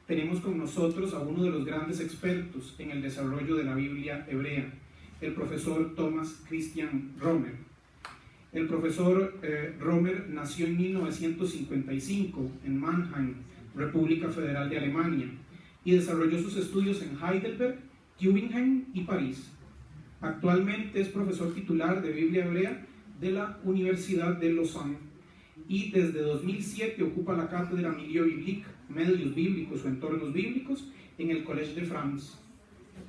tenemos con nosotros a uno de los grandes expertos en el desarrollo de la Biblia hebrea, el profesor Thomas Christian Römer. El profesor Römer nació en 1955 en Mannheim, República Federal de Alemania, y desarrolló sus estudios en Heidelberg, Tübingen y París. Actualmente es profesor titular de Biblia hebrea de la Universidad de Lausanne y desde 2007 ocupa la cátedra Milieu Biblique, medios bíblicos o entornos bíblicos, en el Collège de France.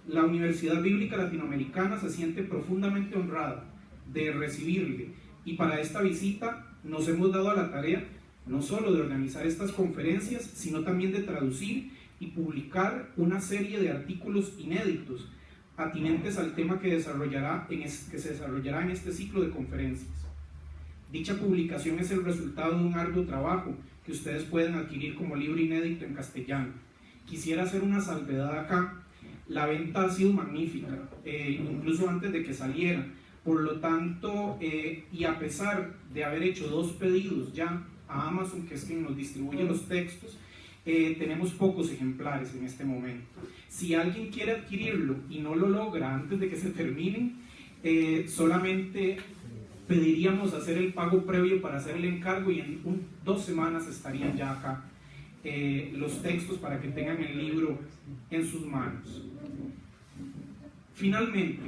La Universidad Bíblica Latinoamericana se siente profundamente honrada de recibirle, y para esta visita nos hemos dado a la tarea no solo de organizar estas conferencias, sino también de traducir y publicar una serie de artículos inéditos atinentes al tema que se desarrollará en este ciclo de conferencias. Dicha publicación es el resultado de un arduo trabajo que ustedes pueden adquirir como libro inédito en castellano. Quisiera hacer una salvedad acá. La venta ha sido magnífica, incluso antes de que saliera. Por lo tanto, y a pesar de haber hecho 2 pedidos ya a Amazon, que es quien nos distribuye los textos, tenemos pocos ejemplares en este momento. Si alguien quiere adquirirlo y no lo logra antes de que se terminen, solamente pediríamos hacer el pago previo para hacer el encargo, y en 2 semanas estarían ya acá los textos para que tengan el libro en sus manos. Finalmente,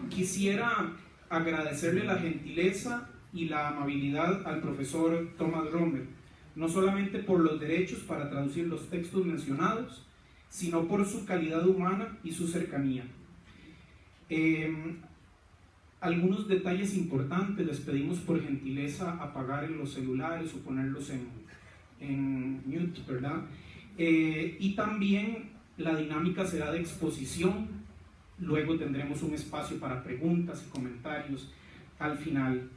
quisiera agradecerle la gentileza y la amabilidad al profesor Thomas Römer, no solamente por los derechos para traducir los textos mencionados, sino por su calidad humana y su cercanía. Algunos detalles importantes: les pedimos por gentileza apagar en los celulares o ponerlos en mute, ¿verdad? Y también la dinámica será de exposición. Luego tendremos un espacio para preguntas y comentarios al final.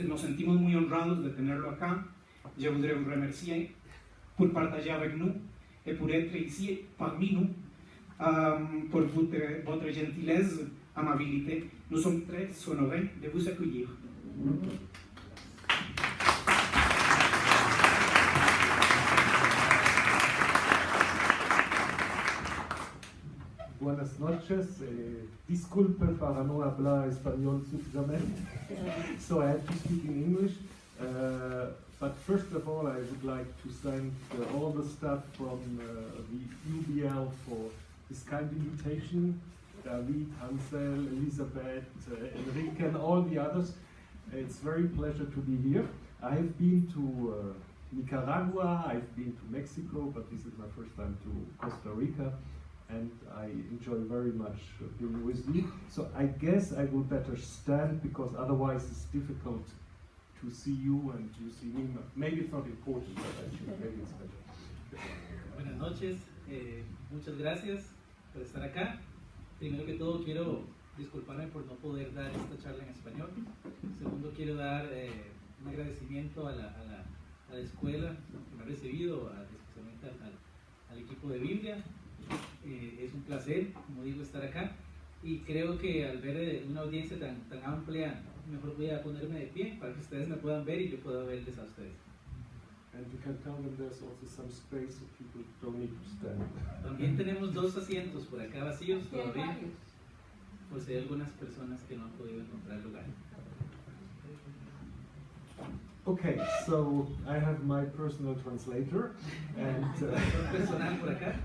Nos sentimos muy honrados de tenerlo acá. Je voudrais vous remercier pour partager avec nous et pour être ici parmi nous, pour votre gentillesse, amabilité. Nous sommes très honorés de vous accueillir. Buenas noches, disculpe para no hablar español suficientemente, so I have to speak in English, but first of all I would like to thank all the staff from the UBL for this kind invitation, David, Hansel, Elisabeth, Enrique and all the others. It's very pleasure to be here. I have been to Nicaragua, I've been to Mexico, but this is my first time to Costa Rica. And I enjoy very much being with you. So I guess I will better stand, because otherwise it's difficult to see you and you see me. Maybe it's not important, but I think maybe it's better. Buenas noches, muchas gracias por estar acá. Primero que todo quiero disculparme por no poder dar esta charla en español. Segundo, quiero dar un agradecimiento a la escuela que me ha recibido, especialmente al equipo de Biblia. Es un placer, como digo, estar acá, y creo que al ver una audiencia tan amplia, mejor voy a ponerme de pie para que ustedes me puedan ver y yo pueda verles a ustedes. And you can tell them there's also some space so people don't need to stand. También tenemos 2 asientos por acá vacíos todavía, por si hay algunas personas que no han podido encontrar lugar. Okay, so I have my personal translator, and Personal por acá.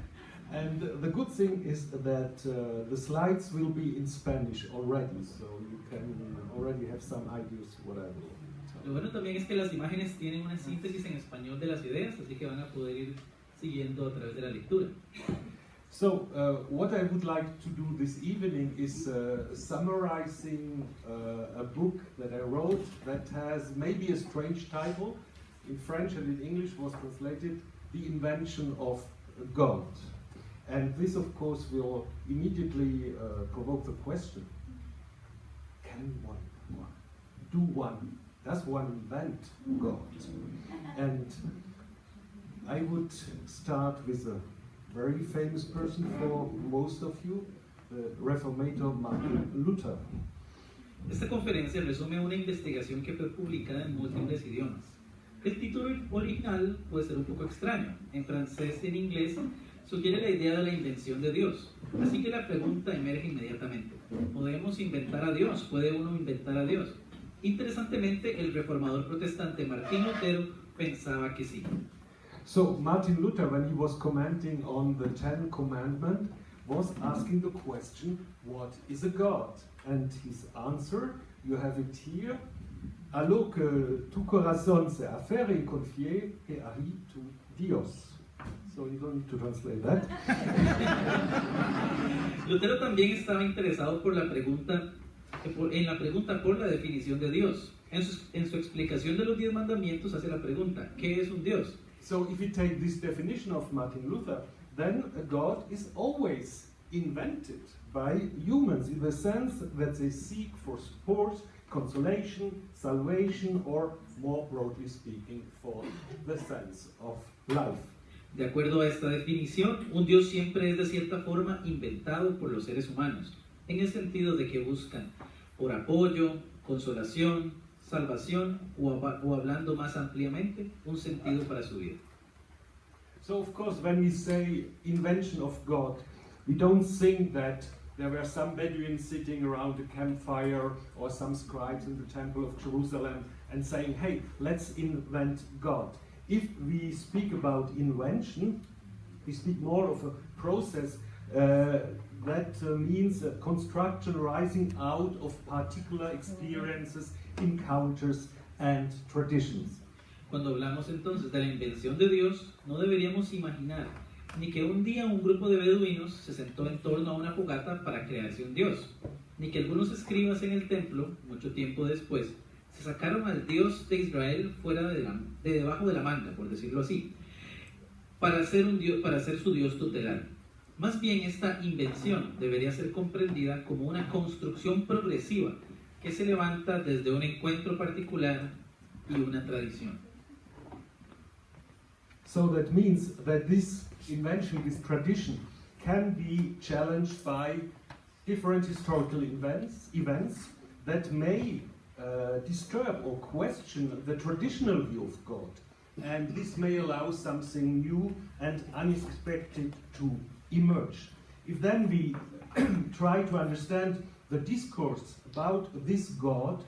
and the good thing is that the slides will be in Spanish already, so you can already have some ideas what I will tell. Lo bueno también es que las imágenes tienen una síntesis en español de las ideas, así que van a poder ir siguiendo a través de la lectura. So what I would like to do this evening is summarizing a book that I wrote that has maybe a strange title. In French and in English was translated The Invention of God. And this, of course, will immediately provoke the question: can does one invent God? And I would start with a very famous person for most of you, the Reformator Martin Luther. Esta conferencia resume una investigación que fue publicada en múltiples idiomas. El título original puede ser un poco extraño. En francés y en inglés sugiere la idea de la invención de Dios. Así que la pregunta emerge inmediatamente. ¿Podemos inventar a Dios? ¿Puede uno inventar a Dios? Interesantemente, el reformador protestante Martín Lutero pensaba que sí. So Martin Luther, when he was commenting on the Ten Commandments, was asking the question, what is a God? And his answer, you have it here, a lo que tu corazón se afere y confie que ahí tu Dios. So you don't need to translate that. Lutero también estaba interesado por la pregunta, en la pregunta por la definición de Dios. En su explicación de los 10 mandamientos hace la pregunta, ¿qué es un Dios? So if you take this definition of Martin Luther, then a God is always invented by humans in the sense that they seek for support, consolation, salvation, or more broadly speaking, for the sense of life. De acuerdo a esta definición, un Dios siempre es de cierta forma inventado por los seres humanos, en el sentido de que buscan por apoyo, consolación, salvación o hablando más ampliamente, un sentido para su vida. So of course when we say invention of God, we don't think that there were some Bedouins sitting around a campfire or some scribes in the Temple of Jerusalem and saying, hey, let's invent God. If we speak about invention, we speak more of a process that means a construction rising out of particular experiences, encounters and traditions. Cuando hablamos entonces de la invención de Dios, no deberíamos imaginar ni que un día un grupo de beduinos se sentó en torno a una fogata para crearse un Dios, ni que algunos escribas en el templo, mucho tiempo después, se sacaron al Dios de Israel fuera de debajo de la manga, por decirlo así, para ser su Dios tutelar. Más bien, esta invención debería ser comprendida como una construcción progresiva que se levanta desde un encuentro particular y una tradición. So that means that this invention, this tradition, can be challenged by different historical events that may disturb or question the traditional view of God. And this may allow something new and unexpected to emerge. If then we try to understand the discourse about this God,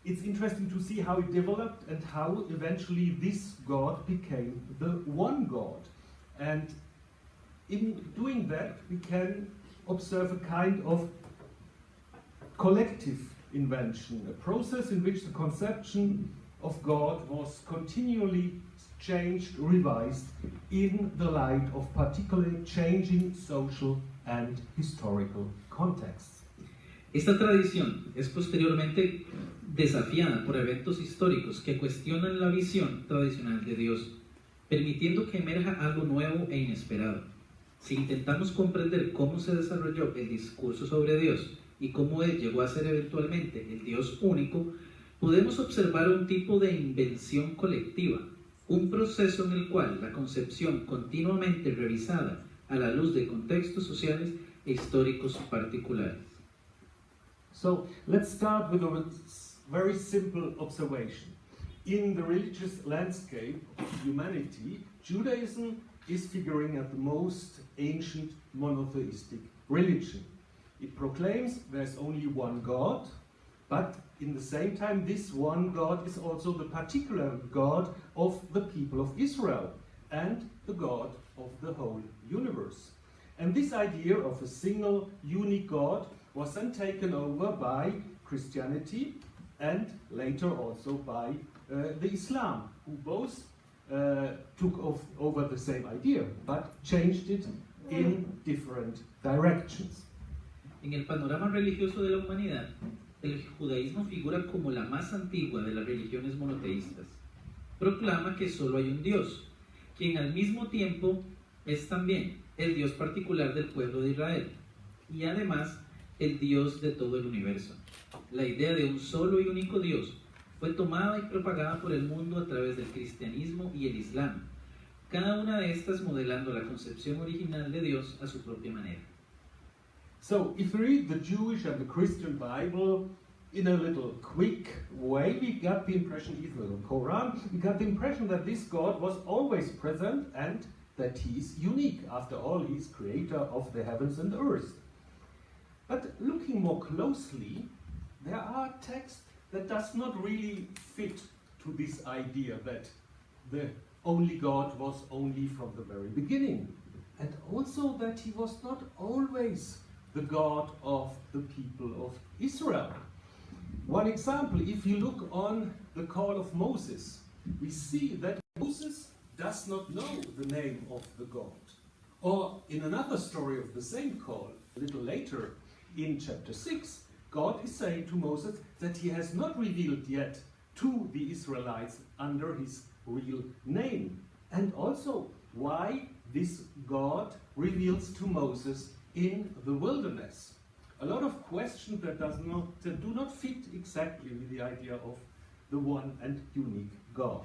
it's interesting to see how it developed and how eventually this God became the one God. And in doing that, we can observe a kind of collective invention, a process in which the conception of God was continually changed, revised in the light of particularly changing social and historical contexts. Esta tradición es posteriormente desafiada por eventos históricos que cuestionan la visión tradicional de Dios, permitiendo que emerja algo nuevo e inesperado. Si intentamos comprender cómo se desarrolló el discurso sobre Dios y cómo él llegó a ser eventualmente el Dios único, podemos observar un tipo de invención colectiva, un proceso en el cual la concepción continuamente revisada a la luz de contextos sociales e históricos particulares. So let's start with a very simple observation. In the religious landscape of humanity, Judaism is figuring as the most ancient monotheistic religion. It proclaims there's only one God, but in the same time this one God is also the particular God of the people of Israel and the God of the whole universe. And this idea of a single, unique God was then taken over by Christianity and later also by the Islam, who both took over the same idea, but changed it in different directions. En el panorama religioso de la humanidad, el judaísmo figura como la más antigua de las religiones monoteístas. Proclama que solo hay un Dios, quien al mismo tiempo es también el Dios particular del pueblo de Israel, y además el Dios de todo el universo. La idea de un solo y único Dios fue tomada y propagada por el mundo a través del cristianismo y el islam, cada una de estas modelando la concepción original de Dios a su propia manera. So, if we read the Jewish and the Christian Bible, in a little quick way, we got the impression, even in the Quran, we got the impression that this God was always present and that he is unique. After all, he is creator of the heavens and earth. But looking more closely, there are texts that does not really fit to this idea that the only God was only from the very beginning. And also that he was not always the God of the people of Israel. One example, if you look on the call of Moses, we see that Moses does not know the name of the God. Or in another story of the same call, a little later in chapter 6, God is saying to Moses that he has not revealed yet to the Israelites under his real name. And also why this God reveals to Moses in the wilderness. A lot of questions that do not fit exactly with the idea of the one and unique God.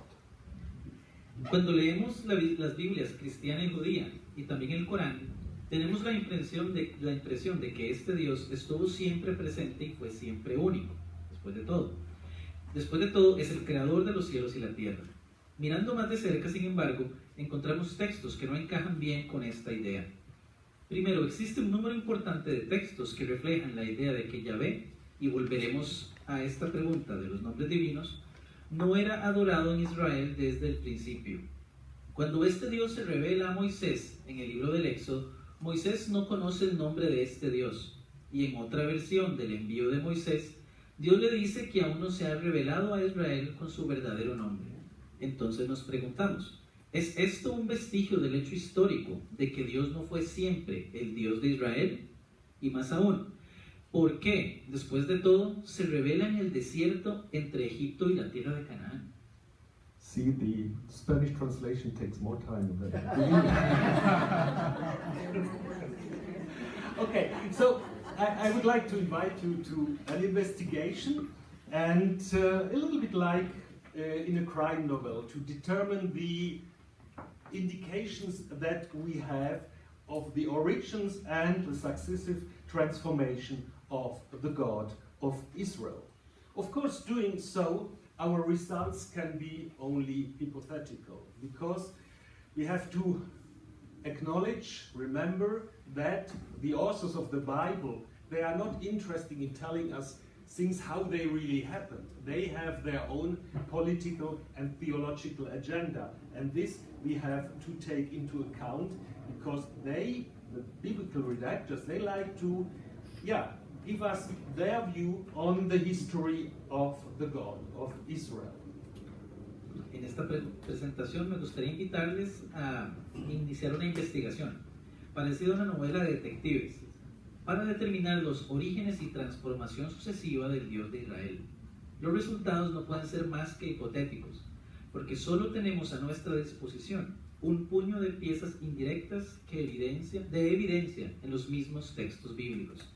Cuando leemos las Biblias cristiana y judía y también el Corán, tenemos la impresión de que este Dios estuvo siempre presente y fue siempre único, después de todo. Después de todo, es el creador de los cielos y la tierra. Mirando más de cerca, sin embargo, encontramos textos que no encajan bien con esta idea. Primero, existe un número importante de textos que reflejan la idea de que Yahvé, y volveremos a esta pregunta de los nombres divinos, no era adorado en Israel desde el principio. Cuando este Dios se revela a Moisés en el libro del Éxodo, Moisés no conoce el nombre de este Dios, y en otra versión del envío de Moisés, Dios le dice que aún no se ha revelado a Israel con su verdadero nombre. Entonces nos preguntamos, ¿es esto un vestigio del hecho histórico de que Dios no fue siempre el Dios de Israel? Y más aún, ¿por qué, después de todo, se revela en el desierto entre Egipto y la tierra de Canaán? See, the Spanish translation takes more time than Okay, so I would like to invite you to an investigation and a little bit like in a crime novel to determine the indications that we have of the origins and the successive transformation of the God of Israel. Of course, doing so, our results can be only hypothetical, because we have to acknowledge, remember, that the authors of the Bible, they are not interested in telling us things how they really happened. They have their own political and theological agenda, and this we have to take into account, because they, the biblical redactors, they like to, give us their view on the history of the God of Israel. En esta presentación me gustaría invitarles a iniciar una investigación, parecida a una novela de detectives, para determinar los orígenes y transformación sucesiva del Dios de Israel. Los resultados no pueden ser más que hipotéticos, porque solo tenemos a nuestra disposición un puño de piezas indirectas de evidencia en los mismos textos bíblicos.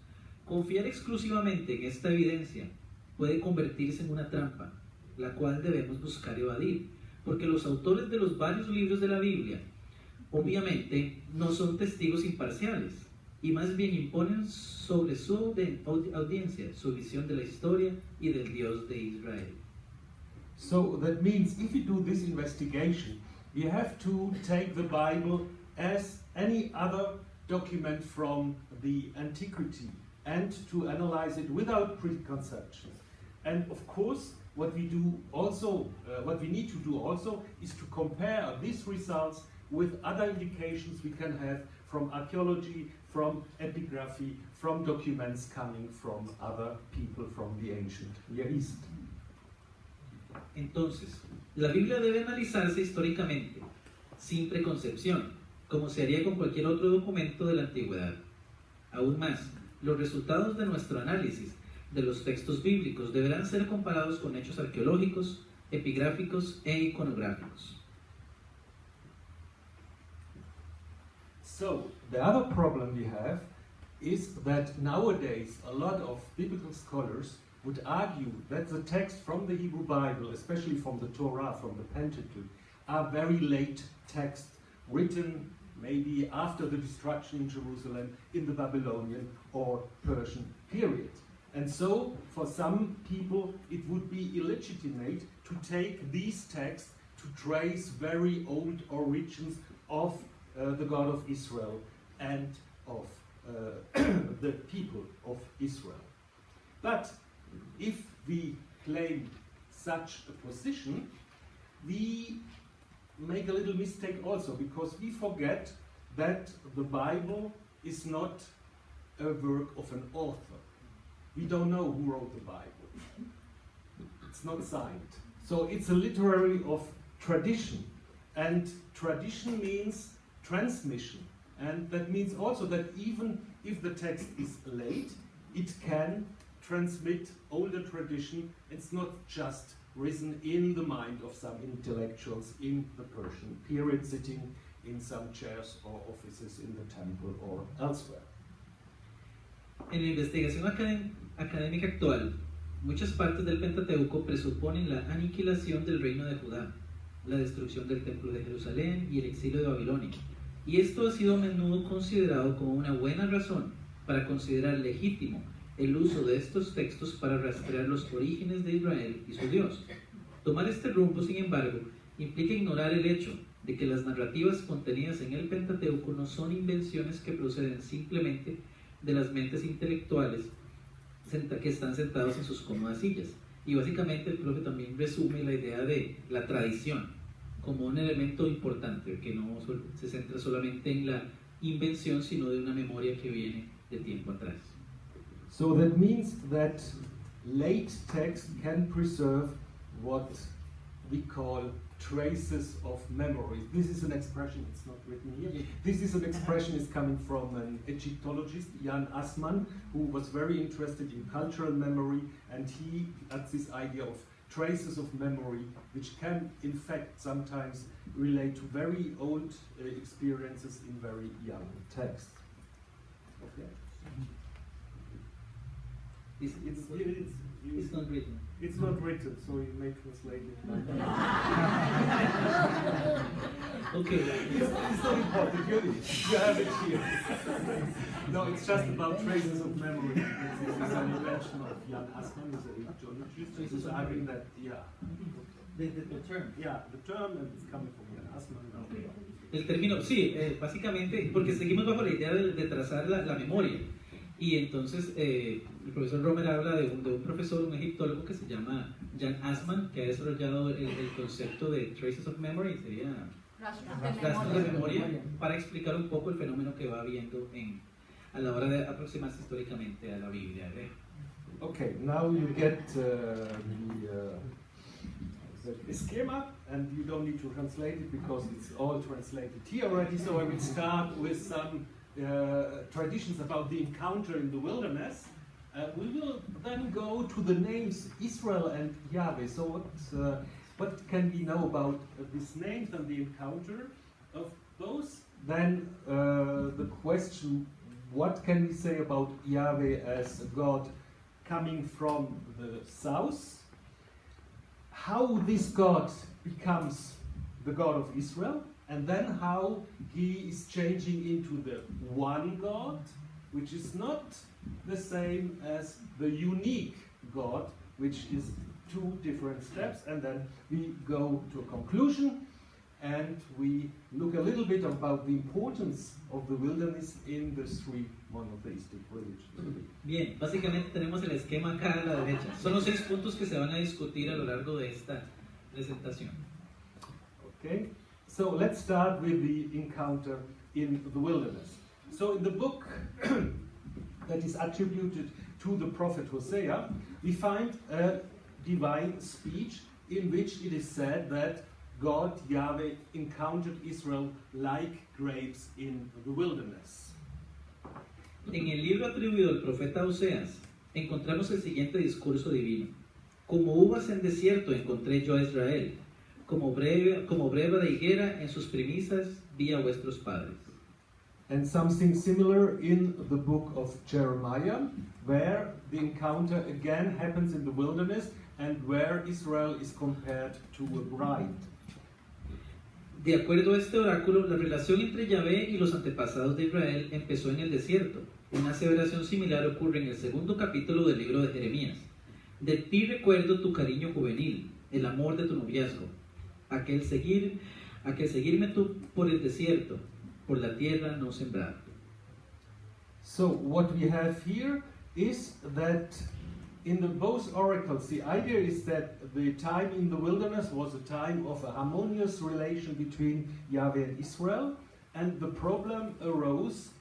Confiar exclusivamente en esta evidencia puede convertirse en una trampa, la cual debemos buscar evadir, porque los autores de los varios libros de la Biblia, obviamente, no son testigos imparciales, y más bien imponen sobre su audiencia su visión de la historia y del Dios de Israel. So that means if we do this investigation, we have to take the Bible as any other document from the antiquity and to analyze it without preconceptions. And of course, what we need to do also is to compare these results with other indications we can have from archaeology, from epigraphy, from documents coming from other people from the ancient Near East. Entonces, la Biblia debe analizarse históricamente, sin preconcepción, como se haría con cualquier otro documento de la antigüedad. Aún más, los resultados de nuestro análisis de los textos bíblicos deberán ser comparados con hechos arqueológicos, epigráficos e iconográficos. So, the other problem we have is that nowadays a lot of biblical scholars would argue that the text from the Hebrew Bible, especially from the Torah, from the Pentateuch, are very late texts written maybe after the destruction in Jerusalem in the Babylonian or Persian period. And so, for some people, it would be illegitimate to take these texts to trace very old origins of the God of Israel and of the people of Israel. But if we claim such a position, we make a little mistake also, because we forget that the Bible is not a work of an author. We don't know who wrote the Bible. It's not signed. So it's a literary of tradition. And tradition means transmission. And that means also that even if the text is late, it can transmit older tradition. It's not just risen in the mind of some intellectuals in the Persian period, sitting in some chairs or offices in the temple or elsewhere. En la investigación académica actual, muchas partes del Pentateuco presuponen la aniquilación del reino de Judá, la destrucción del templo de Jerusalén y el exilio de Babilonia. Y esto ha sido a menudo considerado como una buena razón para considerar legítimo el uso de estos textos para rastrear los orígenes de Israel y su Dios. Tomar este rumbo, sin embargo, implica ignorar el hecho de que las narrativas contenidas en el Pentateuco no son invenciones que proceden simplemente de las mentes intelectuales que están sentados en sus cómodas sillas. Y básicamente el profe también resume la idea de la tradición como un elemento importante, que no se centra solamente en la invención, sino de una memoria que viene de tiempo atrás. So that means that late text can preserve what we call traces of memory. This is an expression, it's not written here. This is an expression is coming from an Egyptologist, Jan Assmann, who was very interested in cultural memory, and he had this idea of traces of memory, which can in fact sometimes relate to very old experiences in very young text. Okay. It's not written. It's not written, so you may translate it. Okay. It's not important, you have it here. No, it's just about traces of memory. It's an invention of Jan Assmann, who's an Egyptologist, who's arguing that, yeah. The term. Yeah, the term, and it's coming from Jan Assmann. Okay. El término, sí, básicamente, porque seguimos bajo la idea de trazar la memoria. Y entonces el profesor Römer habla de un profesor, un egiptólogo que se llama Jan Assmann, que ha desarrollado el concepto de traces of memory, sería rastros de memoria, para explicar un poco el fenómeno que va habiendo a la hora de aproximarse históricamente a la Biblia. Okay, now you get the schema, and you don't need to translate it because it's all translated here already. So I will start with some traditions about the encounter in the wilderness. We will then go to the names Israel and Yahweh. So what can we know about these names and the encounter of those? Then the question, what can we say about Yahweh as a God coming from the south? How this God becomes the God of Israel? And then how he is changing into the one God, which is not the same as the unique God, which is two different steps. And then we go to a conclusion, and we look a little bit about the importance of the wilderness in the three monotheistic religions. Bien, básicamente tenemos el esquema acá a la derecha. Son los 6 puntos que se van a discutir a lo largo de esta presentación. Okay. So let's start with the encounter in the wilderness. So in the book that is attributed to the prophet Hosea, we find a divine speech in which it is said that God, Yahweh, encountered Israel like grapes in the wilderness. En el libro atribuido al profeta Oseas, encontramos el siguiente discurso divino. Como uvas en desierto encontré yo a Israel. Como breva de higuera en sus primicias vi a vuestros padres. And something similar in the book of Jeremiah, where the encounter again happens in the wilderness and where Israel is compared to a bride. De acuerdo a este oráculo, la relación entre Yahvé y los antepasados de Israel empezó en el desierto, Una aseveración similar ocurre en el segundo capítulo del libro de Jeremías. De ti recuerdo tu cariño juvenil, el amor de tu noviazgo, aquel seguirme tú por el desierto, por la tierra no sembrada. So what we have here is that in both oracles, the idea is that the time in the wilderness was a time of a harmonious relation between Yahweh and Israel, and the problem arose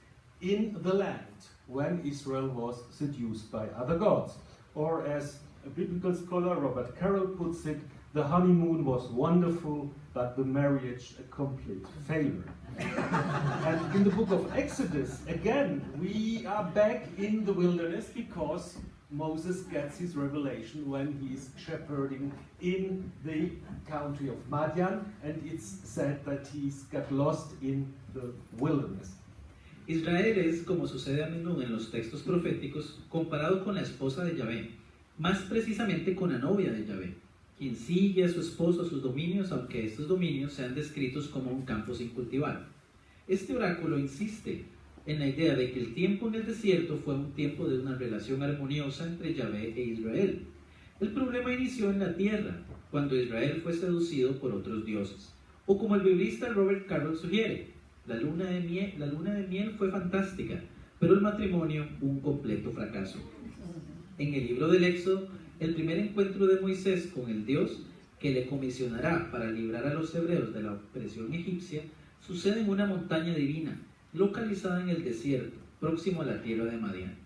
in the land when Israel was seduced by other gods. Or as a biblical scholar, Robert Carroll, puts it, the honeymoon was wonderful, but the marriage a complete failure. And in the book of Exodus, again, we are back in the wilderness because Moses gets his revelation when he is shepherding in the country of Madian, and it's said that he's got lost in the wilderness. Israel es, como sucede a menudo en los textos proféticos, comparado con la esposa de Yahvé, más precisamente con la novia de Yahvé, quien sigue a su esposo a sus dominios, aunque estos dominios sean descritos como un campo sin cultivar. Este oráculo insiste en la idea de que el tiempo en el desierto fue un tiempo de una relación armoniosa entre Yahvé e Israel. El problema inició en la tierra, cuando Israel fue seducido por otros dioses. O como el biblista Robert Carroll sugiere, la luna de miel fue fantástica, pero el matrimonio un completo fracaso. En el libro del Éxodo, el primer encuentro de Moisés con el Dios que le comisionará para librar a los hebreos de la opresión egipcia sucede en una montaña divina, localizada en el desierto, próximo a la tierra de Madián.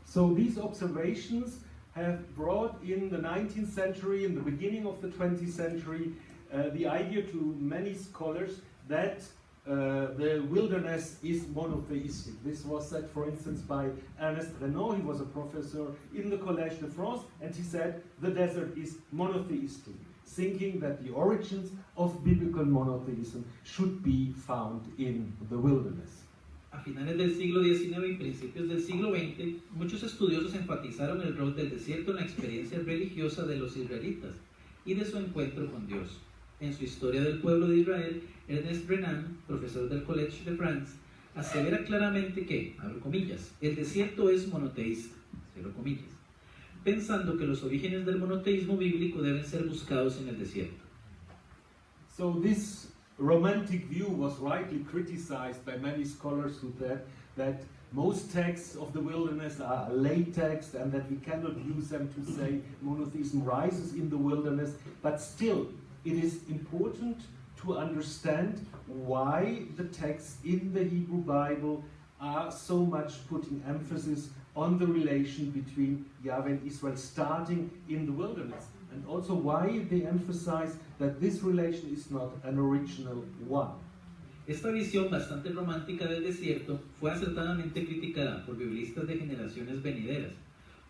So these observations have brought in the 19th century, in the beginning of the 20th century, the idea to many scholars that the wilderness is monotheistic. This was said, for instance, by Ernest Renaud. He was a professor in the Collège de France, and he said the desert is monotheistic, thinking that the origins of biblical monotheism should be found in the wilderness. A finales del siglo XIX y principios del siglo XX, muchos estudiosos enfatizaron el rol del desierto en la experiencia religiosa de los israelitas y de su encuentro con Dios. En su Historia del Pueblo de Israel, Ernest Renan, profesor del Collège de France, asevera claramente que, abro comillas, el desierto es monoteísta, cierro comillas, pensando que los orígenes del monoteísmo bíblico deben ser buscados en el desierto. So this romantic view was rightly criticized by many scholars who said that most texts of the wilderness are late texts and that we cannot use them to say monotheism rises in the wilderness, but still it is important to understand why the texts in the Hebrew Bible are so much putting emphasis on the relation between Yahweh and Israel starting in the wilderness, and also why they emphasize that this relation is not an original one. Esta visión bastante romántica del desierto fue acertadamente criticada por biblistas de generaciones venideras,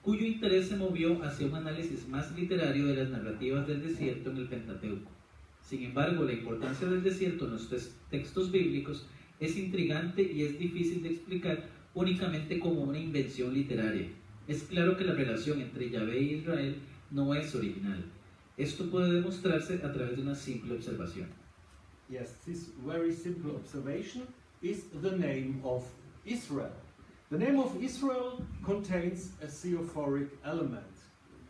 cuyo interés se movió hacia un análisis más literario de las narrativas del desierto en el Pentateuco. Sin embargo, la importancia del desierto en los textos bíblicos es intrigante y es difícil de explicar únicamente como una invención literaria. Es claro que la relación entre Yahvé e Israel no es original. Esto puede demostrarse a través de una simple observación. Yes, this very simple observation is the name of Israel. The name of Israel contains a theophoric element,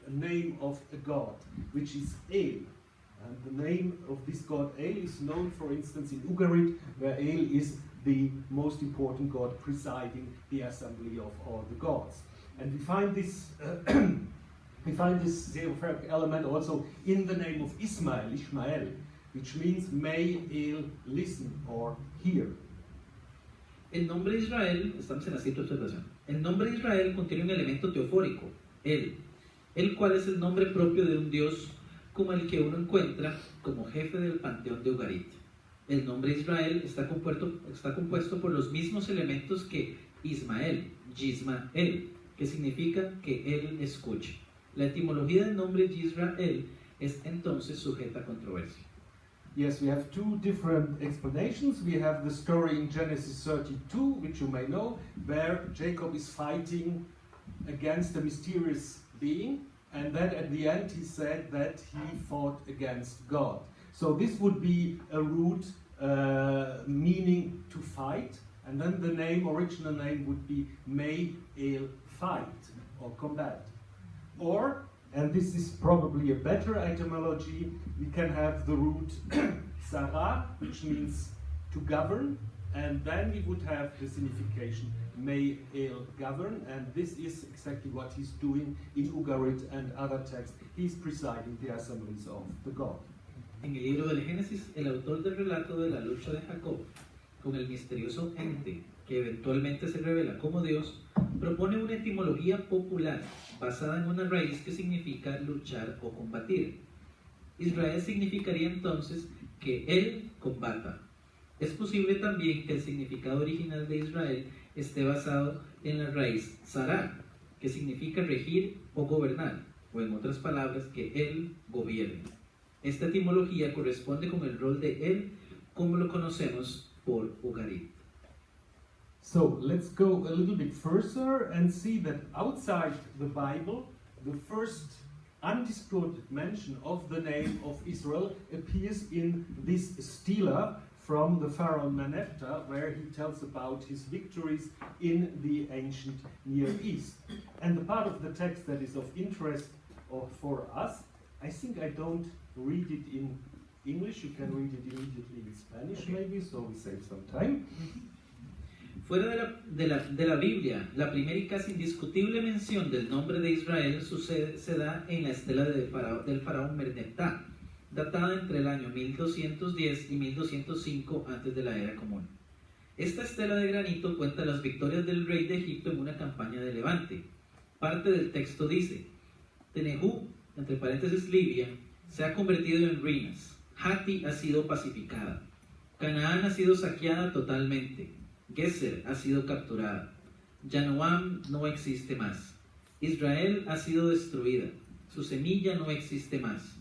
a name of a god, which is El. And the name of this god El is known, for instance, in Ugarit, where El is the most important god presiding the assembly of all the gods. And we find this theophoric element also in the name of Ishmael, which means may El listen or hear. El nombre Israel, estamos en la siguiente observación. El nombre Israel contiene un elemento teofórico, el cual es el nombre propio de un dios como el que uno encuentra como jefe del panteón de Ugarit. El nombre Israel está compuesto por los mismos elementos que Ismael, Yismael, que significa que él escuche. La etimología del nombre Yisrael es entonces sujeta a controversia. Yes, we have two different explanations. We have the story in Genesis 32, which you may know, where Jacob is fighting against a mysterious being, and then at the end he said that he fought against God. So this would be a root meaning to fight, And then the original name would be may el fight or combat. Or, and this is probably a better etymology, we can have the root Sarah, which means to govern, and then we would have the signification may el govern, and this is exactly what he's doing in Ugarit and other texts. He's presiding the assemblies of the God. En el libro del Génesis, el autor del relato de la lucha de Jacob con el misterioso ente que eventualmente se revela como Dios, propone una etimología popular basada en una raíz que significa luchar o combatir. Israel significaría entonces que él combata. Es posible también que el significado original de Israel esté basado en la raíz Sará, que significa regir o gobernar, o en otras palabras, que él gobierne. Esta etimología corresponde con el rol de él como lo conocemos por Ugarit. So let's go a little bit further and see that outside the Bible, the first undisputed mention of the name of Israel appears in this stela from the pharaoh Meneptah, where he tells about his victories in the ancient Near East. And the part of the text that is of interest for us, I think I don't read it in English, you can read it immediately in Spanish maybe, so we save some time. Fuera de la Biblia, la primera y casi indiscutible mención del nombre de Israel se da en la estela del faraón Meneptah, datada entre el año 1210 y 1205 antes de la era común. Esta estela de granito cuenta las victorias del rey de Egipto en una campaña de Levante. Parte del texto dice: Tenehú, entre paréntesis Libia, se ha convertido en ruinas. Hati ha sido pacificada. Canaán ha sido saqueada totalmente. Geser ha sido capturada. Yanoam no existe más. Israel ha sido destruida. Su semilla no existe más.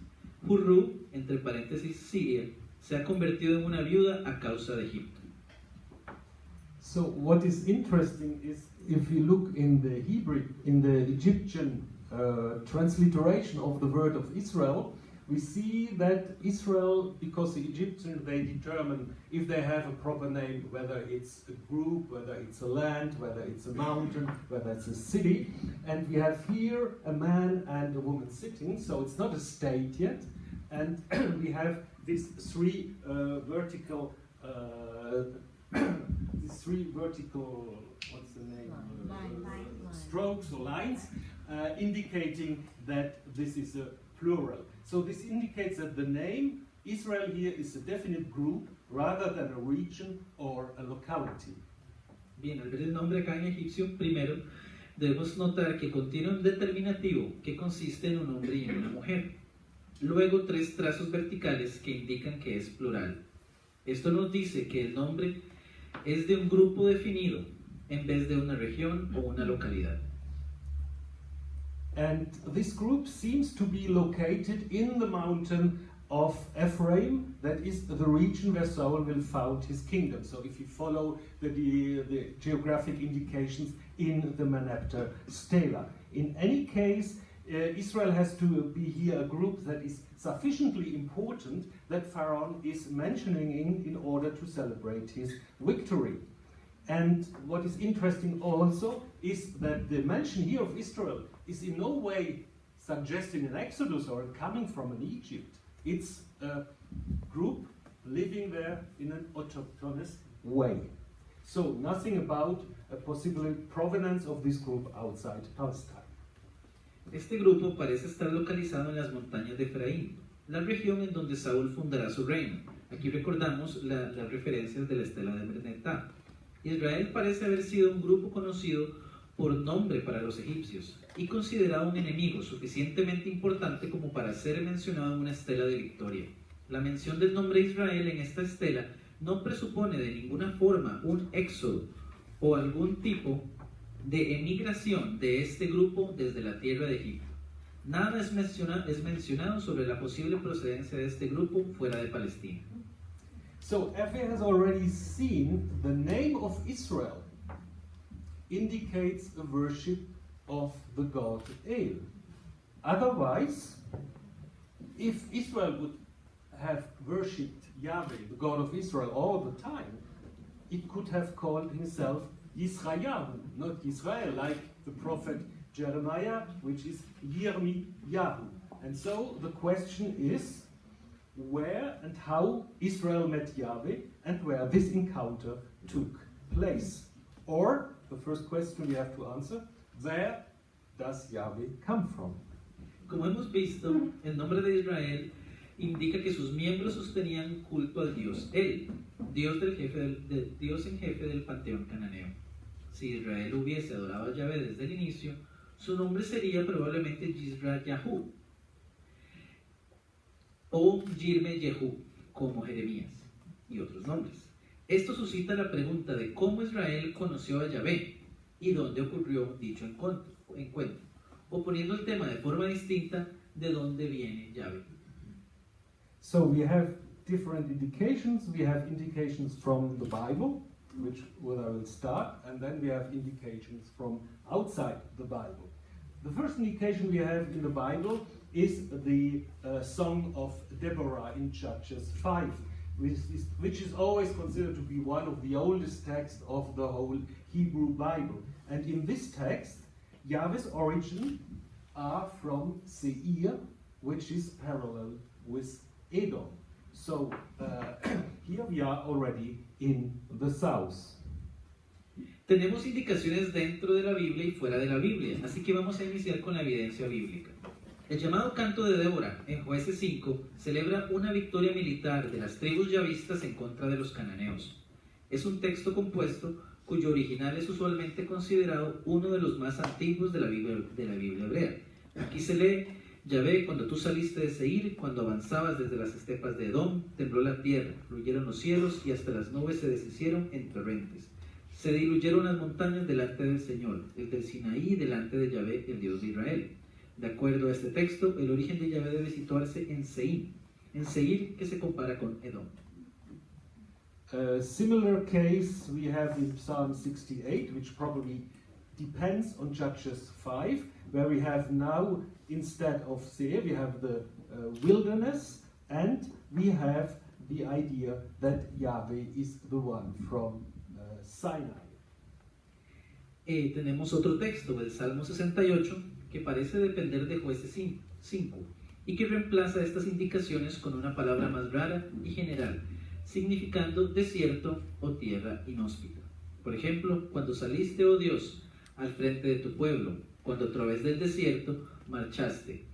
Hurru, entre paréntesis Siria, se ha convertido en una viuda a causa de Egipto. So what is interesting is if you look in the Hebrew, in the Egyptian transliteration of the word of Israel, we see that Israel, because the Egyptians, they determine if they have a proper name, whether it's a group, whether it's a land, whether it's a mountain, whether it's a city. And we have here a man and a woman sitting, so it's not a state yet. And we have these three vertical, what's the name? Strokes or lines, indicating that this is a plural. So this indicates that the name Israel here is a definite group rather than a region or a locality. Bien, al ver el nombre acá en egipcio, primero debemos notar que contiene un determinativo que consiste en un hombre y en una mujer. Luego, tres trazos verticales que indican que es plural. Esto nos dice que el nombre es de un grupo definido en vez de una región o una localidad. And this group seems to be located in the mountain of Ephraim, that is the region where Saul will found his kingdom. So if you follow the geographic indications in the Meneptah stela. In any case, Israel has to be here a group that is sufficiently important that Pharaoh is mentioning in order to celebrate his victory. And what is interesting also is that the mention here of Israel is in no way suggesting an exodus or coming from an Egypt. It's a group living there in an autochthonous way. So nothing about a possible provenance of this group outside Palestine. Este grupo parece estar localizado en las montañas de Efraín, la región en donde Saúl fundará su reino. Aquí recordamos las referencias de la estela de Meneptah. Israel parece haber sido un grupo conocido por nombre para los egipcios y considerado un enemigo suficientemente importante como para ser mencionado en una estela de victoria. La mención del nombre Israel en esta estela no presupone de ninguna forma un éxodo o algún tipo de emigración de este grupo desde la tierra de Egipto. Nada es mencionado sobre la posible procedencia de este grupo fuera de Palestina. So Effie has already seen the name of Israel indicates a worship of the god El. Otherwise, if Israel would have worshipped Yahweh, the God of Israel, all the time, it could have called himself Yisrayahu, not Israel, like the prophet Jeremiah, which is Yirmiyahu. And so the question is where and how Israel met Yahweh and where this encounter took place. Or, the first question we have to answer, where does Yahweh come from? Como hemos visto, el nombre de Israel indica que sus miembros sostenían culto al Dios El, Dios en jefe del panteón cananeo. Si Israel hubiese adorado a Yahvé desde el inicio, su nombre sería probablemente Yisrayahu o Yirme Yehu, como Jeremías y otros nombres. Esto suscita la pregunta de cómo Israel conoció a Yahvé y dónde ocurrió dicho encuentro, o poniendo el tema de forma distinta, de dónde viene Yahvé. So we have different indications. We have indications from the Bible, which where I will start, and then we have indications from outside the Bible. The first indication we have in the Bible is the Song of Deborah in Judges 5, which is always considered to be one of the oldest texts of the whole Hebrew Bible. And in this text, Yahweh's origin are from Seir, which is parallel with Edom. So here we are already in the south. Tenemos indicaciones dentro de la Biblia y fuera de la Biblia, así que vamos a iniciar con la evidencia bíblica. El llamado Canto de Débora, en Jueces 5, celebra una victoria militar de las tribus yavistas en contra de los cananeos. Es un texto compuesto cuyo original es usualmente considerado uno de los más antiguos de la Biblia hebrea. Aquí se lee: Yahvé, cuando tú saliste de Seir, cuando avanzabas desde las estepas de Edom, tembló la tierra, fluyeron los cielos y hasta las nubes se deshicieron en torrentes. Se diluyeron las montañas delante del Señor, el del Sinaí delante de Yahvé, el Dios de Israel. De acuerdo a este texto, el origen de Yahvé debe situarse en Seir, que se compara con Edom. A similar case we have in Psalm 68, which probably depends on Judges 5, where we have now, instead of Seir, we have the wilderness, and we have the idea that Yahweh is the one from Sinai. Tenemos otro texto del Salmo 68 que parece depender de Jueces 5 y que reemplaza estas indicaciones con una palabra más rara y general, significando desierto o tierra inhóspita. Por ejemplo, cuando saliste, oh Dios, al frente de tu pueblo, cuando a través del desierto marchaste,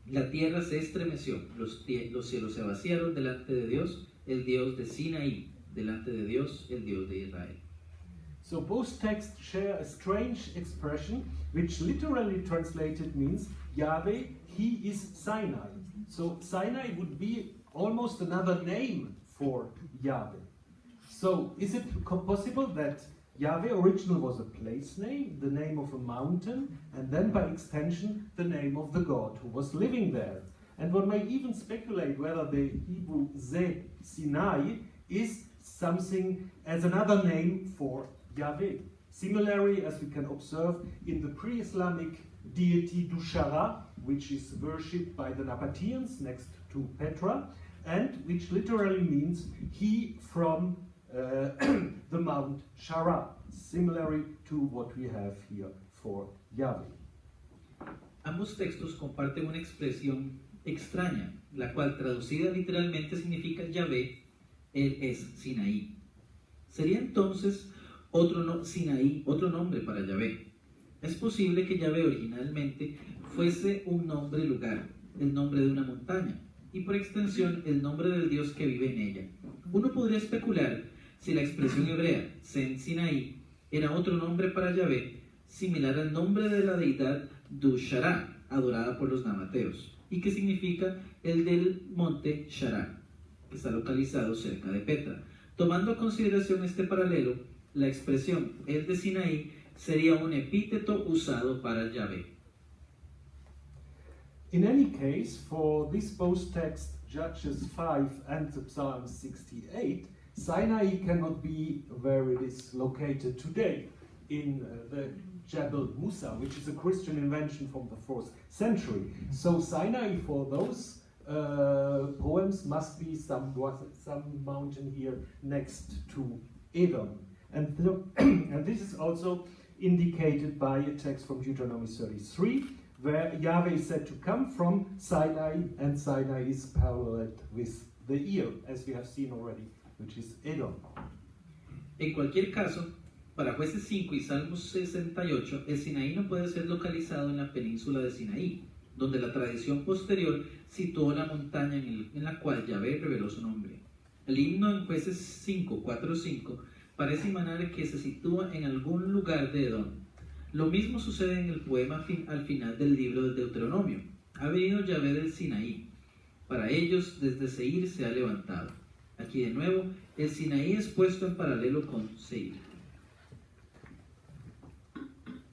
la tierra se estremeció, los cielos se vaciaron delante de Dios, el Dios de Sinaí, delante de Dios, el Dios de Israel. So both texts share a strange expression, which literally translated means Yahweh, he is Sinai. So Sinai would be almost another name for Yahweh. So is it possible that Yahweh originally was a place name, the name of a mountain, and then by extension the name of the God who was living there? And one may even speculate whether the Hebrew Ze, Sinai, is something as another name for Yahweh. Similarly, as we can observe in the pre-Islamic deity Dushara, which is worshipped by the Nabateans next to Petra, and which literally means he from the Mount Shara, similarly to what we have here for Yahweh. Ambos textos comparten una expresión extraña, la cual traducida literalmente significa Yahvé, él es Sinaí. Sería entonces Sinaí otro nombre para Yahvé. Es posible que Yahvé originalmente fuese un nombre lugar, el nombre de una montaña, y por extensión el nombre del Dios que vive en ella. Uno podría especular si la expresión hebrea, Sen Sinaí, era otro nombre para Yahvé, similar al nombre de la deidad Dushara, adorada por los nabateos, y que significa el del monte Shara, que está localizado cerca de Petra. Tomando a consideración este paralelo, la expresión el de Sinaí sería un epíteto usado para Yahvé. In any case, for these both texts, Judges 5 and the Psalm 68, Sinai cannot be where it is located today, in the Jebel Musa, which is a Christian invention from the 4th century. So Sinai for those poems must be some mountain here next to Edom. And this is also indicated by a text from Deuteronomy 33, where Yahweh is said to come from Sinai, and Sinai is paralleled with the ear, as we have seen already, which is Edom. En cualquier caso, para Jueces 5 y Salmos 68, el Sinaí no puede ser localizado en la península de Sinaí, donde la tradición posterior situó la montaña en la cual Yahvé reveló su nombre. El himno en Jueces 5, 4, 5 parece emanar que se sitúa en algún lugar de Edom. Lo mismo sucede en el poema al final del libro de Deuteronomio. Ha venido Yahvé del Sinaí. Para ellos, desde Seir se ha levantado. Aquí de nuevo, el Sinaí es puesto en paralelo con Seir.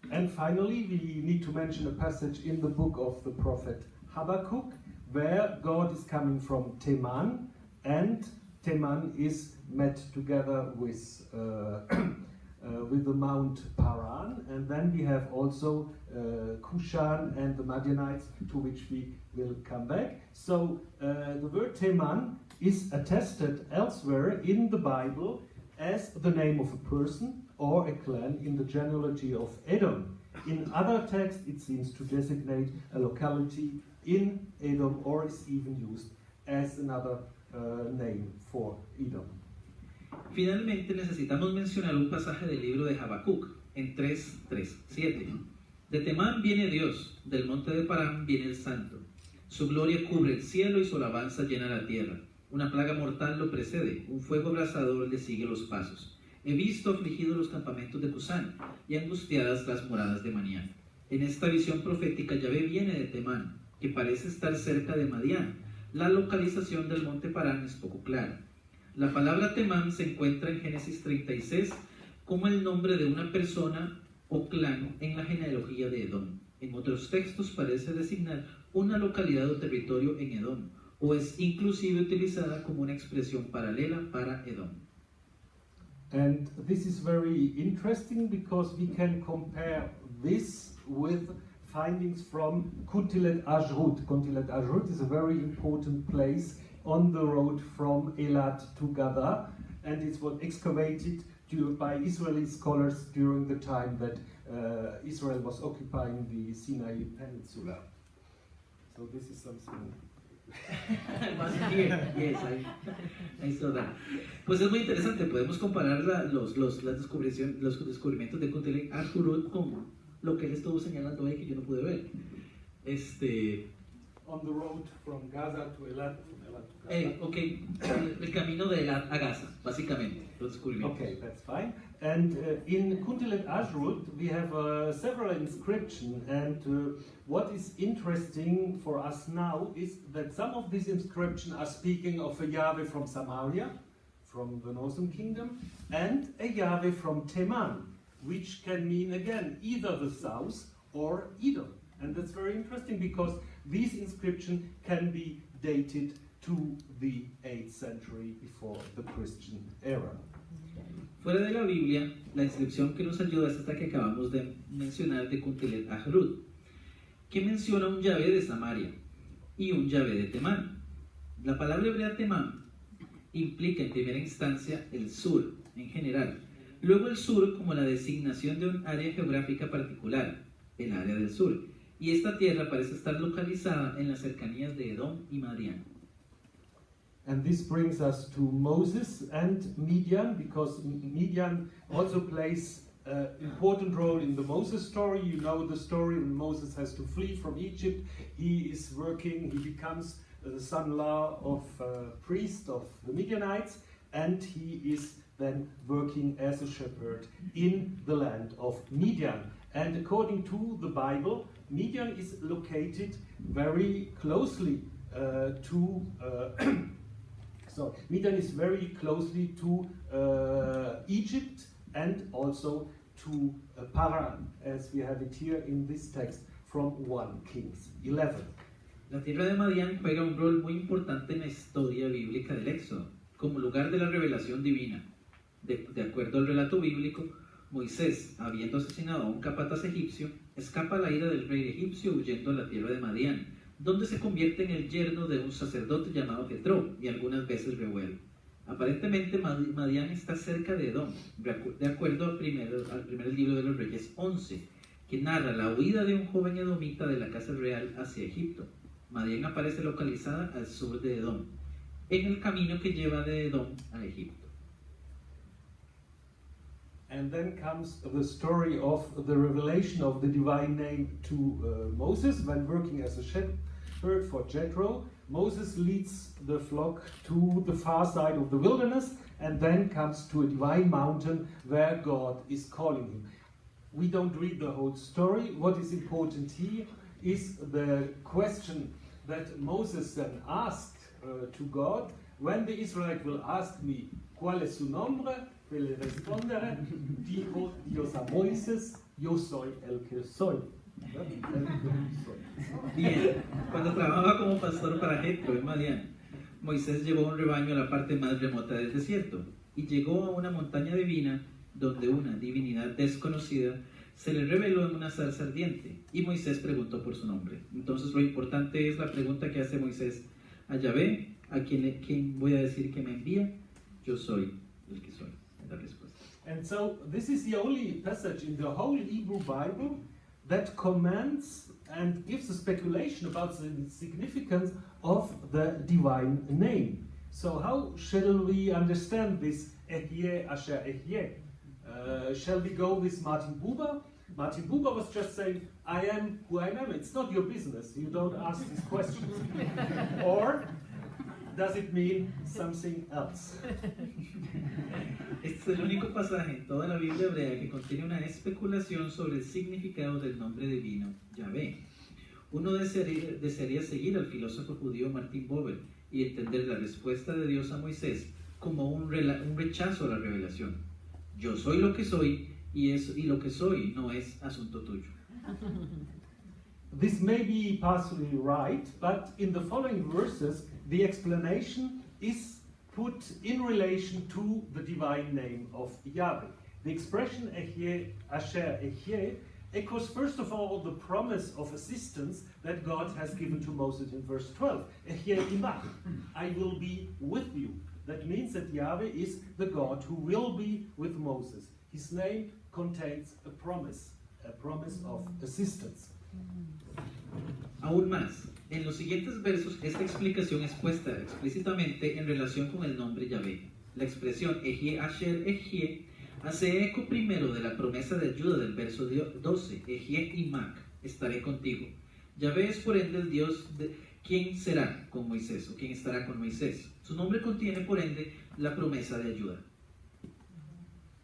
And finally, we need to mention a passage in the book of the prophet Habakkuk, where God is coming from Teman, and Teman is met together with the Mount Paran, and then we have also Kushan and the Madianites, to which we will come back. So the word Teman is attested elsewhere in the Bible as the name of a person or a clan in the genealogy of Edom. In other texts, it seems to designate a locality in Edom, or is even used as another name for Edom. Finalmente necesitamos mencionar un pasaje del libro de Habacuc en 3:7. De Temán viene Dios, del monte de Parán viene el Santo. Su gloria cubre el cielo y su alabanza llena la tierra. Una plaga mortal lo precede, un fuego abrasador le sigue los pasos. He visto afligidos los campamentos de Cusán y angustiadas las moradas de Manián. En esta visión profética Yahvé viene de Temán, que parece estar cerca de Madián. La localización del monte Parán es poco clara. La palabra Temán se encuentra en Génesis 36 como el nombre de una persona o clan en la genealogía de Edom. En otros textos parece designar una localidad o territorio en Edom, o es inclusive utilizada como una expresión paralela para Edom. And this is very interesting because we can compare this with findings from Kuntilet Ajrut. Kuntilet Ajrut is a very important place on the road from Elat to Gadara, and it was excavated by Israeli scholars during the time that Israel was occupying the Sinai Peninsula. So this is something. Yes, I saw that. Pues es muy interesante, podemos comparar los descubrimientos de Kuntilet Ajrut con lo que él estuvo señalando ahí que yo no pude ver. On the road from Gaza to Elat, from Elat to Gaza. Okay, el camino de Elat a Gaza, básicamente, los descubrimientos. Okay, that's fine. And in Kuntilet Ajrut we have several inscriptions, and what is interesting for us now is that some of these inscriptions are speaking of a Yahweh from Samaria, from the northern kingdom, and a Yahweh from Teman, which can mean again either the south or Edom. And that's very interesting because these inscriptions can be dated to the 8th century before the Christian era. Fuera de la Biblia, la inscripción que nos ayuda es esta que acabamos de mencionar de Kuntilet Ajrut, que menciona un Yahvé de Samaria y un Yahvé de Temán. La palabra hebrea Temán implica en primera instancia el sur en general, luego el sur como la designación de un área geográfica particular, el área del sur, y esta tierra parece estar localizada en las cercanías de Edom y Madián. And this brings us to Moses and Midian, because Midian also plays an important role in the Moses story. You know the story when Moses has to flee from Egypt. He is working, he becomes the son-in-law of a priest of the Midianites, and he is then working as a shepherd in the land of Midian. And according to the Bible, Midian is located very closely Midian is very closely to Egypt and also to Paran, as we have it here in this text from 1 Kings 11. La tierra de Madián juega un rol muy importante en la historia bíblica del Éxodo, como lugar de la revelación divina. De acuerdo al relato bíblico, Moisés, habiendo asesinado a un capataz egipcio, escapa a la ira del rey egipcio huyendo a la tierra de Madián, donde se convierte en el yerno de un sacerdote llamado Jetro y algunas veces Reuel. Aparentemente Madián está cerca de Edom, de acuerdo al primer libro de los Reyes 11, que narra la huida de un joven edomita de la casa real hacia Egipto. Madián aparece localizada al sur de Edom, en el camino que lleva de Edom a Egipto. And then comes the story of the revelation of the divine name to Moses when working as a shepherd for Jethro. Moses leads the flock to the far side of the wilderness and then comes to a divine mountain where God is calling him. We don't read the whole story. What is important here is the question that Moses then asked to God. When the Israelite will ask me, ¿cuál es su nombre? Yo le responderé, dijo Dios a Moisés, yo soy el que soy. Bien, cuando trabajaba como pastor para Jethro en Madián, Moisés llevó un rebaño a la parte más remota del desierto y llegó a una montaña divina donde una divinidad desconocida se le reveló en una zarza ardiente y Moisés preguntó por su nombre. Entonces lo importante es la pregunta que hace Moisés a Yahvé, a quien voy a decir que me envía, yo soy el que soy. Es la respuesta. And so this is the only passage in the whole Hebrew Bible that comments and gives a speculation about the significance of the divine name. So how shall we understand this Ehyeh Asher Ehyeh? Shall we go with Martin Buber? Martin Buber was just saying, I am who I am. It's not your business. You don't ask these questions. Or does it mean something else? Este es el único pasaje en toda la Biblia hebrea que contiene una especulación sobre el significado del nombre divino, Yahvé. Uno desearía seguir al filósofo judío Martin Buber y entender la respuesta de Dios a Moisés como un rechazo a la revelación. Yo soy lo que soy y lo que soy no es asunto tuyo. This may be partially right, but in the following verses, the explanation is put in relation to the divine name of Yahweh. The expression Ehyeh Asher Ehyeh echoes first of all the promise of assistance that God has given to Moses in verse 12. Ehyeh imach, I will be with you. That means that Yahweh is the God who will be with Moses. His name contains a promise of assistance. Aún más, en los siguientes versos esta explicación es puesta explícitamente en relación con el nombre Yahvé. La expresión Ehyeh Asher Ehyeh hace eco primero de la promesa de ayuda del verso 12, Ehyeh imach, estaré contigo. Yahvé es por ende el Dios de quien será con Moisés o quien estará con Moisés. Su nombre contiene por ende la promesa de ayuda.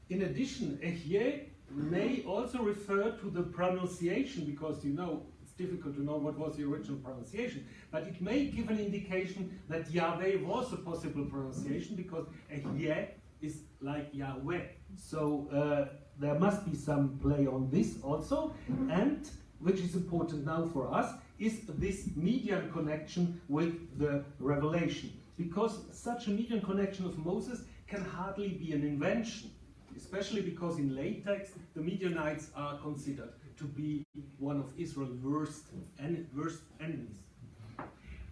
In addition, Ehyeh may also refer to the pronunciation, because it's difficult to know what was the original pronunciation, but it may give an indication that Yahweh was a possible pronunciation, because Ehyeh is like Yahweh. So there must be some play on this also, and which is important now for us, is this median connection with the revelation. Because such a median connection of Moses can hardly be an invention, especially because in late text the Midianites are considered to be one of Israel's worst enemies.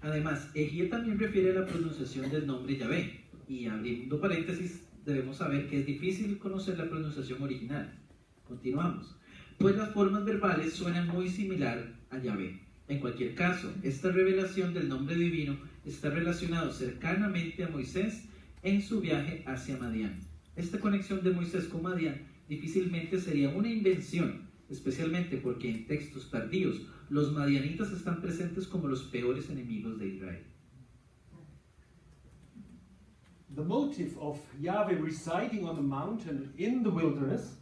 Además, Ehyeh también refiere a la pronunciación del nombre Yahvé, y abriendo paréntesis, debemos saber que es difícil conocer la pronunciación original. Continuamos. Pues las formas verbales suenan muy similar a Yahvé. En cualquier caso, esta revelación del nombre divino está relacionado cercanamente a Moisés en su viaje hacia Madián. Esta conexión de Moisés con Madián difícilmente sería una invención, especialmente porque en textos tardíos los madianitas están presentes como los peores enemigos de Israel. The motive of Yahweh residing on the mountain in the wilderness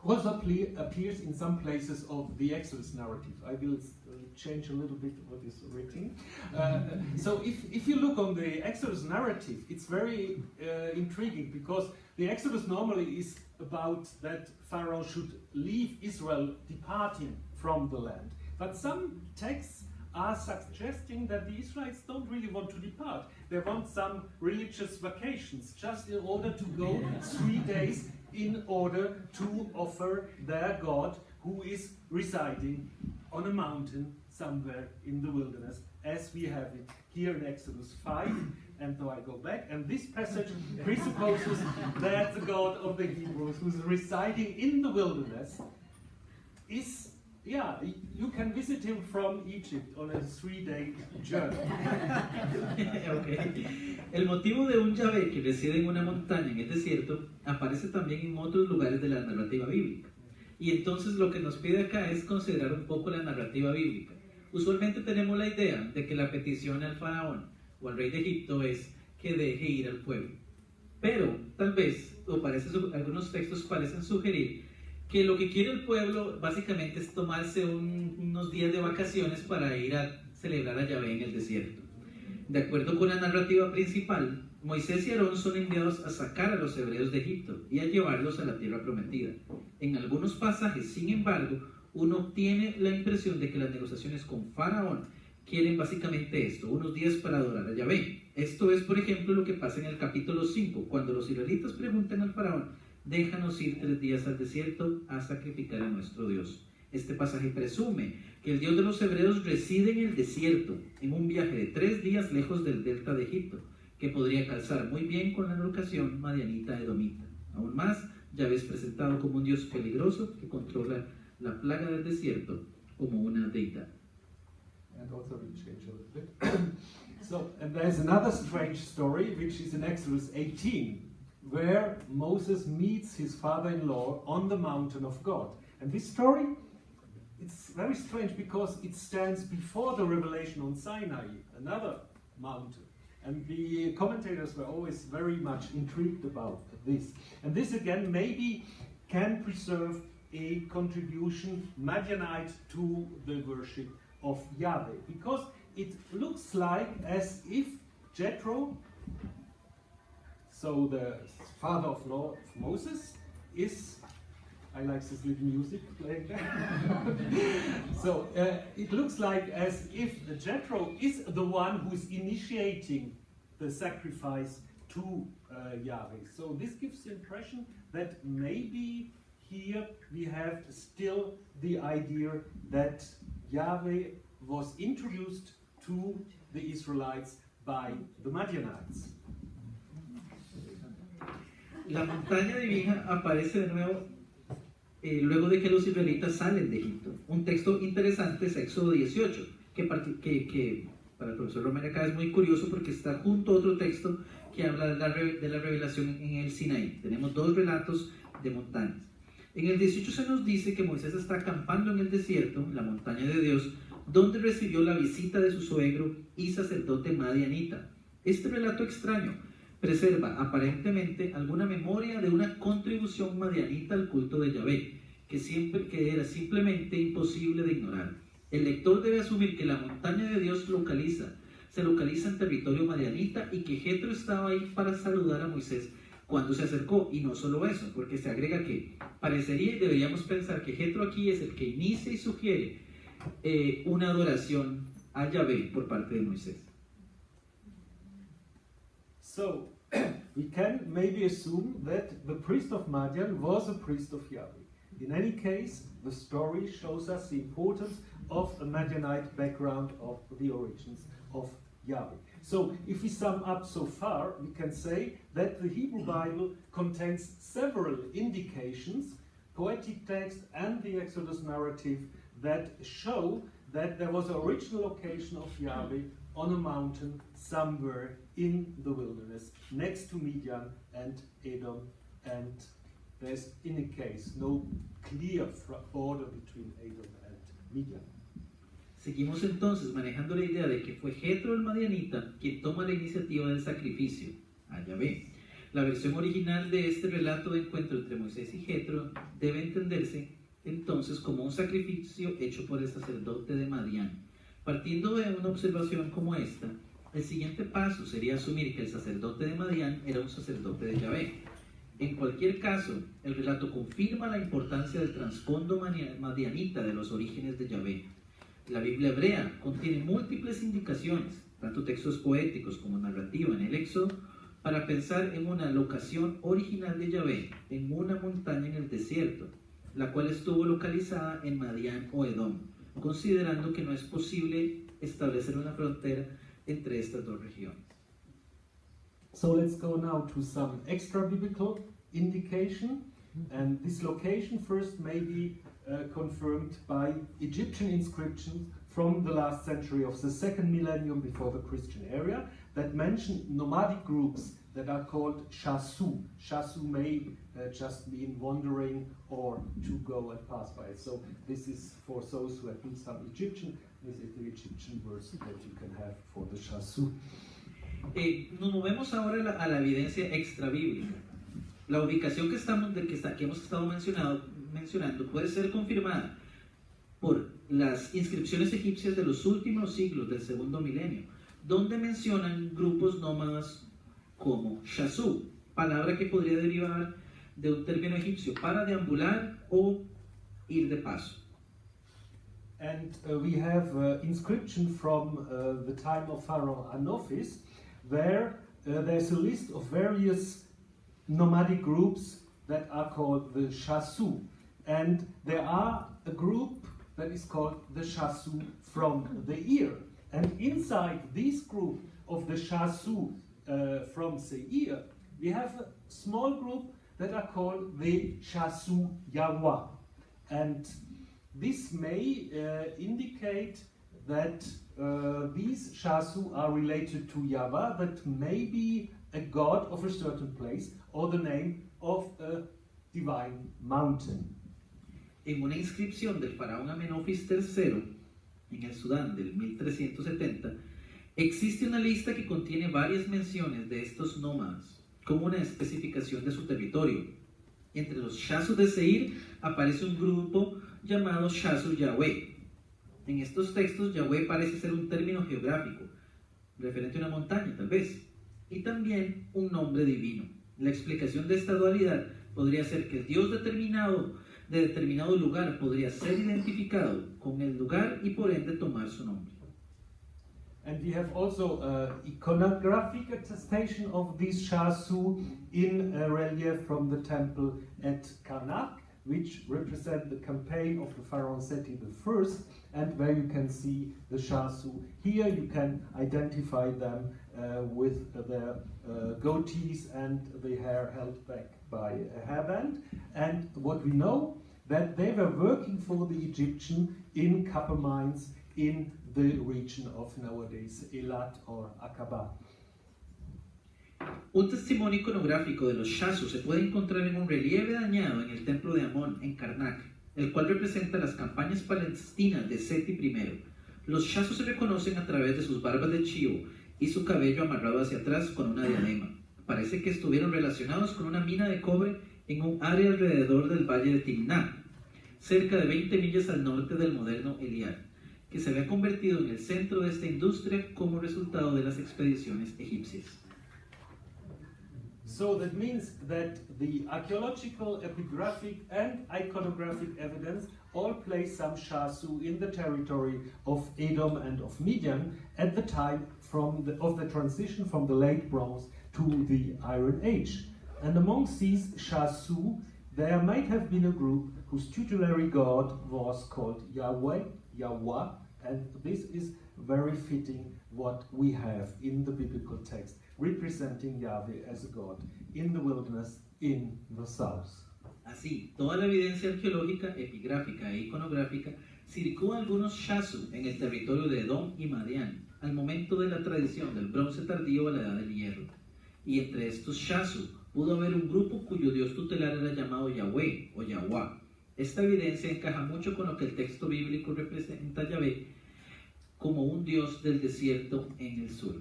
also appears in some places of the Exodus narrative. I will change a little bit what is written. So if you look on the Exodus narrative, it's very intriguing, because the Exodus normally is about that Pharaoh should leave Israel departing from the land. But some texts are suggesting that the Israelites don't really want to depart. They want some religious vacations, just in order to go 3 days in order to offer their God, who is residing on a mountain somewhere in the wilderness, as we have it here in Exodus 5. and so I go back, and this passage presupposes that the God of the Hebrews, who's residing in the wilderness, is, yeah, you can visit him from Egypt on a 3-day journey. Okay. El motivo de un Yahvé que reside en una montaña en el desierto aparece también en otros lugares de la narrativa bíblica. Y entonces lo que nos pide acá es considerar un poco la narrativa bíblica. Usualmente tenemos la idea de que la petición al faraón o al rey de Egipto es que deje ir al pueblo. Pero tal vez, algunos textos parecen sugerir que lo que quiere el pueblo básicamente es tomarse unos días de vacaciones para ir a celebrar a Yahvé en el desierto. De acuerdo con la narrativa principal, Moisés y Aarón son enviados a sacar a los hebreos de Egipto y a llevarlos a la tierra prometida. En algunos pasajes, sin embargo, uno tiene la impresión de que las negociaciones con Faraón quieren básicamente esto, unos días para adorar a Yahvé. Esto es, por ejemplo, lo que pasa en el capítulo 5, cuando los israelitas preguntan al Faraón: déjanos ir 3 días al desierto a sacrificar a nuestro Dios. Este pasaje presume que el Dios de los hebreos reside en el desierto, en un viaje de 3 días lejos del delta de Egipto, que podría calzar muy bien con la locación madianita edomita. Aún más, Yahvé es presentado como un Dios peligroso que controla la plaga del desierto como una deidad. And also we change a little bit. So, and there's another strange story, which is in Exodus 18, where Moses meets his father-in-law on the mountain of God. And this story, it's very strange because it stands before the revelation on Sinai, another mountain. And the commentators were always very much intrigued about this. And this again maybe can preserve a contribution Madianite to the worship of Yahweh, because it looks like as if Jethro, so the father of Moses, is, I like this little music playing there. So it looks like as if Jethro is the one who is initiating the sacrifice to Yahweh. So this gives the impression that maybe here we have still the idea that Yahweh was introduced to the Israelites by the Madianites. La montaña divina aparece de nuevo luego de que los israelitas salen de Egipto. Un texto interesante es Éxodo 18, que para el profesor Römer acá es muy curioso porque está junto a otro texto que habla de la revelación en el Sinaí. Tenemos 2 relatos de montañas. En el 18 se nos dice que Moisés está acampando en el desierto, la montaña de Dios, donde recibió la visita de su suegro y sacerdote madianita. Este relato extraño preserva aparentemente alguna memoria de una contribución madianita al culto de Yahvé, que era simplemente imposible de ignorar. El lector debe asumir que la montaña de Dios se localiza en territorio madianita y que Jetro estaba ahí para saludar a Moisés cuando se acercó. Y no solo eso, porque se agrega que parecería y deberíamos pensar que Jetro aquí es el que inicia y sugiere una adoración a Yahvé por parte de Moisés. So, we can maybe assume that the priest of Madian was a priest of Yahweh. In any case, the story shows us the importance of a Madianite background of the origins of Yahweh. So, if we sum up so far, we can say that the Hebrew Bible contains several indications, poetic text and the Exodus narrative, that show that there was an original location of Yahweh on a mountain somewhere in the wilderness, next to Midian and Edom, and there's, in a case, no clear border between Edom and Midian. Seguimos entonces manejando la idea de que fue Jetro el madianita quien toma la iniciativa del sacrificio a Yahvé. La versión original de este relato de encuentro entre Moisés y Jetro debe entenderse entonces como un sacrificio hecho por el sacerdote de Madián. Partiendo de una observación como esta, el siguiente paso sería asumir que el sacerdote de Madián era un sacerdote de Yahvé. En cualquier caso, el relato confirma la importancia del trasfondo madianita de los orígenes de Yahvé. La Biblia hebrea contiene múltiples indicaciones, tanto textos poéticos como narrativa en el Éxodo, para pensar en una locación original de Yahvé en una montaña en el desierto, la cual estuvo localizada en Madián o Edom, considerando que no es posible establecer una frontera entre estas 2 regiones. So let's go now to some extra biblical indication. And this location first may be confirmed by Egyptian inscriptions from the last century of the second millennium before the Christian era that mention nomadic groups that are called shasu. Shasu may just mean wandering or to go and pass by. So this is for those who have been some Egyptian, this is the Egyptian words that you can have for the shasu. Nos movemos ahora a la evidencia extra bíblica. La ubicación que hemos estado mencionando puede ser confirmada por las inscripciones egipcias de los últimos siglos del segundo milenio, donde mencionan grupos nómadas como shasu, palabra que podría derivar de un término egipcio para deambular o ir de paso. And we have inscription from the time of Pharaoh Anophis, where there's a list of various nomadic groups that are called the shasu. And there are a group that is called the shasu from the ear. And inside this group of the shasu from Seir, we have a small group that are called the shasu Yahweh. And this may indicate that these shasu are related to Yahweh, that may be a god of a certain place or the name of a divine mountain. En una inscripción del faraón Amenofis III en el Sudán del 1370, existe una lista que contiene varias menciones de estos nómadas, como una especificación de su territorio. Entre los shasu de Seir aparece un grupo llamado shasu Yahweh. En estos textos, Yahweh parece ser un término geográfico, referente a una montaña tal vez, y también un nombre divino. La explicación de esta dualidad podría ser que el Dios de determinado lugar podría ser identificado con el lugar y por ende tomar su nombre. And we have also iconographic attestation of these shasu in relief from the temple at Karnak, which represent the campaign of the Pharaoh Seti I, and where you can see the shasu. Here you can identify them with their goatees and the hair held back by a hairband. And what we know, that they were working for the Egyptian in copper mines in the region of nowadays Elat or Aqaba. Un testimonio iconográfico de los shasu se puede encontrar en un relieve dañado en el templo de Amón en Karnak, el cual representa las campañas palestinas de Seti I. Los shasu se reconocen a través de sus barbas de chivo y su cabello amarrado hacia atrás con una diadema. Parece que estuvieron relacionados con una mina de cobre en un área alrededor del valle de Timná, cerca de 20 millas al norte del moderno Eliad, que se había convertido en el centro de esta industria como resultado de las expediciones egipcias. So that means that the archaeological, epigraphic and iconographic evidence all place some shasu in the territory of Edom and of Midian at the time of the transition from the late Bronze to the Iron Age. And amongst these shasu, there might have been a group whose tutelary god was called Yahweh, and this is very fitting what we have in the biblical text, representing Yahweh as a god in the wilderness in the south. Así, toda la evidencia arqueológica, epigráfica e iconográfica circula algunos shasu en el territorio de Edom y Madián al momento de la tradición del bronce tardío a la edad del hierro. Y entre estos shasu pudo haber un grupo cuyo dios tutelar era llamado Yahweh o Yahweh. Esta evidencia encaja mucho con lo que el texto bíblico representa a Yahweh como un dios del desierto en el sur.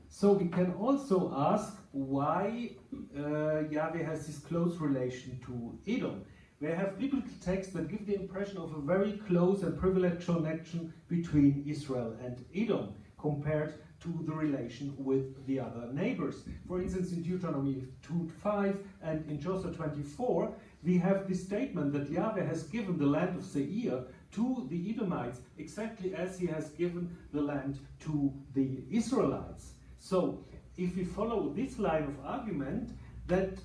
So we can also ask why Yahweh has this close relation to Edom. We have biblical texts that give the impression of a very close and privileged connection between Israel and Edom compared to the relation with the other neighbors. For instance, in Deuteronomy 2:5 and in Joshua 24, we have this statement that Yahweh has given the land of Seir to the Edomites exactly as he has given the land to the Israelites. So, if we follow this line of argument, that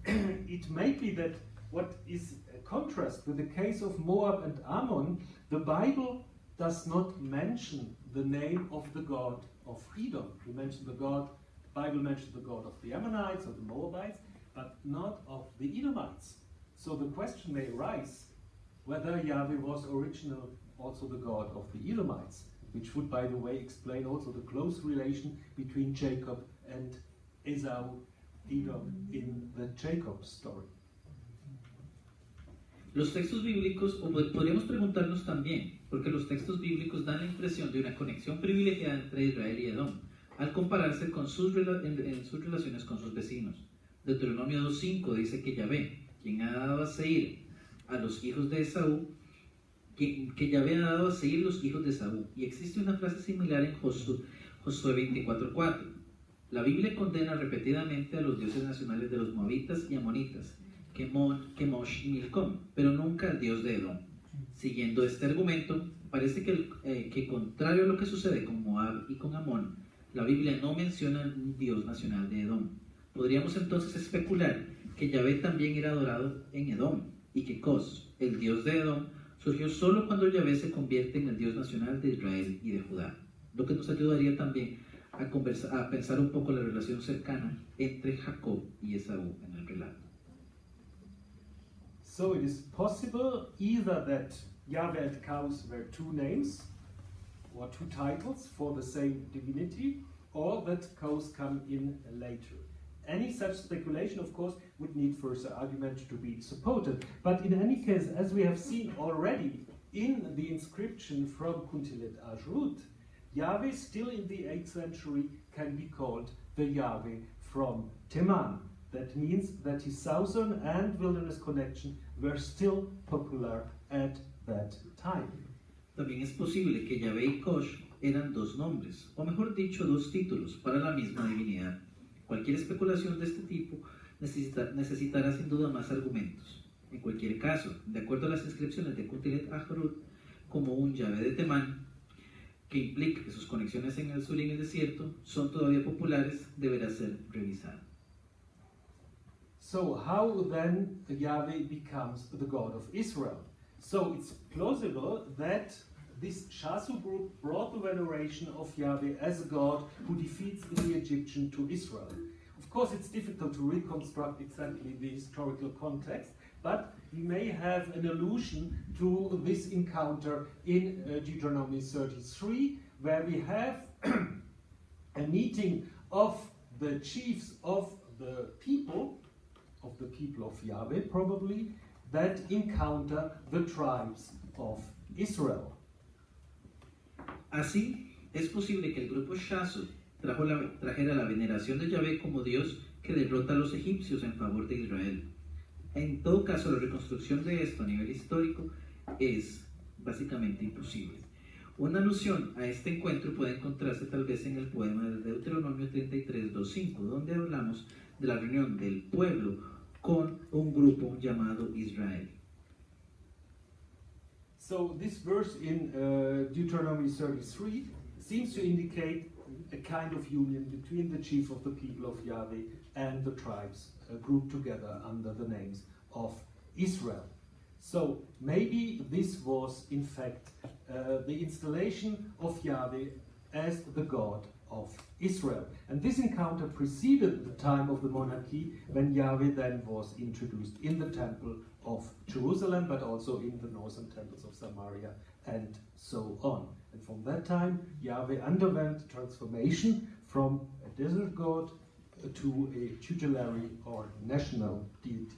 it may be that what is a contrast with the case of Moab and Ammon, the Bible does not mention the name of the god of Edom. We mention the god Bible mentions the God of the Ammonites or the Moabites, but not of the Edomites. So the question may arise whether Yahweh was original also the God of the Edomites, which would, by the way, explain also the close relation between Jacob and Esau, Edom, in the Jacob story. Los textos bíblicos, o podríamos preguntarnos también, porque los textos bíblicos dan la impresión de una conexión privilegiada entre Israel y Edom, al compararse con en sus relaciones con sus vecinos. Deuteronomio 2.5 dice que Yahvé, quien ha dado a Seir a los hijos de Esaú, que Yahvé ha dado a Seir los hijos de Esaú. Y existe una frase similar en Josué 24.4. La Biblia condena repetidamente a los dioses nacionales de los moabitas y amonitas, Kemosh y Milcom, pero nunca al dios de Edom. Siguiendo este argumento, parece que contrario a lo que sucede con Moab y con Amón, la Biblia no menciona un dios nacional de Edom. Podríamos entonces especular que Yahvé también era adorado en Edom, y que Cos, el dios de Edom, surgió solo cuando Yahvé se convierte en el dios nacional de Israel y de Judá, lo que nos ayudaría también a pensar un poco la relación cercana entre Jacob y Esaú en el relato. So it is possible either that Yahweh and Cos were two names or two titles for the same divinity, or that Cos come in later. Any such speculation, of course, would need further argument to be supported. But in any case, as we have seen already in the inscription from Kuntilet Ajrut, Yahweh still in the 8th century can be called the Yahweh from Teman. That means that his southern and wilderness connection were still popular at that time. También es posible que Yahvé y Kosh eran dos nombres, o mejor dicho, dos títulos para la misma divinidad. Cualquier especulación de este tipo necesitará sin duda más argumentos. En cualquier caso, de acuerdo a las inscripciones de Kuntilet Ajrut, como un Yahvé de Temán, que implica que sus conexiones en el sur y en el desierto son todavía populares, deberá ser revisado. So how then Yahweh becomes the God of Israel? So it's plausible that this Shasu group brought the veneration of Yahweh as a God who defeats the Egyptian to Israel. Of course, it's difficult to reconstruct exactly the historical context, but we may have an allusion to this encounter in Deuteronomy 33, where we have a meeting of the chiefs of the people of Yahweh probably, that encounter the tribes of Israel. Así, es posible que el grupo Shasu trajera la veneración de Yahvé como Dios que derrota a los egipcios en favor de Israel. En todo caso, la reconstrucción de esto a nivel histórico es básicamente imposible. Una alusión a este encuentro puede encontrarse tal vez en el poema de Deuteronomio 33:2-5, donde hablamos de la reunión del pueblo con un grupo llamado Israel. So this verse in Deuteronomy 33 seems to indicate a kind of union between the chief of the people of Yahweh and the tribes grouped together under the names of Israel. So maybe this was in fact the installation of Yahweh as the God of Israel. And this encounter preceded the time of the monarchy, when Yahweh then was introduced in the temple of Jerusalem, but also in the northern temples of Samaria and so on. And from that time, Yahweh underwent transformation from a desert god to a tutelary or national deity.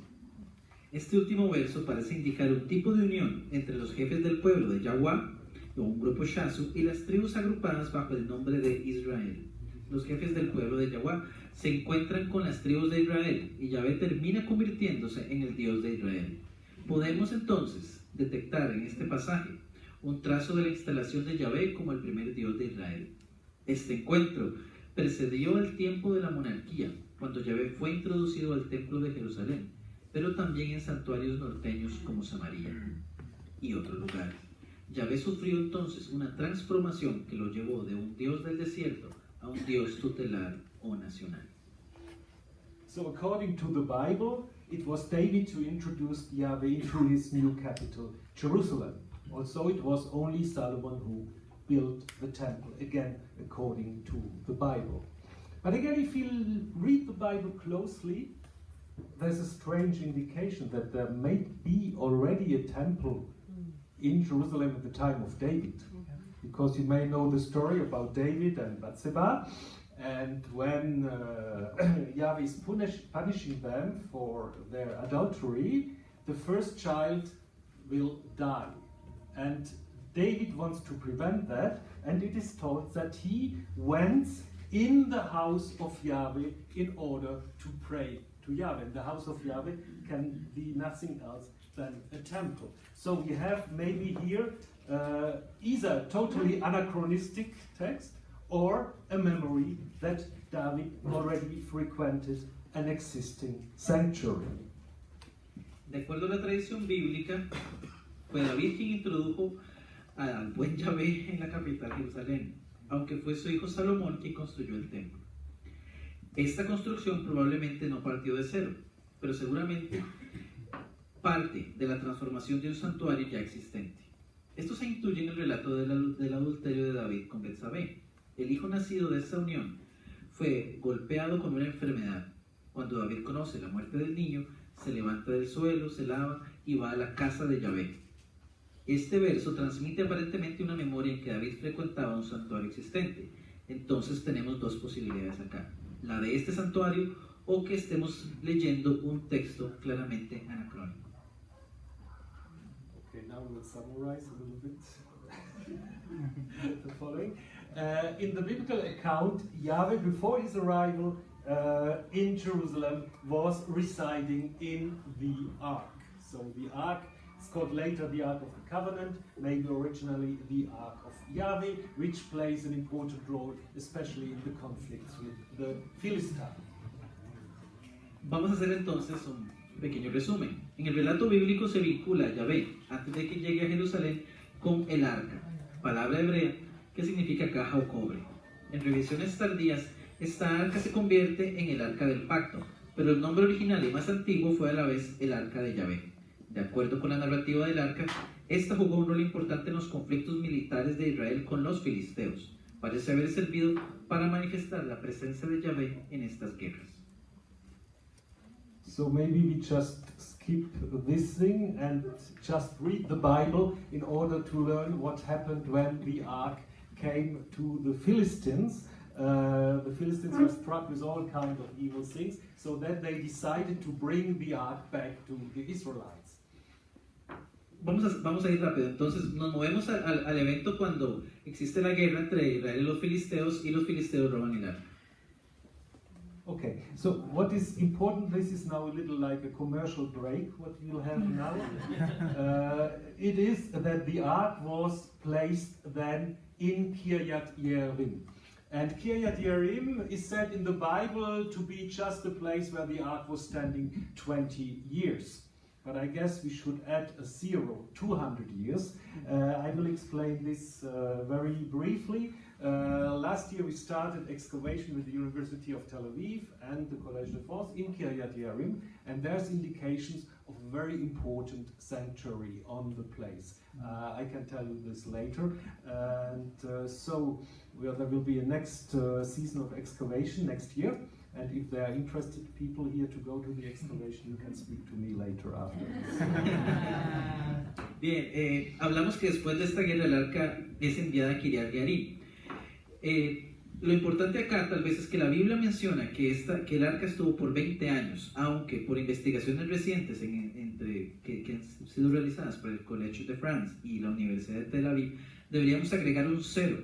Este último verso parece indicar un tipo de unión entre los jefes del pueblo de Yahweh, o un grupo Shasu, y las tribus agrupadas bajo el nombre de Israel. Los jefes del pueblo de Yahweh se encuentran con las tribus de Israel, y Yahvé termina convirtiéndose en el Dios de Israel. Podemos entonces detectar en este pasaje un trazo de la instalación de Yahvé como el primer Dios de Israel. Este encuentro precedió el tiempo de la monarquía, cuando Yahvé fue introducido al templo de Jerusalén, pero también en santuarios norteños como Samaria y otros lugares. Yahvé sufrió entonces una transformación que lo llevó de un Dios del desierto a un Dios tutelar o nacional. So according to the Bible, it was David who introduced Yahweh into his new capital, Jerusalem. Also, it was only Solomon who built the temple, again according to the Bible. But again, if you read the Bible closely, there's a strange indication that there may be already a temple in Jerusalem at the time of David. Because you may know the story about David and Bathsheba, and when Yahweh is punishing them for their adultery, the first child will die. And David wants to prevent that, and it is told that he went in the house of Yahweh in order to pray to Yahweh. And the house of Yahweh can be nothing else than a temple. So we have maybe here either a totally anachronistic text or a memory that David already frequented an existing sanctuary. De acuerdo a la tradición bíblica, fue David quien introdujo al buen Yahvé en la capital Jerusalén, aunque fue su hijo Salomón quien construyó el templo. Esta construcción probablemente no partió de cero, pero seguramente parte de la transformación de un santuario ya existente. Esto se intuye en el relato del adulterio de David con Betsabé. El hijo nacido de esta unión fue golpeado con una enfermedad. Cuando David conoce la muerte del niño, se levanta del suelo, se lava y va a la casa de Yahvé. Este verso transmite aparentemente una memoria en que David frecuentaba un santuario existente. Entonces tenemos dos posibilidades acá: la de este santuario o que estemos leyendo un texto claramente anacrónico. Okay, now we'll summarize a little bit the following. In the biblical account, Yahweh, before his arrival in Jerusalem, was residing in the ark. So the ark is called later the Ark of the Covenant, maybe originally the Ark of Yahweh, which plays an important role, especially in the conflicts with the Philistines. Vamos a hacer entonces un pequeño resumen. En el relato bíblico se vincula a Yahvé, antes de que llegue a Jerusalén, con el arca, palabra hebrea que significa caja o cobre. En revisiones tardías, esta arca se convierte en el arca del pacto, pero el nombre original y más antiguo fue a la vez el arca de Yahvé. De acuerdo con la narrativa del arca, esta jugó un rol importante en los conflictos militares de Israel con los filisteos. Parece haber servido para manifestar la presencia de Yahvé en estas guerras. So maybe we just skip this thing and just read the Bible in order to learn what happened when the ark came to the Philistines. The Philistines were struck with all kinds of evil things, so that they decided to bring the ark back to the Israelites. Vamos a ir rápido. Entonces nos movemos al evento cuando existe la guerra entre Israel y los filisteos roban el arca. Okay, so what is important, this is now a little like a commercial break, what we'll have now. It is that the ark was placed then in Kiryat Yearim. And Kiryat Yearim is said in the Bible to be just a place where the ark was standing 20 years. But I guess we should add a 200 years. I will explain this very briefly. Last year we started excavation with the University of Tel Aviv and the Collège de France in Kiryat Yearim, and there's indications of a very important sanctuary on the place. I can tell you this later. And so there will be a next season of excavation next year. And if there are interested people here to go to the excavation, you can speak to me later after this. Bien, hablamos que después de esta guerra el arca es enviada a Kiryat Yearim. Lo importante acá tal vez es que la Biblia menciona que el arca estuvo por 20 años, aunque por investigaciones recientes que han sido realizadas por el Collège de France y la Universidad de Tel Aviv, deberíamos agregar un 0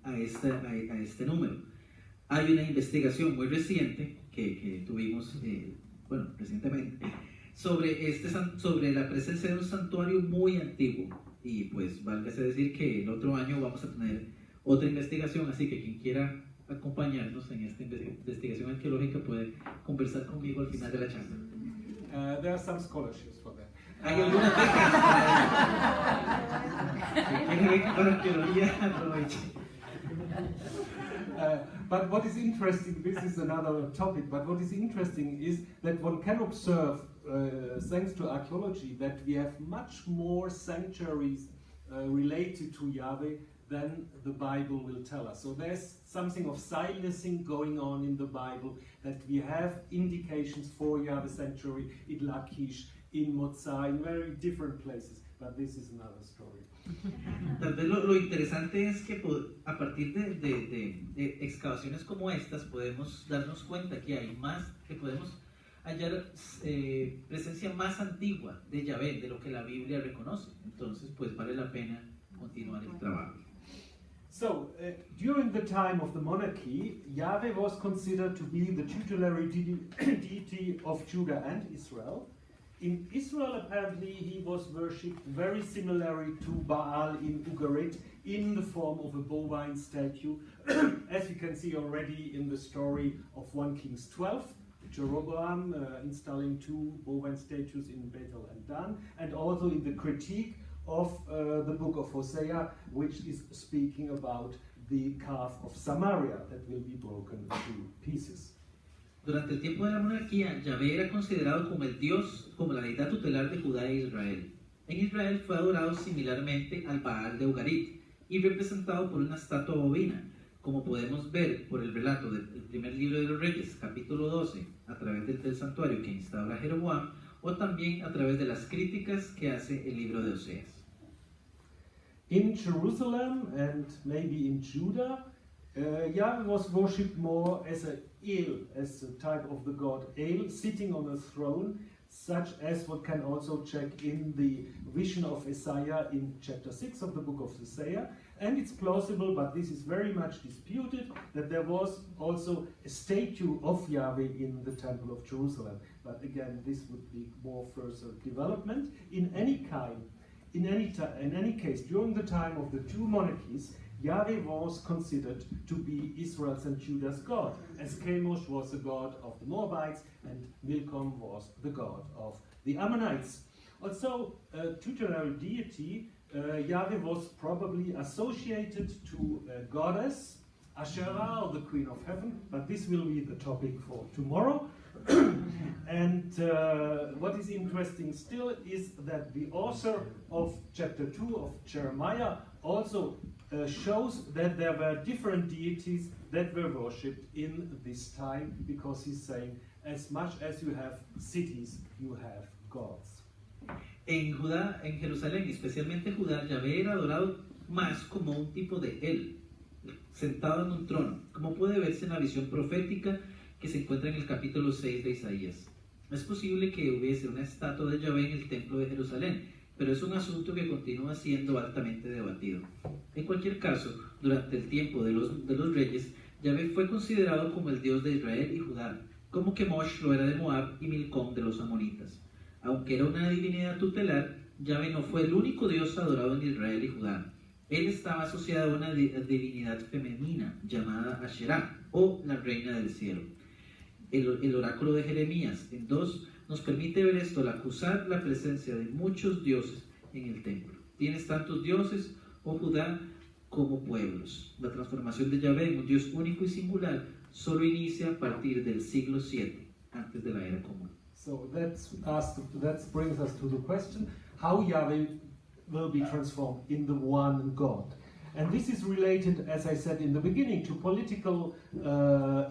a este número. Hay una investigación muy reciente que tuvimos recientemente sobre la presencia de un santuario muy antiguo, y pues válgase decir que el otro año vamos a tener otra investigación, así que quien quiera acompañarnos en esta investigación arqueológica puede conversar conmigo al final de la charla. There are some scholarships for that. Hay algunas becas para beca para arqueología, aproveche. But what is interesting, this is another topic, but what is interesting is that one can observe, thanks to archaeology, that we have much more sanctuaries related to Yahweh than the Bible will tell us. So there's something of silencing going on in the Bible, that we have indications for Yahweh sanctuary in Lachish, in Motzah, in very different places, but this is another story. Tal vez lo interesante es que a partir de excavaciones como estas podemos darnos cuenta que hay más, que podemos hallar presencia más antigua de Yahvé, de lo que la Biblia reconoce. Entonces, pues vale la pena continuar el trabajo. So, during the time of the monarchy, Yahweh was considered to be the tutelary deity of Judah and Israel. In Israel, apparently, he was worshipped very similarly to Baal in Ugarit, in the form of a bovine statue, as you can see already in the story of 1 Kings 12, Jeroboam installing 2 bovine statues in Bethel and Dan, and also in the critique of the book of Hosea, which is speaking about the calf of Samaria that will be broken into pieces. Durante el tiempo de la monarquía, Yahvé era considerado como el Dios, como la deidad tutelar de Judá e Israel. En Israel fue adorado similarmente al Baal de Ugarit y representado por una estatua bovina, como podemos ver por el relato del primer libro de los Reyes, capítulo 12, a través del santuario que instaura Jeroboam, o también a través de las críticas que hace el libro de Oseas. In Jerusalem and maybe in Judah, Yahweh was worshipped more as a El, as a type of the god El, sitting on a throne, such as what can also check in the vision of Isaiah in chapter 6 of the book of Isaiah. And it's plausible, but this is very much disputed, that there was also a statue of Yahweh in the Temple of Jerusalem. But again, this would be more further development. In any case, during the time of the 2 monarchies, Yahweh was considered to be Israel's and Judah's God, as Chemosh was the god of the Moabites and Milcom was the god of the Ammonites. Also, tutelary deity, Yahweh was probably associated to a goddess, Asherah, or the Queen of Heaven, but this will be the topic for tomorrow. And what is interesting still is that the author of chapter 2 of Jeremiah also shows that there were different deities that were worshipped in this time, because he's saying, as much as you have cities, you have gods. En Judá, en Jerusalén, especialmente Judá, Yahvé era adorado más como un tipo de él, sentado en un trono, como puede verse en la visión profética que se encuentra en el capítulo 6 de Isaías. Es posible que hubiese una estatua de Yahvé en el templo de Jerusalén, pero es un asunto que continúa siendo altamente debatido. En cualquier caso, durante el tiempo de los reyes, Yahvé fue considerado como el Dios de Israel y Judá, como Chemosh lo era de Moab y Milcom de los amonitas. Aunque era una divinidad tutelar, Yahvé no fue el único Dios adorado en Israel y Judá. Él estaba asociado a una divinidad femenina llamada Asherah, o la reina del cielo. El oráculo de Jeremías en 2 nos permite ver esto al acusar la presencia de muchos dioses en el templo. Tienes tantos dioses, oh Judá, como pueblos. La transformación de Yahvé en un Dios único y singular solo inicia a partir del siglo 7, antes de la era común. So that brings us to the question, how Yahweh will be transformed in the one God. And this is related, as I said in the beginning, to political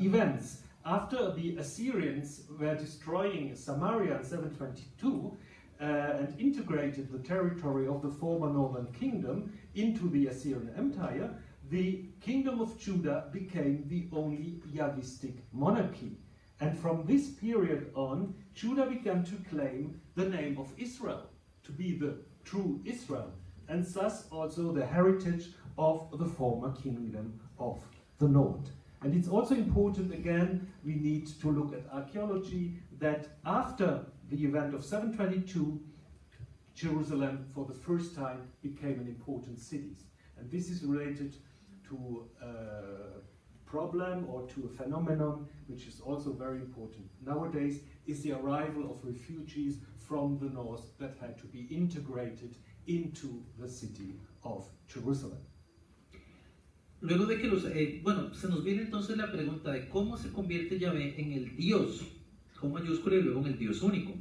events. After the Assyrians were destroying Samaria in 722 and integrated the territory of the former northern kingdom into the Assyrian Empire, the kingdom of Judah became the only Yahwistic monarchy. And from this period on, Judah began to claim the name of Israel, to be the true Israel, and thus also the heritage of the former kingdom of the north. And it's also important, again, we need to look at archaeology, that after the event of 722, Jerusalem for the first time became an important city. And this is related to a problem or to a phenomenon which is also very important nowadays, is the arrival of refugees from the north that had to be integrated into the city of Jerusalem. Luego de que se nos viene entonces la pregunta de cómo se convierte Yahvé en el Dios, con mayúscula y luego en el Dios único.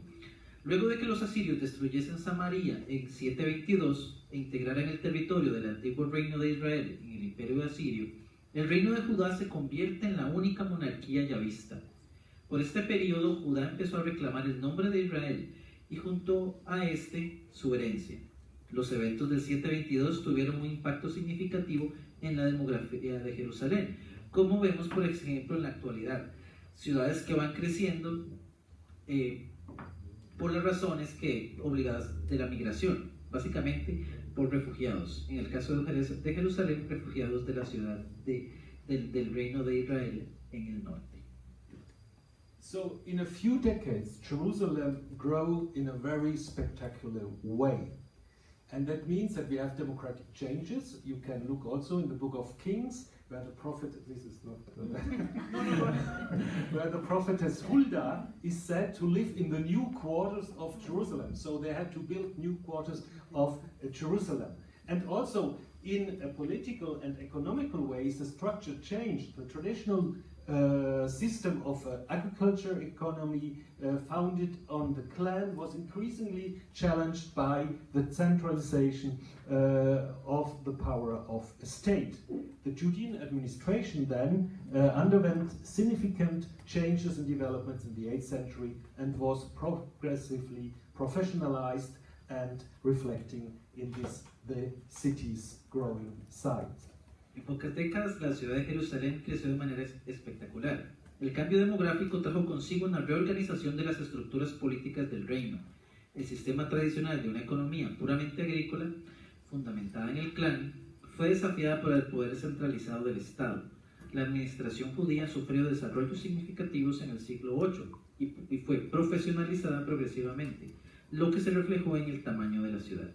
Luego de que los asirios destruyesen Samaria en 722 e integraran el territorio del antiguo reino de Israel en el imperio asirio, el reino de Judá se convierte en la única monarquía yavista. Por este periodo, Judá empezó a reclamar el nombre de Israel y junto a este, su herencia. Los eventos del 722 tuvieron un impacto significativo en la demografía de Jerusalén, como vemos por ejemplo en la actualidad. Ciudades que van creciendo por las razones obligadas de la migración, básicamente por refugiados. En el caso de Jerusalén, refugiados de la ciudad del reino de Israel en el norte. So in a few decades, Jerusalem grew in a very spectacular way. And that means that we have democratic changes. You can look also in the book of Kings, where the prophet, this is not, where the prophetess Huldah is said to live in the new quarters of Jerusalem. So they had to build new quarters of Jerusalem. And also in a political and economical ways, the structure changed. The traditional system of agriculture economy founded on the clan was increasingly challenged by the centralization of the power of a state. The Judean administration then underwent significant changes and developments in the 8th century and was progressively professionalized and reflecting in this the city's growing size. En pocas décadas, la ciudad de Jerusalén creció de manera espectacular. El cambio demográfico trajo consigo una reorganización de las estructuras políticas del reino. El sistema tradicional de una economía puramente agrícola, fundamentada en el clan, fue desafiada por el poder centralizado del Estado. La administración judía sufrió desarrollos significativos en el siglo VIII y fue profesionalizada progresivamente, lo que se reflejó en el tamaño de la ciudad.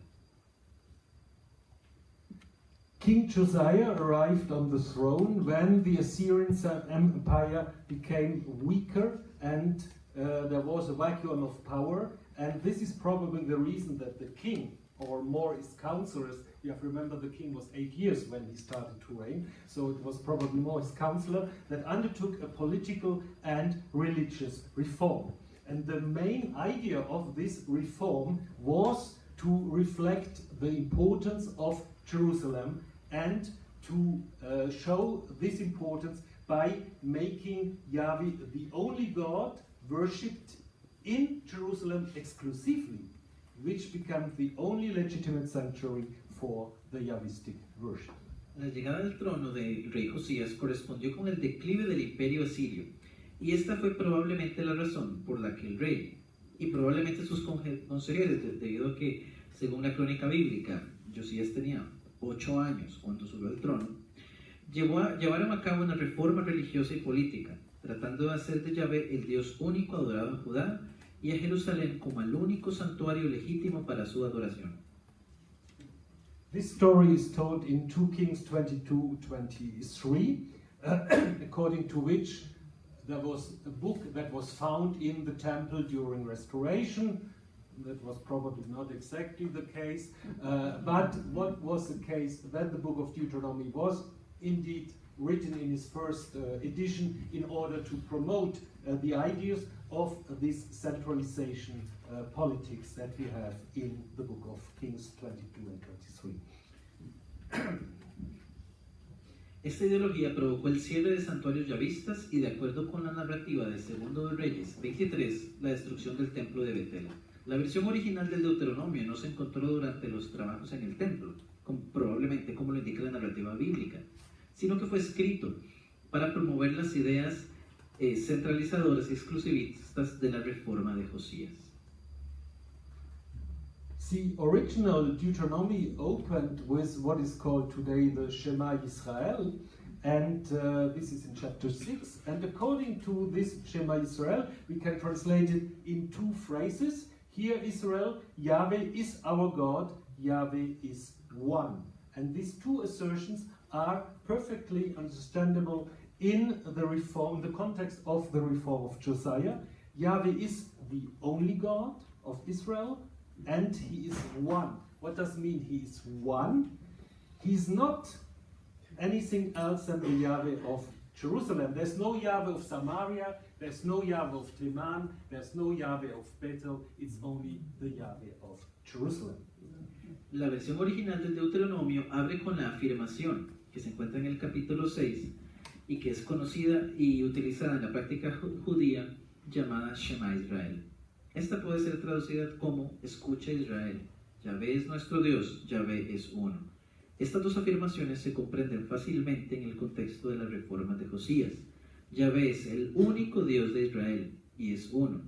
King Josiah arrived on the throne when the Assyrian Empire became weaker and there was a vacuum of power, and this is probably the reason that the king, or more his counselors, you have to remember the king was 8 years when he started to reign, so it was probably more his counselor that undertook a political and religious reform. And the main idea of this reform was to reflect the importance of Jerusalem and to show this importance by making Yahweh the only God worshipped in Jerusalem exclusively, which becomes the only legitimate sanctuary for the Yahwistic worship. La llegada del trono del rey Josías correspondió con el declive del imperio asirio, y esta fue probablemente la razón por la que el rey y probablemente sus consejeros, debido a que, según la crónica bíblica, Josías tenía 8 años cuando subió al trono, llevaron a cabo una reforma religiosa y política, tratando de hacer de Yahvé el Dios único adorado en Judá y a Jerusalén como el único santuario legítimo para su adoración. This story is told in 2 Kings 22:23, according to which there was a book that was found in the temple during restoration. That was probably not exactly the case, but what was the case? That the book of Deuteronomy was indeed written in its first edition in order to promote the ideas of this centralization politics that we have in the book of Kings 22 and 23. Esta ideología provocó el cierre de santuarios yavistas y, de acuerdo con la narrativa de Segundo de Reyes 23, la destrucción del templo de Betel. La versión original del Deuteronomio no se encontró durante los trabajos en el templo, probablemente como lo indica la narrativa bíblica, sino que fue escrito para promover las ideas centralizadoras y exclusivistas de la reforma de Josías. The original Deuteronomy opened with what is called today the Shema Yisrael, and this is in chapter 6, and according to this Shema Yisrael, we can translate it in 2 phrases. Hear Israel, Yahweh is our God, Yahweh is one. And these 2 assertions are perfectly understandable in the reform, the context of the reform of Josiah. Yahweh is the only God of Israel, and he is one. What does it mean he is one? He's not anything else than the Yahweh of Jerusalem. There's no Yahweh of Samaria, There's no Yahweh of Teman, there's no Yahweh of Bethel, it's only the Yahweh of Jerusalem. La versión original del Deuteronomio abre con la afirmación que se encuentra en el capítulo 6 y que es conocida y utilizada en la práctica judía llamada Shema Israel. Esta puede ser traducida como escucha Israel, Yahvé es nuestro Dios, Yahvé es uno. Estas dos afirmaciones se comprenden fácilmente en el contexto de las reformas de Josías. Yahvé es el único Dios de Israel y es uno.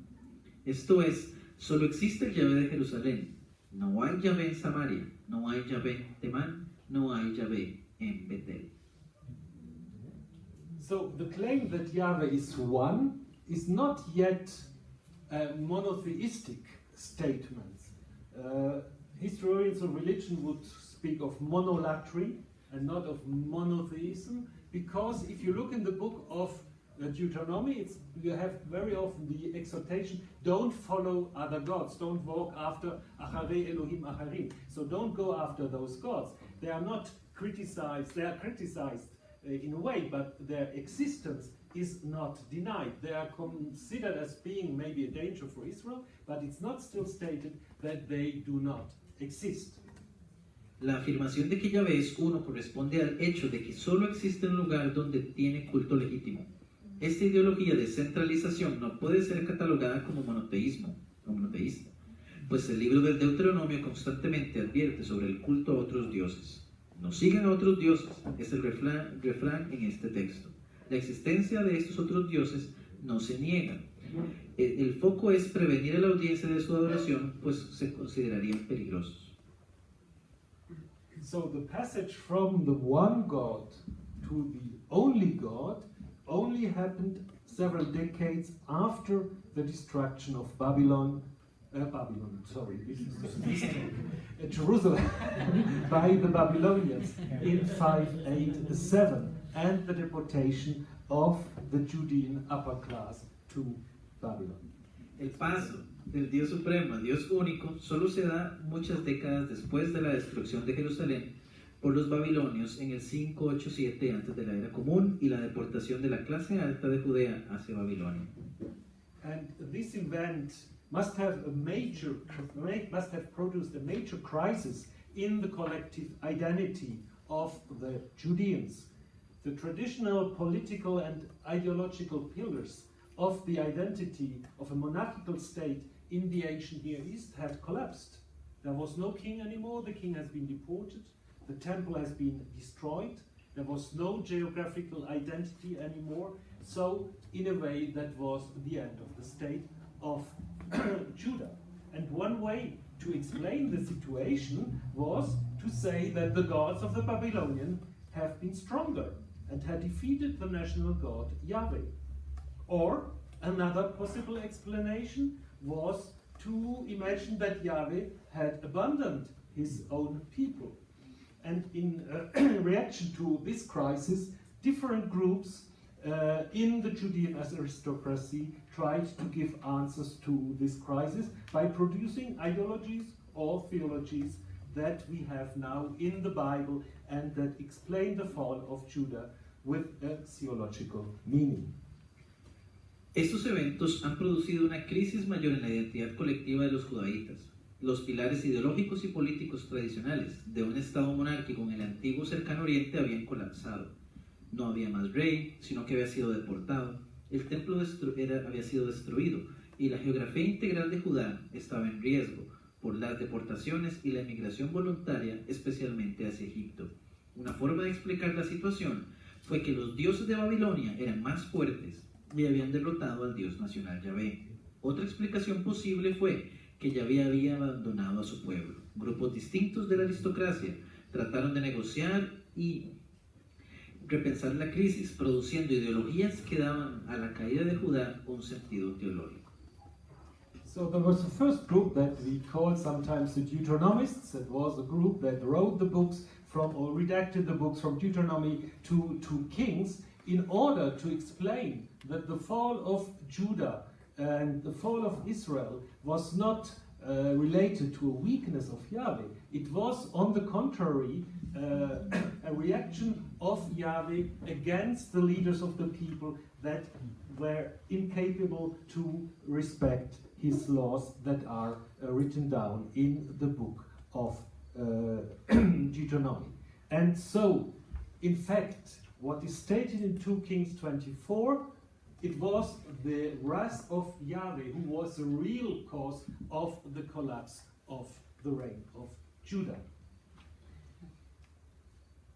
Esto es, solo existe el Yahvé de Jerusalén. No hay Yahvé en Samaria, no hay Yahvé en Temán, no hay Yahvé en Betel. So the claim that Yahweh is one is not yet a monotheistic statement. Historians of religion would speak of monolatry and not of monotheism, because if you look in the book of Deuteronomy, you have very often the exhortation, don't follow other gods, don't walk after Acharei Elohim Acharim. So don't go after those gods. They are not criticized, they are criticized in a way, but their existence is not denied. They are considered as being maybe a danger for Israel, but it's not still stated that they do not exist. La afirmación de que Yahvé es uno corresponde al hecho de que solo existe un lugar donde tiene culto legítimo. Esta ideología de centralización no puede ser catalogada como monoteísmo o monoteísta, pues el libro del Deuteronomio constantemente advierte sobre el culto a otros dioses. No sigan a otros dioses, es el refrán en este texto. La existencia de estos otros dioses no se niega. El foco es prevenir a la audiencia de su adoración, pues se considerarían peligrosos. So the passage from the one God to the only God only happened several decades after the destruction of Jerusalem by the Babylonians in 587 and the deportation of the Judean upper class to Babylon. El paso del Dios Supremo a Dios Único solo se da muchas décadas después de la destrucción de Jerusalén por los babilonios en el 587 antes de la era común y la deportación de la clase alta de Judea hacia Babilonia. And this event must have produced a major crisis in the collective identity of the Judeans. The traditional political and ideological pillars of the identity of a monarchical state in the ancient Near East had collapsed. There was no king anymore, the king has been deported, the temple has been destroyed, there was no geographical identity anymore, so in a way that was the end of the state of Judah. And one way to explain the situation was to say that the gods of the Babylonian have been stronger and had defeated the national god Yahweh. Or another possible explanation was to imagine that Yahweh had abandoned his own people. And in reaction to this crisis, different groups in the Judean aristocracy tried to give answers to this crisis by producing ideologies or theologies that we have now in the Bible and that explain the fall of Judah with a theological meaning. Estos eventos han producido una crisis mayor en la identidad colectiva de los judaítas. Los pilares ideológicos y políticos tradicionales de un estado monárquico en el antiguo cercano oriente habían colapsado. No había más rey, sino que había sido deportado. El templo había sido destruido y la geografía integral de Judá estaba en riesgo por las deportaciones y la emigración voluntaria, especialmente hacia Egipto. Una forma de explicar la situación fue que los dioses de Babilonia eran más fuertes y habían derrotado al Dios nacional Yahvé. Otra explicación posible fue que Yahvé había abandonado a su pueblo. Grupos distintos de la aristocracia trataron de negociar y repensar la crisis, produciendo ideologías que daban a la caída de Judá un sentido teológico. So there was the first group that we call sometimes the Deuteronomists. It was a group that wrote the books from, or redacted the books from Deuteronomy to Kings in order to explain that the fall of Judah and the fall of Israel was not related to a weakness of Yahweh. It was, on the contrary, a reaction of Yahweh against the leaders of the people that were incapable to respect his laws that are written down in the book of Deuteronomy. And so, in fact, what is stated in 2 Kings 24, it was the wrath of Yahweh who was the real cause of the collapse of the reign of Judah.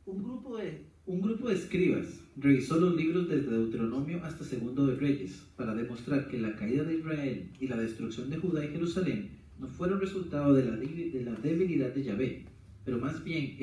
Un grupo de escribas revisó los libros desde Deuteronomio hasta Segundo de Reyes para demostrar que la caída de Israel y la destrucción de Judá y Jerusalén no fueron resultado de la debilidad de Yahvé, pero más bien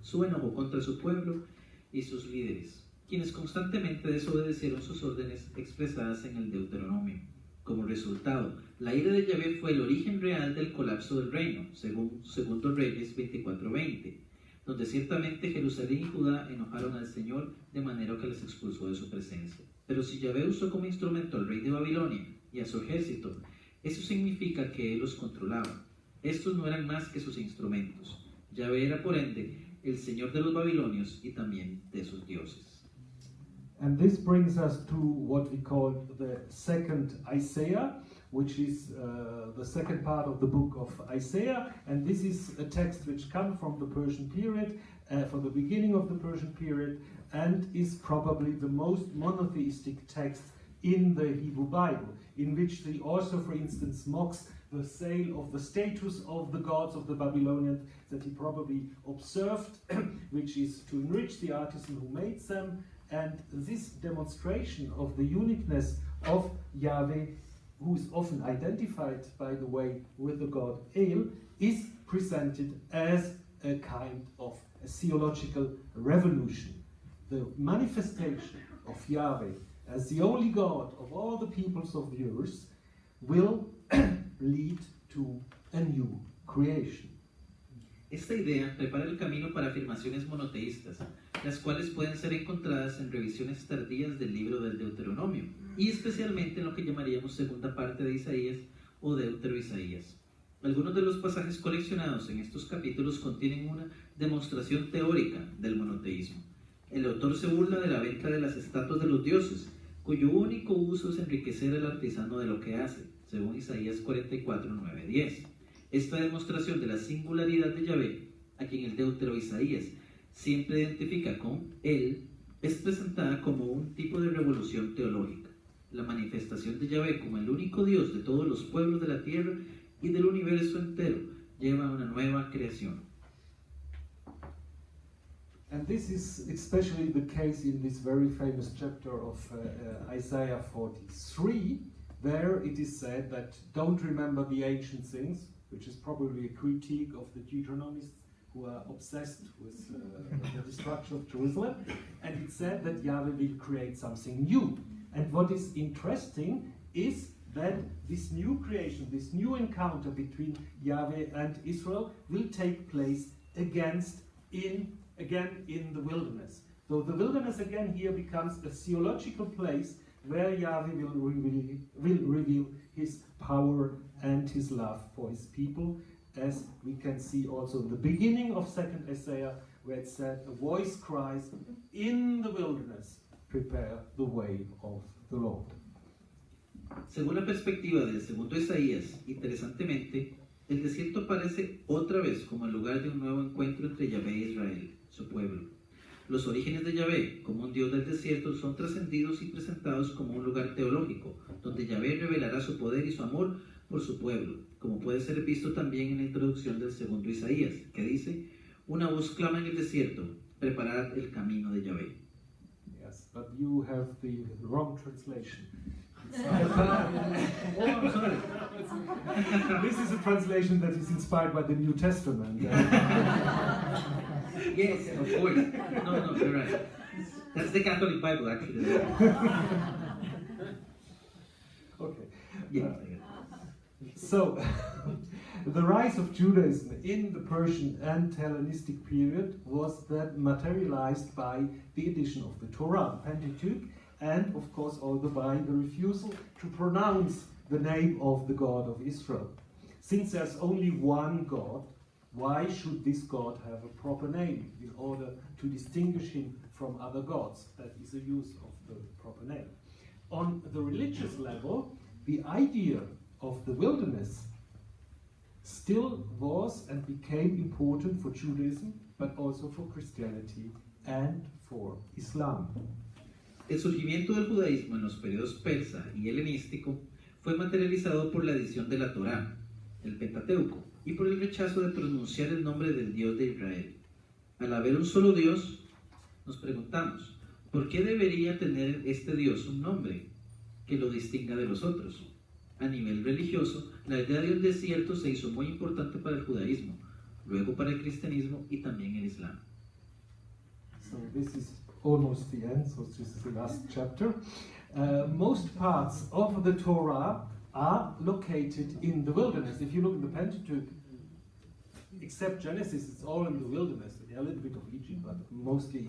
su enojo contra su pueblo y sus líderes, quienes constantemente desobedecieron sus órdenes expresadas en el Deuteronomio. Como resultado, la ira de Yahvé fue el origen real del colapso del reino, según Segundo Reyes 24:20, donde ciertamente Jerusalén y Judá enojaron al Señor de manera que les expulsó de su presencia. Pero si Yahvé usó como instrumento al rey de Babilonia y a su ejército, eso significa que él los controlaba. Estos no eran más que sus instrumentos. Yahvé era por ende el Señor de los babilonios y también de sus dioses. And this brings us to what we call the second Isaiah, which is the second part of the book of Isaiah, and this is a text which comes from the Persian period, from the beginning of the Persian period, and is probably the most monotheistic text in the Hebrew Bible, in which the author, for instance, mocks the sale of the status of the gods of the Babylonians that he probably observed, which is to enrich the artisan who made them, and this demonstration of the uniqueness of Yahweh, who is often identified, by the way, with the god El, is presented as a kind of a theological revolution. The manifestation of Yahweh as the only God of all the peoples of the earth will lead to a new creation. Esta idea prepara el camino para afirmaciones monoteístas, las cuales pueden ser encontradas en revisiones tardías del libro del Deuteronomio, y especialmente en lo que llamaríamos segunda parte de Isaías o Deutero-Isaías. Algunos de los pasajes coleccionados en estos capítulos contienen una demostración teórica del monoteísmo. El autor se burla de la venta de las estatuas de los dioses, cuyo único uso es enriquecer al artesano de lo que hace, según Isaías 44, 9, 10. Esta demostración de la singularidad de Yahvé, a quien el Deutero-Isaías siempre identifica con él, es presentada como un tipo de revolución teológica. La manifestación de Yahvé como el único Dios de todos los pueblos de la tierra y del universo entero lleva a una nueva creación. And this is especially the case in this very famous chapter of Isaiah 43, where it is said that don't remember the ancient things, which is probably a critique of the Deuteronomists who are obsessed with the destruction of Jerusalem. And it said that Yahweh will create something new. And what is interesting is that this new creation, this new encounter between Yahweh and Israel will take place again in the wilderness. So the wilderness again here becomes a theological place where Yahweh will reveal his power and his love for his people, as we can see also in the beginning of 2nd Isaiah, where it said, a voice cries, in the wilderness, prepare the way of the Lord. Según la perspectiva del segundo Isaías, interesantemente, el desierto aparece otra vez como el lugar de un nuevo encuentro entre Yahvé e Israel, su pueblo. Los orígenes de Yahvé, como un dios del desierto, son trascendidos y presentados como un lugar teológico, donde Yahvé revelará su poder y su amor por su pueblo, como puede ser visto también en la introducción del segundo Isaías, que dice, una voz clama en el desierto, preparad el camino de Yahvé. Yes, but you have the wrong translation. This is a translation that is inspired by the New Testament. Yes, of course. No, you're right. That's the Catholic Bible, actually. Okay. Yeah. So, the rise of Judaism in the Persian and Hellenistic period was then materialized by the addition of the Torah, the Pentateuch, and of course also by the refusal to pronounce the name of the God of Israel. Since there's only one God, why should this God have a proper name in order to distinguish him from other gods? That is the use of the proper name. on the religious level, the idea of the wilderness still was and became important for Judaism, but also for Christianity and for Islam. El surgimiento del judaísmo en los periodos persa y helenístico fue materializado por la edición de la Torá, el Pentateuco, y por el rechazo de pronunciar el nombre del Dios de Israel. Al haber un solo Dios, nos preguntamos, ¿por qué debería tener este Dios un nombre que lo distinga de los otros? A nivel religioso, la idea de un desierto se hizo muy importante para el judaísmo, luego para el cristianismo y también el islam. So this is almost the end, so this is the last chapter. Most parts of the Torah are located in the wilderness. If you look in the Pentateuch, except Genesis, it's all in the wilderness. A little bit of Egypt, but mostly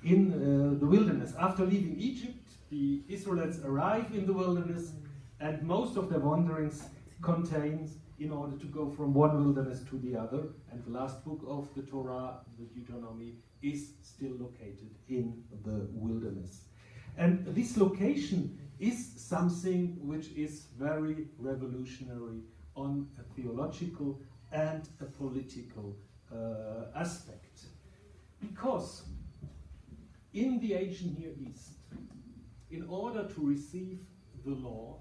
in the wilderness. After leaving Egypt, the Israelites arrive in the wilderness, and most of their wanderings contains in order to go from one wilderness to the other. And the last book of the Torah, the Deuteronomy, is still located in the wilderness. And this location is something which is very revolutionary on a theological and a political aspect. Because in the ancient Near East, in order to receive the law,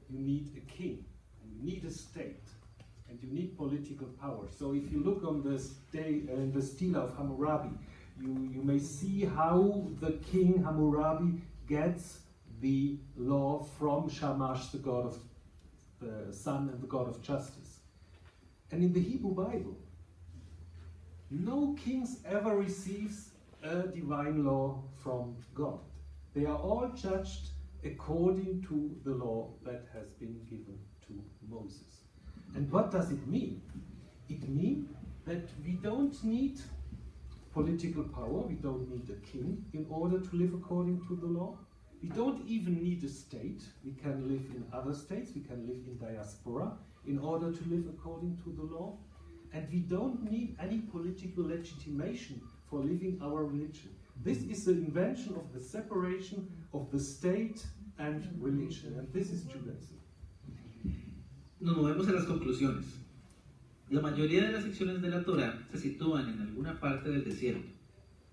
you need a king, and you need a state, and you need political power. So if you look on the stele of Hammurabi, you may see how the king Hammurabi gets the law from Shamash, the god of the sun and the god of justice. And in the Hebrew Bible, no kings ever receives a divine law from God. They are all judged according to the law that has been given to Moses. And what does it mean? It means that we don't need political power, we don't need a king in order to live according to the law. We don't even need a state. We can live in other states, we can live in diaspora in order to live according to the law. And we don't need any political legitimation for living our religion. This is the invention of the separation of the state and religion, and this is Judaism. Nos movemos a las conclusiones. La mayoría de las secciones de la Torá se sitúan en alguna parte del desierto.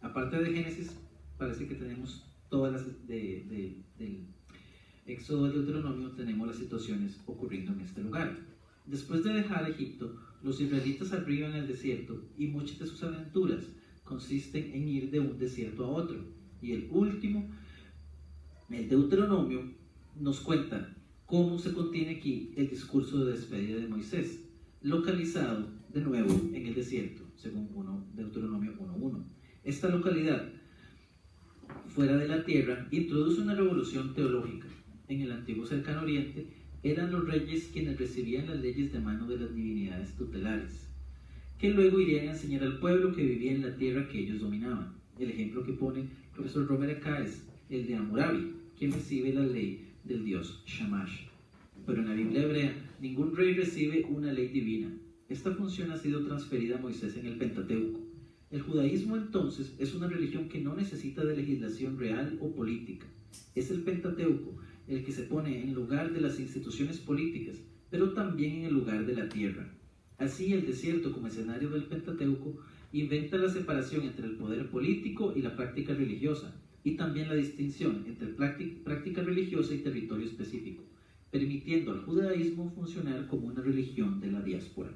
Aparte de Génesis, parece que tenemos todas las del Éxodo y Deuteronomio, tenemos las situaciones ocurriendo en este lugar. Después de dejar Egipto, los israelitas arriban el desierto y muchas de sus aventuras consisten en ir de un desierto a otro. Y el último, el Deuteronomio, nos cuenta cómo se contiene aquí el discurso de despedida de Moisés, localizado de nuevo en el desierto, según Deuteronomio 1.1. Esta localidad, fuera de la tierra, introduce una revolución teológica. En el antiguo cercano oriente, eran los reyes quienes recibían las leyes de mano de las divinidades tutelares, que luego irían a enseñar al pueblo que vivía en la tierra que ellos dominaban. El ejemplo que pone el profesor Römer acá es el de Hammurabi, quien recibe la ley del dios Shamash. Pero en la Biblia hebrea, ningún rey recibe una ley divina. Esta función ha sido transferida a Moisés en el Pentateuco. El judaísmo entonces es una religión que no necesita de legislación real o política. Es el Pentateuco el que se pone en lugar de las instituciones políticas, pero también en el lugar de la tierra. Así, el desierto como escenario del Pentateuco inventa la separación entre el poder político y la práctica religiosa, y también la distinción entre práctica religiosa y territorio específico, permitiendo al judaísmo funcionar como una religión de la diáspora.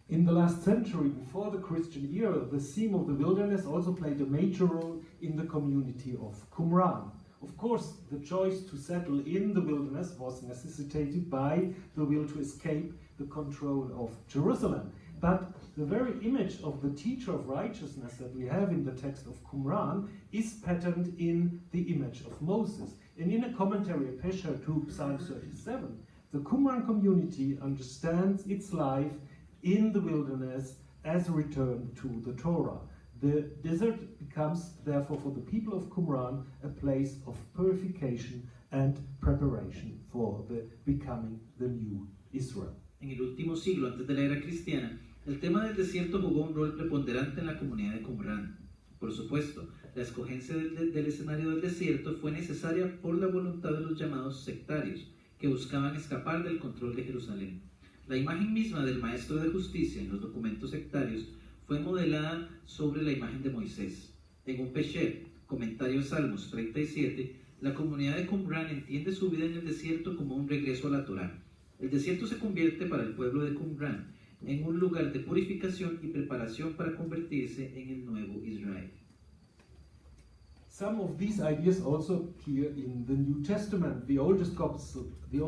In the last century, before the Christian era, the theme of the wilderness also played a major role in the community of Qumran. Of course, the choice to settle in the wilderness was necessitated by the will to escape the control of Jerusalem. But the very image of the teacher of righteousness that we have in the text of Qumran is patterned in the image of Moses. And in a commentary, a Pesher to Psalm 37, the Qumran community understands its life in the wilderness as a return to the Torah. The desert becomes, therefore, for the people of Qumran, a place of purification and preparation for the becoming the new Israel. En el último siglo antes de la era cristiana, el tema del desierto jugó un rol preponderante en la comunidad de Qumran. Por supuesto, la escogencia del escenario del desierto fue necesaria por la voluntad de los llamados sectarios, que buscaban escapar del control de Jerusalén. La imagen misma del maestro de justicia en los documentos sectarios fue modelada sobre la imagen de Moisés. En un Pesher, comentario Salmos 37, la comunidad de Qumran entiende su vida en el desierto como un regreso a la Torá. El desierto se convierte para el pueblo de Qumran en un lugar de purificación y preparación para convertirse en el nuevo Israel. Some of these ideas also appear in the New Testament. The oldest gospel, the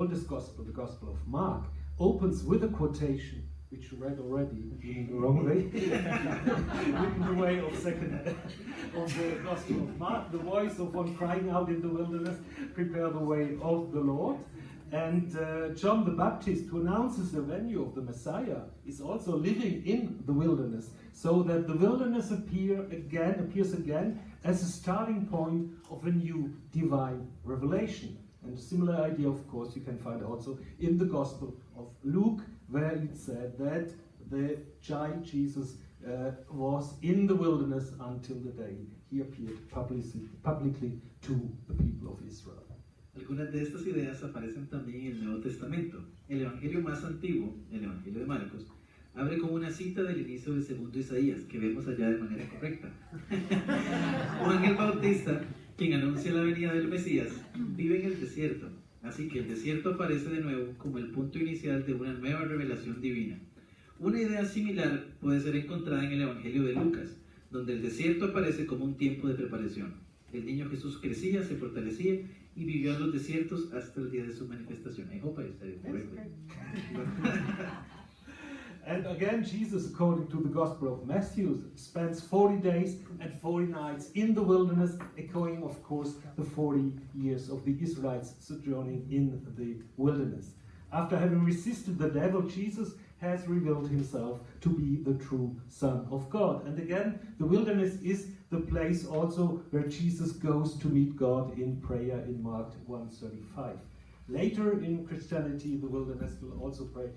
Gospel of Mark, opens with a quotation, which you read already in the wrong way, in the way of the Gospel of Mark, the voice of one crying out in the wilderness, prepare the way of the Lord. And John the Baptist, who announces the venue of the Messiah, is also living in the wilderness, so that the wilderness appears again as a starting point of a new divine revelation. And a similar idea, of course, you can find also in the Gospel of Luke, where it said that the child Jesus was in the wilderness until the day he appeared publicly to the people of Israel. Algunas de estas ideas aparecen también en el Nuevo Testamento. El evangelio más antiguo, el evangelio de Marcos, abre con una cita del inicio del segundo Isaías, que vemos allá de manera correcta. Juan el Bautista, quien anuncia la venida del Mesías, vive en el desierto, así que el desierto aparece de nuevo como el punto inicial de una nueva revelación divina. Una idea similar puede ser encontrada en el evangelio de Lucas, donde el desierto aparece como un tiempo de preparación. El niño Jesús crecía, se fortalecía y vivió en los desiertos hasta el día de su manifestación. I hope I said it correctly. And again, Jesus, according to the Gospel of Matthew, spends 40 days and 40 nights in the wilderness, echoing, of course, the 40 years of the Israelites sojourning in the wilderness. After having resisted the devil, Jesus has revealed himself to be the true Son of God. And again, the wilderness is the place also where Jesus goes to meet God in prayer in Mark 1:35. Later in Christianity, the wilderness will also play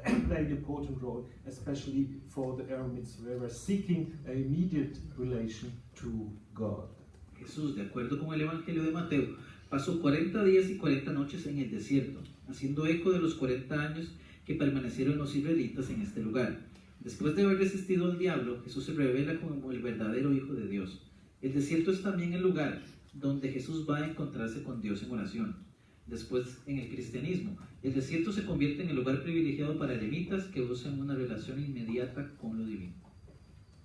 an important role, especially for the eremites, who were seeking an immediate relation to God. Jesús, de acuerdo con el Evangelio de Mateo, pasó 40 días y 40 noches en el desierto, haciendo eco de los 40 años que permanecieron los israelitas en este lugar. Después de haber resistido al diablo, Jesús se revela como el verdadero Hijo de Dios. El desierto es también el lugar donde Jesús va a encontrarse con Dios en oración. Después, en el cristianismo, el desierto se convierte en el lugar privilegiado para eremitas que buscan una relación inmediata con lo divino.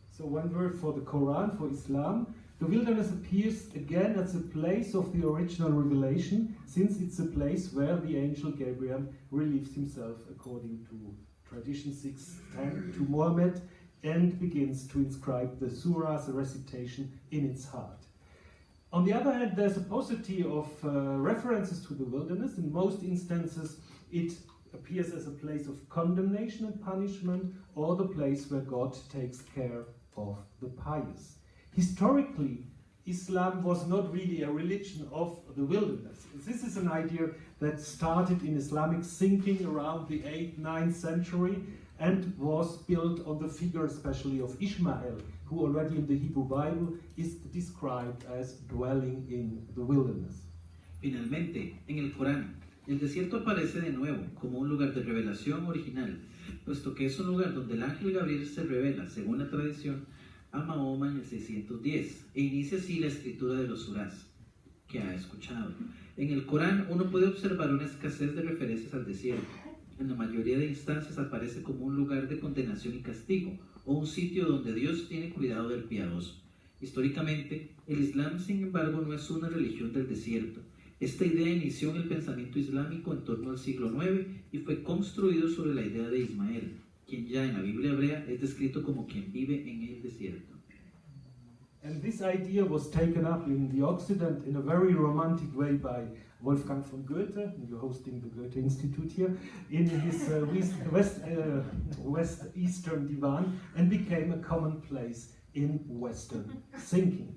So one word for the Quran, for Islam, the wilderness appears again as a place of the original revelation, since it's a place where the angel Gabriel relieves himself, according to tradition 6:10, to Muhammad, and begins to inscribe the surah's recitation in its heart. On the other hand, there's a paucity of references to the wilderness. In most instances, it appears as a place of condemnation and punishment, or the place where God takes care of the pious. Historically, Islam was not really a religion of the wilderness. This is an idea that started in Islamic thinking around the 8th, 9th century and was built on the figure especially of Ishmael, who already in the Hebrew Bible is described as dwelling in the wilderness. Finalmente, en el Corán, el desierto aparece de nuevo como un lugar de revelación original, puesto que es un lugar donde el ángel Gabriel se revela, según la tradición, a Mahoma en el 610, e inicia así la escritura de los surás, que ha escuchado. En el Corán uno puede observar una escasez de referencias al desierto. En la mayoría de instancias aparece como un lugar de condenación y castigo, o un sitio donde Dios tiene cuidado del piadoso. Históricamente, el Islam, sin embargo, no es una religión del desierto. Esta idea inició en el pensamiento islámico en torno al siglo IX y fue construido sobre la idea de Ismael, quien ya en la Biblia hebrea es descrito como quien vive en el desierto. And this idea was taken up in the Occident in a very romantic way by Wolfgang von Goethe, you're hosting the Goethe Institute here, in his West Eastern Divan, and became a commonplace in Western thinking.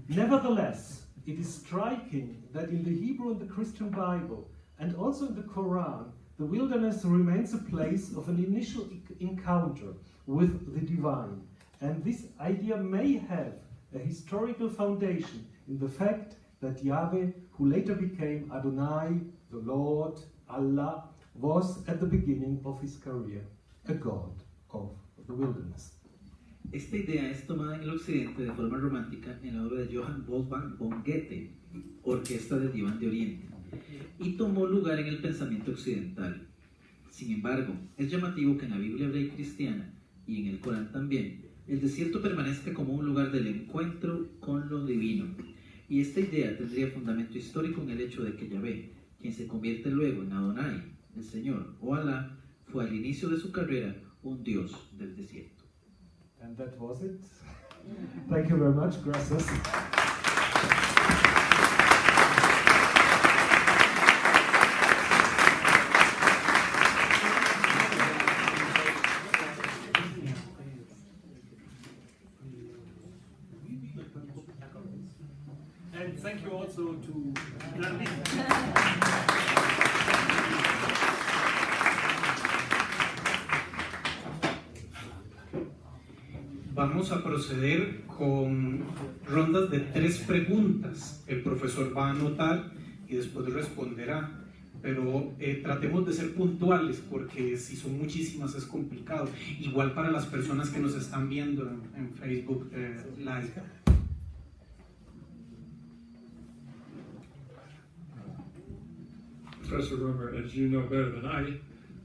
Nevertheless, it is striking that in the Hebrew and the Christian Bible, and also in the Quran, the wilderness remains a place of an initial encounter with the divine. And this idea may have a historical foundation in the fact that Yahweh, who later became Adonai, the Lord, Allah, was at the beginning of his career a god of the wilderness. Esta idea es tomada en el occidente de forma romántica en la obra de Johann Wolfgang von Goethe, Orquesta del Diván de Oriente, y tomó lugar en el pensamiento occidental. Sin embargo, es llamativo que en la Biblia hebrea y cristiana, y en el Corán también, el desierto permanezca como un lugar del encuentro con lo divino. Y esta idea tendría fundamento histórico en el hecho de que Yahvé, quien se convierte luego en Adonai, el Señor, o Alá, fue al inicio de su carrera un dios del desierto. And that was it. Thank you very much. Gracias. And thank you also to Vamos a proceder con rondas de 3 preguntas. El profesor va a anotar y después responderá. Pero tratemos de ser puntuales porque si son muchísimas es complicado. Igual para las personas que nos están viendo en Facebook Live. Professor Römer, as you know better than I,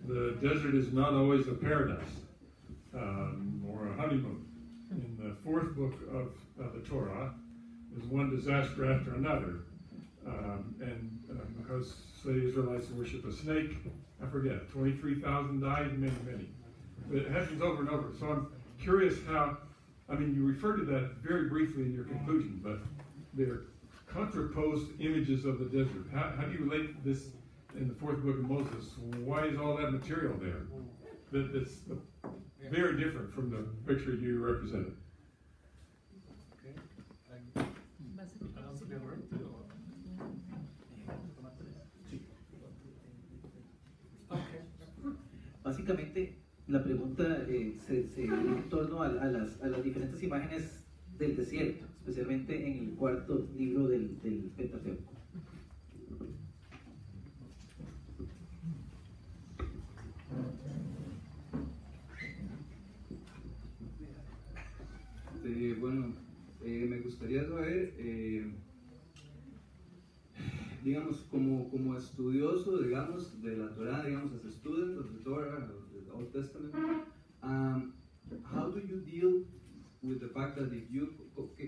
the desert is not always a paradise or a honeymoon. In the 4th book of the Torah, there's one disaster after another. Because the Israelites worship a snake, I forget, 23,000 died, many. But it happens over and over. So I'm curious how, I mean, you refer to that very briefly in your conclusion, but they're contraposed images of the desert. How do you relate this in the 4th book of Moses? Why is all that material there? That's very different from the picture you represented. Básicamente, la pregunta se gira en torno a las diferentes imágenes del desierto, especialmente en el 4º libro del Pentateuco. Bueno, me gustaría saber, digamos, como estudioso, digamos, de la Torah, digamos, as a student of the Torah, of the Old Testament, how do you deal with the fact that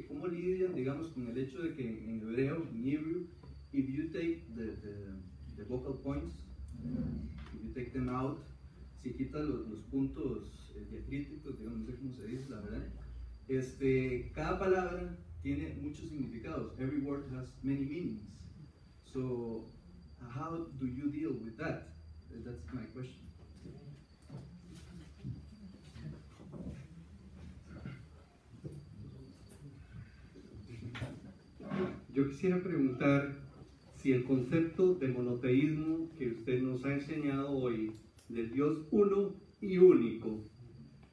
¿cómo lidian, digamos, con el hecho de que en hebreo, en Hebrew, if you take the vocal points, if you take them out, si quitas los puntos diacríticos, digamos, no sé cómo se dice, la verdad, cada palabra tiene muchos significados. Every word has many meanings. So, how do you deal with that? That's my question. Yo quisiera preguntar si el concepto de monoteísmo que usted nos ha enseñado hoy, del Dios uno y único,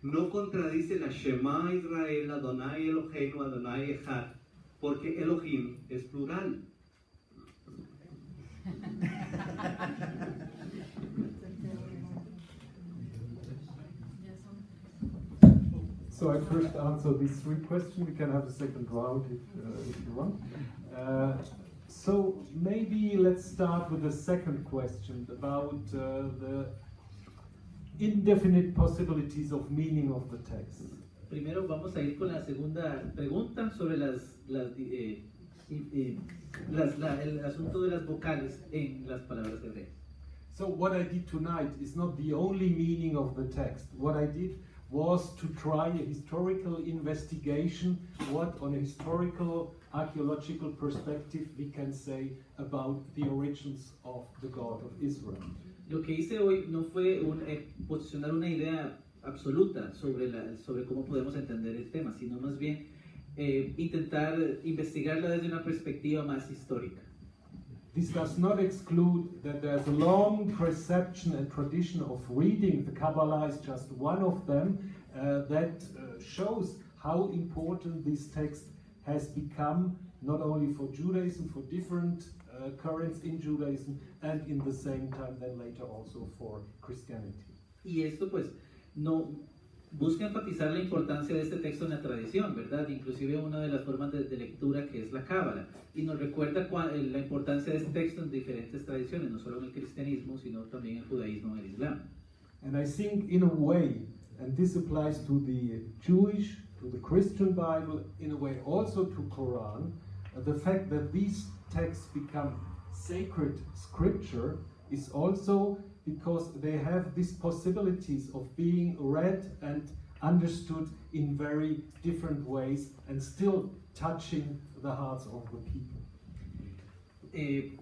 no contradice la Shema Israel, Adonai Eloheinu, Adonai Echad, porque Elohim es plural. So I first answer these 3 questions. We can have a second round if you want. So maybe let's start with the second question about the indefinite possibilities of meaning of the text. Primero vamos a ir con la segunda pregunta sobre el asunto de las vocales en las palabras hebreas. So what I did tonight is not the only meaning of the text. What I did was to try a historical investigation, what on a historical archaeological perspective we can say about the origins of the God of Israel. Lo que hice hoy no fue posicionar una idea absoluta sobre cómo podemos entender el tema, sino más bien intentar investigarla desde una perspectiva más histórica. This does not exclude that there's a long perception and tradition of reading the Kabbalah is just one of them that shows how important this text has become not only for Judaism, for different currents in Judaism, and in the same time then later also for Christianity. Y esto pues no busca enfatizar la importancia de este texto en la tradición, ¿verdad? Inclusive una de las formas de lectura que es la cábala, y nos recuerda la importancia de este texto en diferentes tradiciones, no solo en el cristianismo, sino también en el judaísmo y el islam. And I think in a way, and this applies to the Jewish, to the Christian Bible, in a way also to Quran, the fact that these texts become sacred scripture is also because they have these possibilities of being read and understood in very different ways and still touching the hearts of the people.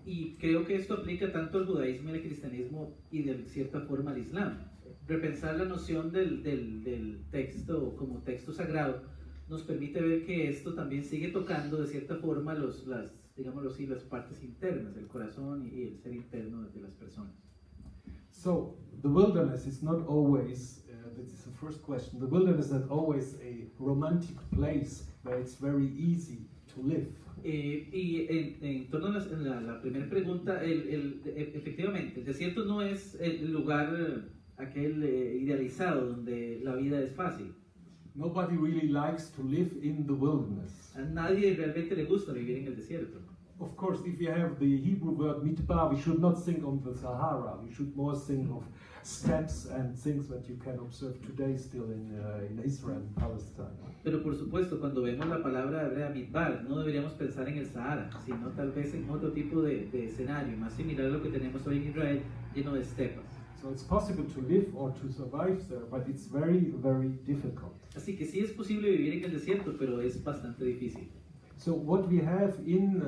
Y creo que esto aplica tanto al judaísmo y al cristianismo y de cierta forma al islam. Repensar la noción del texto como texto sagrado nos permite ver que esto también sigue tocando de cierta forma las partes internas, el corazón y el ser interno de las personas. So, the wilderness is not always, this is the first question, the wilderness is not always a romantic place where it's very easy to live. Y en torno a la primera pregunta, efectivamente, el desierto no es el lugar aquel idealizado donde la vida es fácil. Nobody really likes to live in the wilderness. A nadie realmente le gusta vivir en el desierto. Of course, if you have the Hebrew word mitbar, we should not think of the Sahara. We should more think of steppes and things that you can observe today still in Israel and Palestine. Pero por supuesto, cuando vemos la palabra hebrea mitbar, no deberíamos pensar en el Sahara, sino tal vez en otro tipo de escenario, más similar a lo que tenemos hoy en Israel, lleno de estepas. So it's possible to live or to survive there, but it's very, very difficult. Así que sí es posible vivir en el desierto, pero es bastante difícil. So what we have in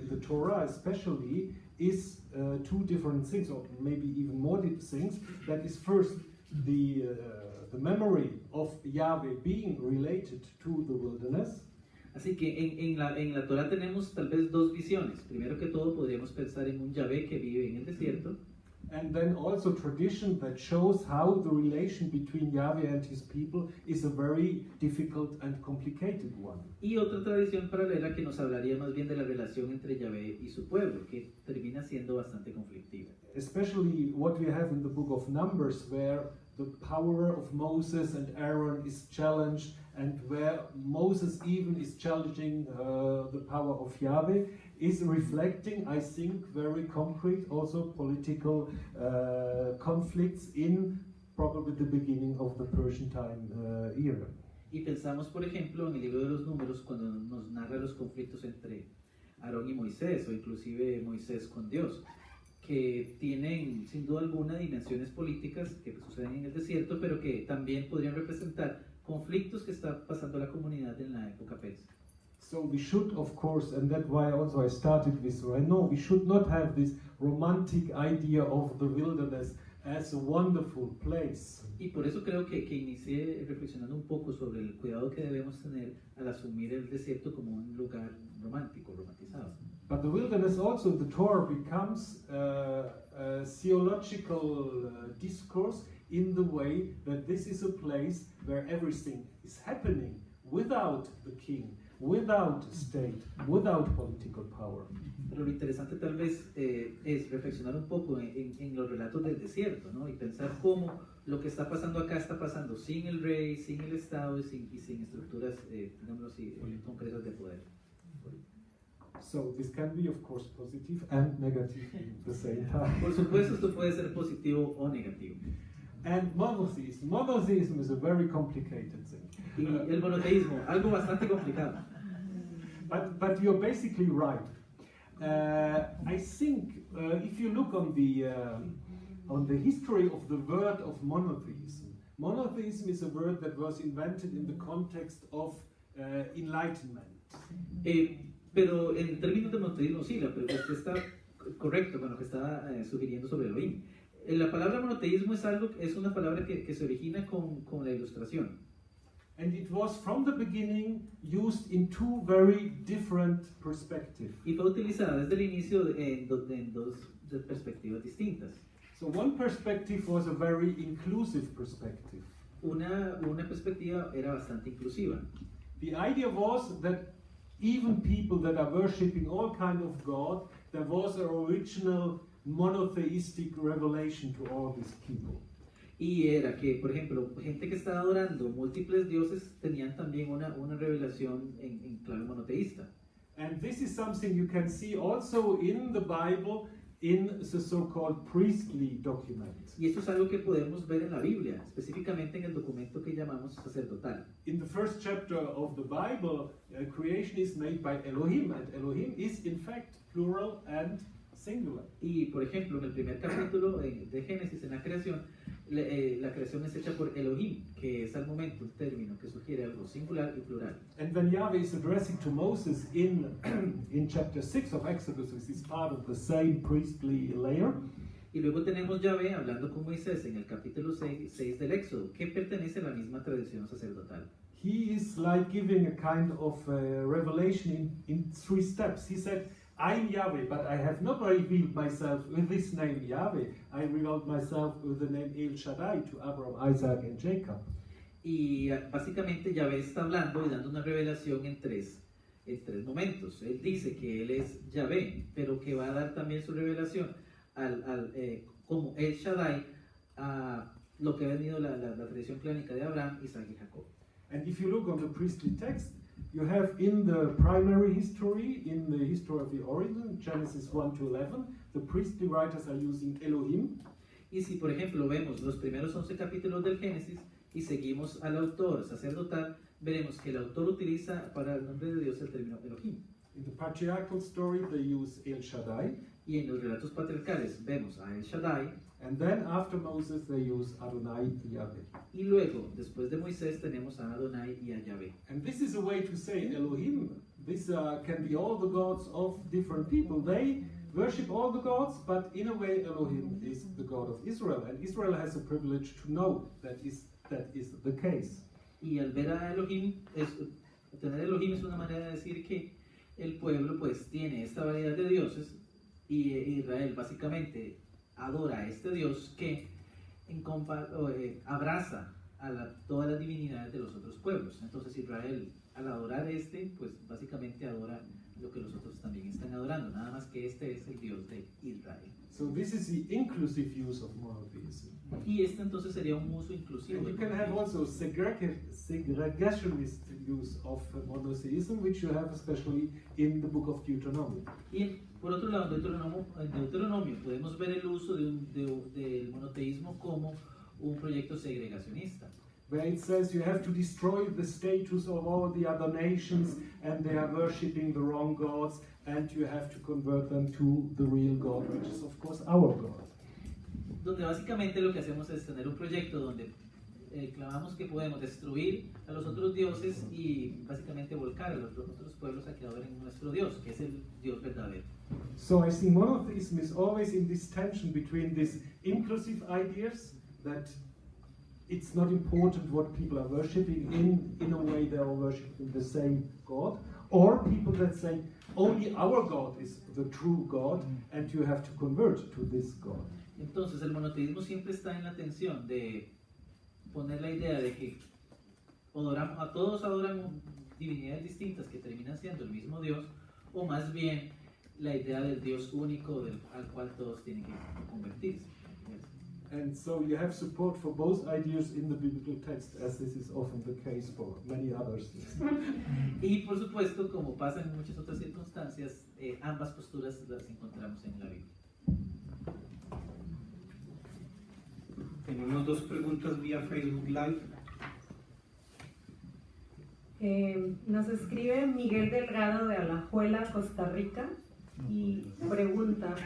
the Torah especially is two different things, or maybe even more things. That is first the memory of Yahweh being related to the wilderness. Así que en la Torah tenemos tal vez dos visiones. Primero que todo podríamos pensar en un Yahvé que vive en el desierto. And then also tradition that shows how the relation between Yahweh and his people is a very difficult and complicated one. Y otra tradición paralela que nos hablaría más bien de la relación entre Yahvé y su pueblo, que termina siendo bastante conflictiva. Especially what we have in the book of Numbers, where the power of Moses and Aaron is challenged, and where Moses even is challenging the power of Yahweh, is reflecting, I think, very concrete, also political conflicts in probably the beginning of the Persian time era. Y pensamos, por ejemplo, en el libro de los Números, cuando nos narra los conflictos entre Aarón y Moisés, o inclusive Moisés con Dios, que tienen sin duda alguna dimensiones políticas que suceden en el desierto, pero que también podrían representar conflictos que está pasando la comunidad en la época persa. So we should, of course, and that's why also I started with Renaud, we should not have this romantic idea of the wilderness as a wonderful place. Y por eso creo que inicié reflexionando un poco sobre el cuidado que debemos tener al asumir el desierto como un lugar romántico, romantizado. But the wilderness also in the Torah becomes a theological discourse in the way that this is a place where everything is happening without the king, without state, without political power. Pero lo interesante tal vez es reflexionar un poco en los relatos del desierto, ¿no? Y pensar cómo lo que está pasando acá está pasando sin el rey, sin el Estado y sin estructuras, digámoslo así, concretas de poder. So this can be, of course, positive and negative at the same time. Por supuesto, esto puede ser positivo o negativo. And monotheism. Monotheism is a very complicated thing. Y el monoteísmo, algo bastante complicado. But you're basically right. I think if you look on the history of the word of monotheism, monotheism is a word that was invented in the context of enlightenment. Pero en términos de monoteísmo, sí, usted está correcto con lo que está sugiriendo sobre Elohim. La palabra monoteísmo es una palabra que se origina con la ilustración. And it was from the beginning used in two very different perspectives. Y fue utilizada desde el inicio en dos perspectivas distintas. So one perspective was a very inclusive perspective. Una perspectiva era bastante inclusiva. The idea was that even people that are worshipping all kind of God, there was an original monotheistic revelation to all these people. Y era que, por ejemplo, gente que estaba adorando múltiples dioses tenían también una revelación en clave monoteísta. And this is something you can see also in the Bible in the so-called priestly documents. Y esto es algo que podemos ver en la Biblia, específicamente en el documento que llamamos sacerdotal. In the first chapter of the Bible, creation is made by Elohim, and Elohim is in fact plural and singular. Y, por ejemplo, en el primer capítulo de Génesis, en la creación es hecha por Elohim, que es al momento un término que sugiere algo singular y plural. And when Yahweh is addressing to Moses in chapter 6 of Exodus, which is part of the same priestly layer, Y luego tenemos Yahvé hablando con Moisés en el capítulo 6 del Éxodo, que pertenece a la misma tradición sacerdotal. he is like giving a kind of revelation in 3 steps. He said, I'm Yahweh, but I have not revealed myself with this name Yahweh. I revealed myself with the name El Shaddai to Abraham, Isaac, and Jacob. Y básicamente Yahvé está hablando y dando una revelación en tres momentos. Él dice que él es Yahvé, pero que va a dar también su revelación como El Shaddai a lo que ha venido la tradición clánica de Abraham, Isaac y Jacob. And if you look on the priestly text, you have in the primary history, in the history of the origin, Genesis 1 to 11, the priestly writers are using Elohim. Y si por ejemplo vemos los primeros 11 capítulos del Génesis y seguimos al autor sacerdotal, veremos que el autor utiliza para el nombre de Dios el término Elohim. In the patriarchal story, they use El Shaddai. Y en los relatos patriarcales vemos a El Shaddai. And then after Moses, they use Adonai Yahweh. Y luego, después de Moisés, tenemos a Adonai y a Yahvé. And this is a way to say Elohim. This can be all the gods of different people. They worship all the gods, but in a way Elohim is the God of Israel. And Israel has a privilege to know that is the case. Y al ver a Elohim, tener Elohim es una manera de decir que el pueblo pues tiene esta variedad de dioses y Israel básicamente adora a este Dios que abraza a todas las divinidades de los otros pueblos. Entonces Israel, al adorar pues básicamente adora lo que los otros también están adorando, nada más que este es el Dios de Israel. So this is the inclusive use of monotheism. Y este entonces sería un uso inclusivo. And you can have also segregationist use of monotheism, which you have especially in the book of Deuteronomy. Y por otro lado, en Deuteronomio podemos ver el uso del monoteísmo como un proyecto segregacionista. Where it says you have to destroy the status of all the other nations and they are worshipping the wrong gods and you have to convert them to the real God, which is of course our God. Donde básicamente lo que hacemos es tener un proyecto donde clamamos que podemos destruir a los otros dioses y básicamente volcar a los otros pueblos a que adoren nuestro Dios, que es el Dios verdadero. So I think monotheism is always in this tension between these inclusive ideas that it's not important what people are worshipping, in a way they are worshipping the same God, or people that say only our God is the true God and you have to convert to this God. Entonces el monoteísmo siempre está en la tensión de poner la idea de que todos adoramos divinidades distintas que terminan siendo el mismo Dios, o más bien la idea del Dios único al cual todos tienen que convertirse. And so you have support for both ideas in the biblical text, as this is often the case for many others. Y por supuesto, como pasa en muchas otras circunstancias, ambas posturas las encontramos en la Biblia. Tenemos 2 preguntas vía Facebook Live. Nos escribe Miguel Delgado de Alajuela, Costa Rica, y pregunta,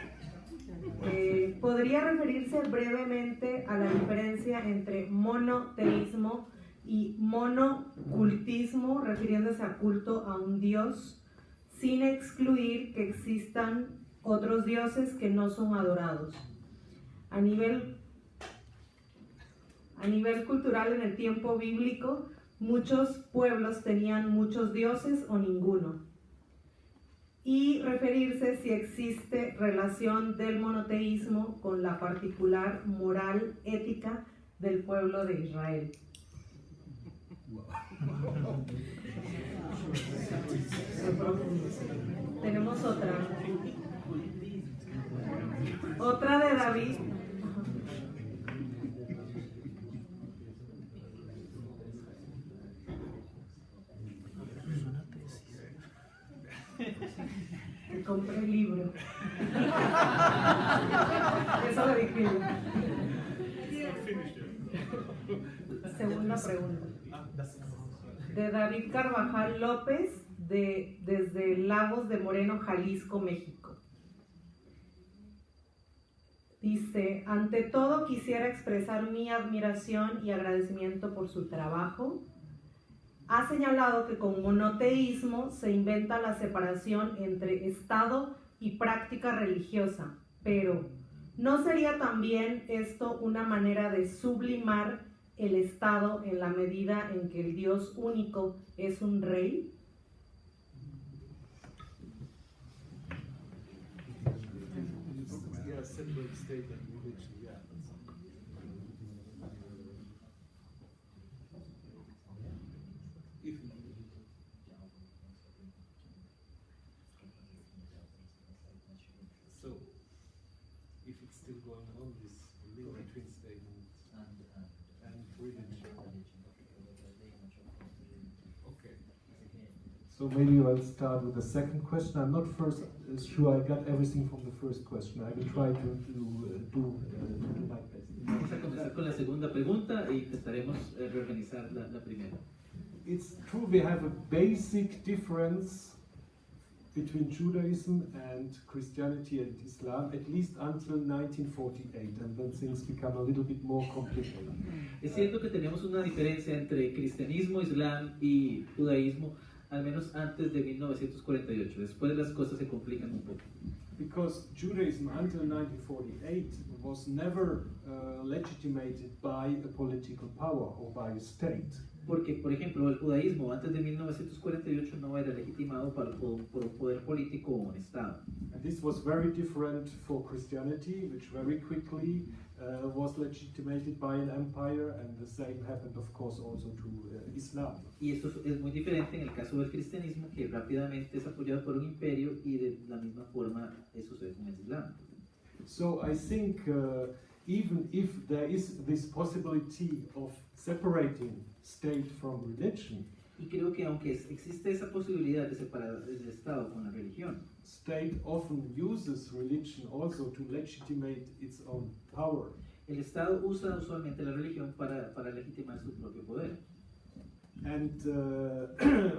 ¿podría referirse brevemente a la diferencia entre monoteísmo y monocultismo, refiriéndose a culto a un dios, sin excluir que existan otros dioses que no son adorados? A nivel cultural, en el tiempo bíblico, muchos pueblos tenían muchos dioses o ninguno. Y referirse si existe relación del monoteísmo con la particular moral ética del pueblo de Israel. Tenemos otra. Otra de David. Que compré el libro. Eso lo dije yo. Segunda pregunta. De David Carvajal López, desde Lagos de Moreno, Jalisco, México. Dice, ante todo quisiera expresar mi admiración y agradecimiento por su trabajo. Ha señalado que con monoteísmo se inventa la separación entre Estado y práctica religiosa, pero ¿no sería también esto una manera de sublimar el Estado en la medida en que el Dios único es un rey? Yeah, separate state and religion, yeah. So, if it's still going on, this link between state and religion. Okay. So maybe I'll start with the second question. I'm not sure I got everything from the first question. I will try to do my best. Vamos a comenzar con la segunda pregunta e intentaremos reorganizar la primera. It's true we have a basic difference between Judaism and Christianity and Islam, at least until 1948, and then things become a little bit more complicated. Es cierto que tenemos una diferencia entre cristianismo, islam y judaísmo, al menos antes de 1948. Después las cosas se complican un poco. Because Judaism until 1948 was never legitimated by a political power or by a state. Porque, por ejemplo, el judaísmo antes de 1948 no era legitimado por un poder político o un Estado. And this was very different for Christianity, which very quickly was legitimated by an empire, and the same happened, of course, also to Islam. Y esto es muy diferente en el caso del cristianismo, que rápidamente es apoyado por un imperio, y de la misma forma eso sucede con el Islam. So I think even if there is this possibility of separating state from religion, Y creo que aunque existe esa posibilidad de separar el Estado con la religión, state often uses religion also to legitimate its own power. el Estado usa usualmente la religión para legitimar su propio poder. And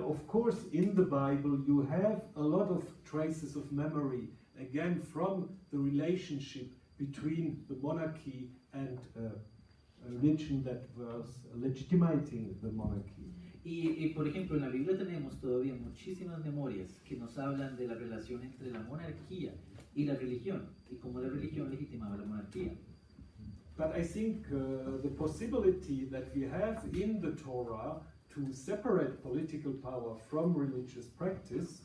of course, in the Bible, you have a lot of traces of memory, again, from the relationship between the monarchy and a religion that was legitimating the monarchy. Y por ejemplo, en la Biblia tenemos todavía muchísimas memorias que nos hablan de la relación entre la monarquía y la religión, y cómo la religión legitimaba la monarquía. But I think the possibility that we have in the Torah to separate political power from religious practice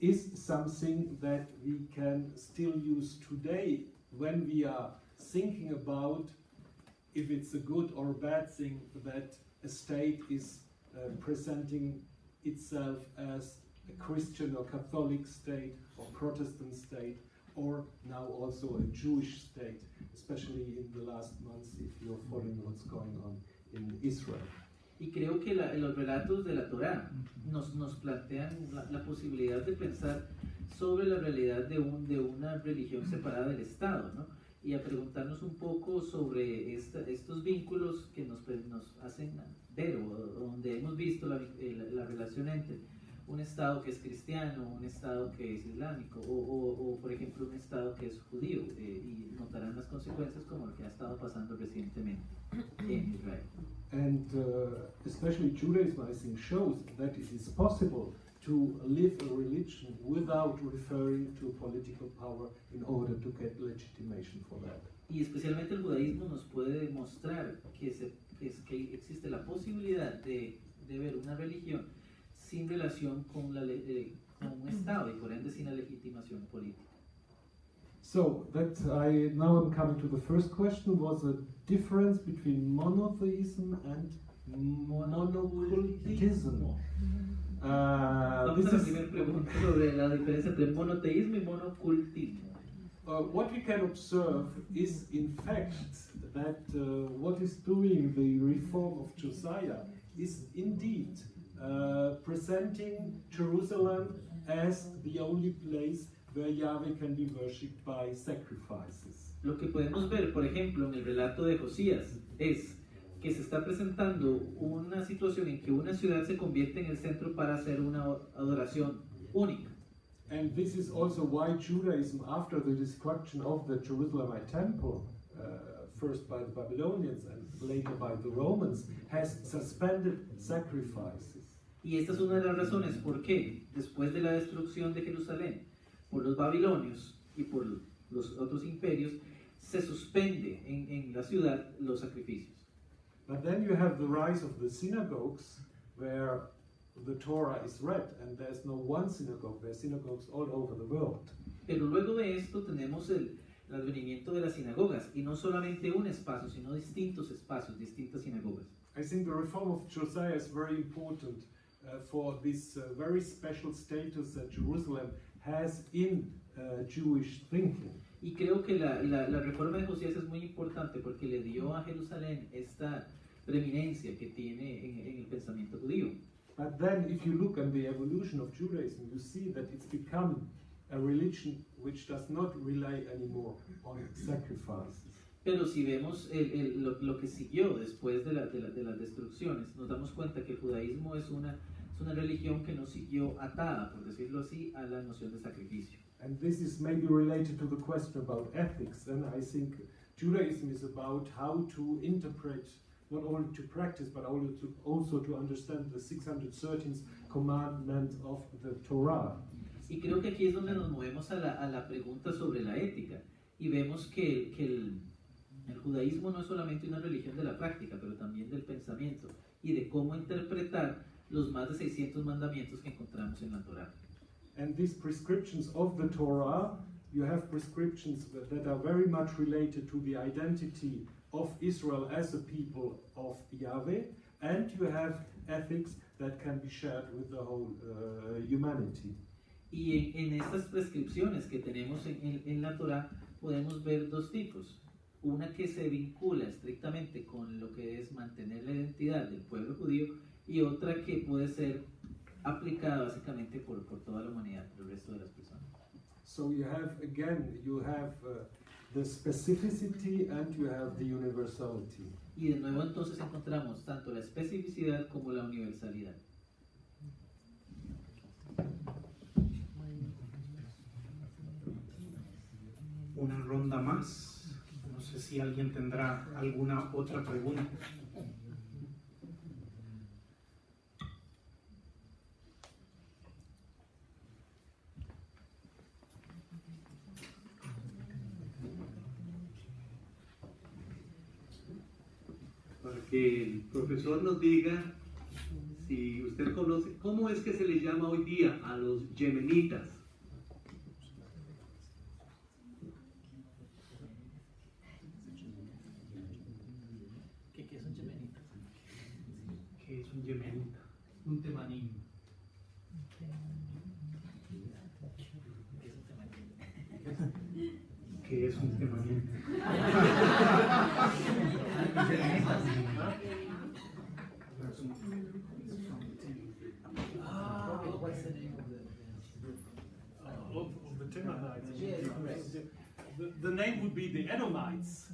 is something that we can still use today when we are thinking about if it's a good or a bad thing that a state is presenting itself as a Christian or Catholic state or Protestant state, or now also a Jewish state, especially in the last months if you're following what's going on in Israel. Y creo que los relatos de la Torá nos plantean la posibilidad de pensar sobre la realidad de una religión separada del Estado, ¿no? Y a preguntarnos un poco sobre estos vínculos que nos hacen ver, o donde hemos visto la relación entre un Estado que es cristiano, un Estado que es islámico, o por ejemplo un Estado que es judío, y notarán las consecuencias como lo que ha estado pasando recientemente en Israel. And especially Judaism, I think, shows that it is possible to live a religion without referring to political power in order to get legitimation for that. Y especialmente el judaísmo nos puede demostrar que existe la posibilidad de ver una religión sin relación con un Estado, y por ende sin la legitimación política. So that now I'm coming to the first question: was a difference between monotheism and monocultism? Vamos a la primera pregunta sobre la diferencia entre monoteísmo y monocultismo. What we can observe is, in fact, that what is doing the reform of Josiah is indeed presenting Jerusalem as the only place where Yahweh can be worshipped by sacrifices. Lo que podemos ver, por ejemplo, en el relato de Josías es que se está presentando una situación en que una ciudad se convierte en el centro para hacer una adoración única. And this is also why Judaism, after the destruction of the Jerusalemite temple, first by the Babylonians and later by the Romans, has suspended sacrifices. Y esta es una de las razones por qué, después de la destrucción de Jerusalén por los babilonios y por los otros imperios, se suspende en la ciudad los sacrificios. But then you have the rise of the synagogues, where the Torah is read, and there's no one synagogue, there are synagogues all over the world. Pero luego de esto tenemos el advenimiento de las sinagogas, y no solamente un espacio, sino distintos espacios, distintas sinagogas. I think the reform of Josiah is very important for this very special status that Jerusalem has in Jewish thinking. Y creo que la reforma de Josías es muy importante porque le dio a Jerusalén esta preeminencia que tiene en el pensamiento judío. But then if you look at the evolution of Judaism, you see that it's become a religion which does not rely anymore on sacrifices. Pero si vemos lo que siguió después de las destrucciones, nos damos cuenta que el judaísmo es una religión que no siguió atada, por decirlo así, a la noción de sacrificio. And this is maybe related to the question about ethics. And I think Judaism is about how to interpret, not only to practice, but also to understand the 613th commandment of the Torah. Y creo que aquí es donde nos movemos a la pregunta sobre la ética. Y vemos que el judaísmo no es solamente una religión de la práctica, pero también del pensamiento y de cómo interpretar los más de 600 mandamientos que encontramos en la Torah. And these prescriptions of the Torah, you have prescriptions that are very much related to the identity of Israel as a people of Yahweh, and you have ethics that can be shared with the whole humanity. Y en estas prescripciones que tenemos en la Torah podemos ver dos tipos. Una que se vincula estrictamente con lo que es mantener la identidad del pueblo judío y otra que puede ser aplicada básicamente por toda la humanidad, por el resto de las personas. So you have the specificity and you have the universality. Y de nuevo entonces encontramos tanto la especificidad como la universalidad. Una ronda más. No sé si alguien tendrá alguna otra pregunta. Para que el profesor nos diga si usted conoce, ¿cómo es que se les llama hoy día a los yemenitas? ¿Qué es un yemenita? ¿Qué es un yemenita? Un temanín. ¿Qué es un temanita? What's the name Of the Temanites. Yes, correct. The name would be the Edomites.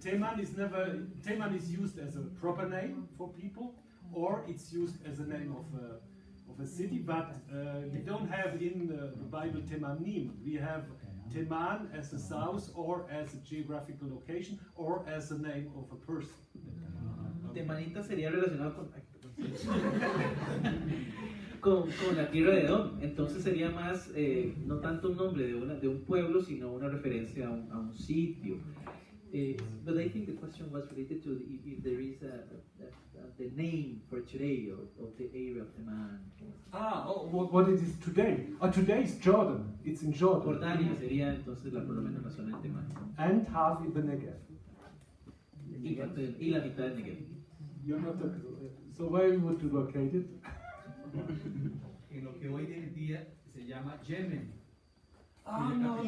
Teman is used as a proper name for people, or it's used as a name of a city, but we don't have in the Bible Temanim. We have Teman as a south, or as a geographical location, or as a name of a person. Temanita sería relacionado con la tierra de Edom, entonces sería más no tanto un nombre de un pueblo, sino una referencia a un sitio. But I think the question was related to if there is the name for today of the area of Teman. What it is today? Today is Jordan. It's in Jordan. Jordania sería entonces por lo menos la zona de Teman. And half in the Negev. Y la mitad del Negev. You're not so where you would be located? en lo que hoy en día se llama Yemen. Oh, no.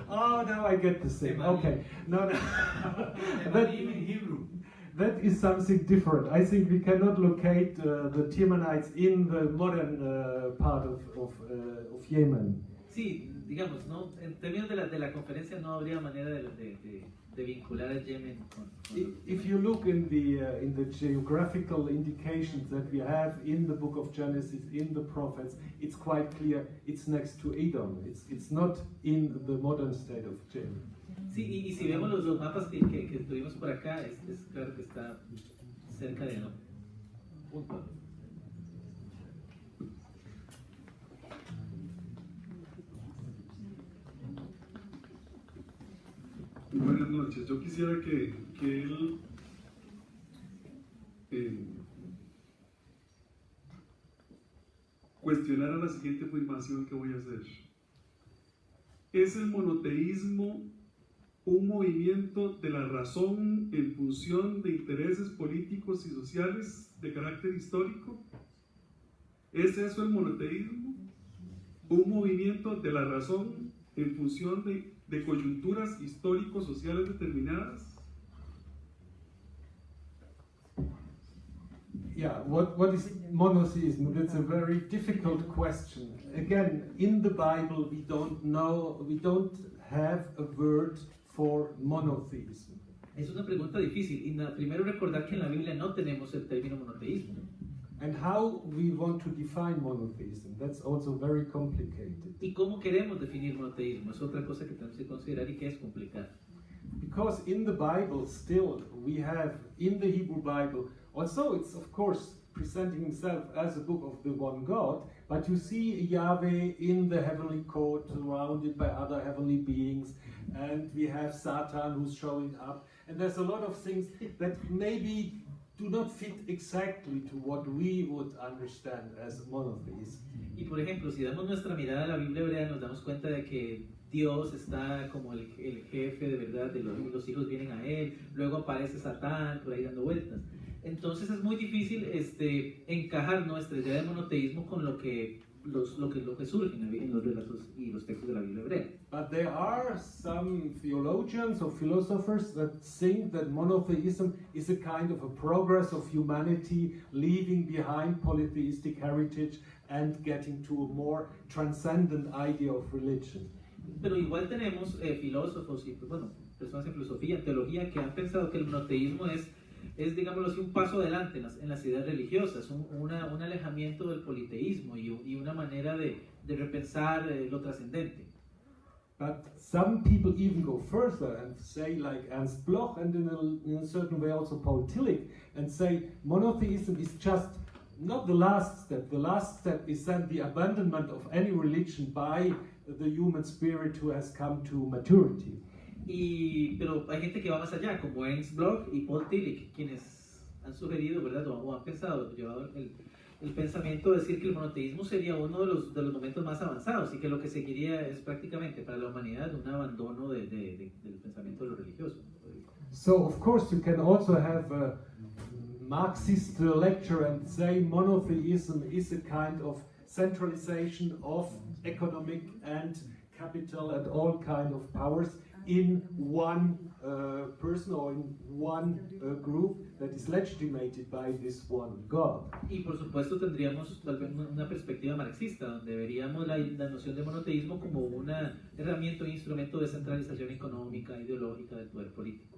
Oh, now I get the thing. Okay. No. Temanim in Hebrew. That is something different. I think we cannot locate the Temanites in the modern part of Yemen. Sí, digamos, ¿no? En términos de la conferencia no habría manera de vincular a Yemen con If you look in the geographical indications that we have in the book of Genesis, in the prophets, it's quite clear it's next to Edom. It's not in the modern state of Yemen. Sí, y si vemos los mapas que tuvimos por acá, es claro que está cerca de Edom. Punto. Buenas noches. Yo quisiera que él cuestionara la siguiente afirmación que voy a hacer. ¿Es el monoteísmo un movimiento de la razón en función de intereses políticos y sociales de carácter histórico? ¿Es eso el monoteísmo? ¿Un movimiento de la razón en función de coyunturas históricos sociales determinadas? Yeah, what is monotheism? That's a very difficult question. Again, in the Bible we don't have a word for monotheism. Es una pregunta difícil. Y primero recordar que en la Biblia no tenemos el término monoteísmo. And how we want to define monotheism, that's also very complicated. ¿Y cómo queremos definir monoteísmo? Es otra cosa que tenemos que considerar y que es complicado. Because in the Bible still we have, in the Hebrew Bible, also it's of course presenting himself as a book of the one God, but you see Yahweh in the heavenly court surrounded by other heavenly beings, and we have Satan who's showing up, and there's a lot of things that maybe do not fit exactly to what we would understand as monotheism. Y por ejemplo, si damos nuestra mirada a la Biblia hebrea, nos damos cuenta de que Dios está como el jefe de verdad, de los hijos vienen a él, luego aparece Satán por ahí dando vueltas. Entonces es muy difícil encajar nuestra idea de monoteísmo con lo que surge en los relatos y los textos de la Biblia hebrea. But there are some theologians or philosophers that think that monotheism is a kind of a progress of humanity, leaving behind polytheistic heritage and getting to a more transcendent idea of religion. Pero igual tenemos filósofos y personas en filosofía, en teología, que han pensado que el monoteísmo es digámoslo así, un paso adelante en las ideas religiosas, un alejamiento del politeísmo y una manera de repensar lo trascendente. But some people even go further and say, like Ernst Bloch, and in a certain way also Paul Tillich, and say monotheism is just not the last step. The last step is then the abandonment of any religion by the human spirit who has come to maturity. Pero hay gente que va más allá, como Ernst Bloch y Paul Tillich, quienes han sugerido, ¿verdad? O han pensado, llevado el pensamiento de decir que el monoteísmo sería uno de los momentos más avanzados y que lo que seguiría es prácticamente para la humanidad un abandono del pensamiento de lo religioso. So, of course, you can also have a Marxist lecture and say monotheism is a kind of centralization of economic and capital and all kind of powers in one person or in one group that is legitimated by this one God. Y por supuesto tendríamos tal vez una perspectiva marxista, donde veríamos la noción de monoteísmo como una herramienta, un instrumento de centralización económica, ideológica del poder político.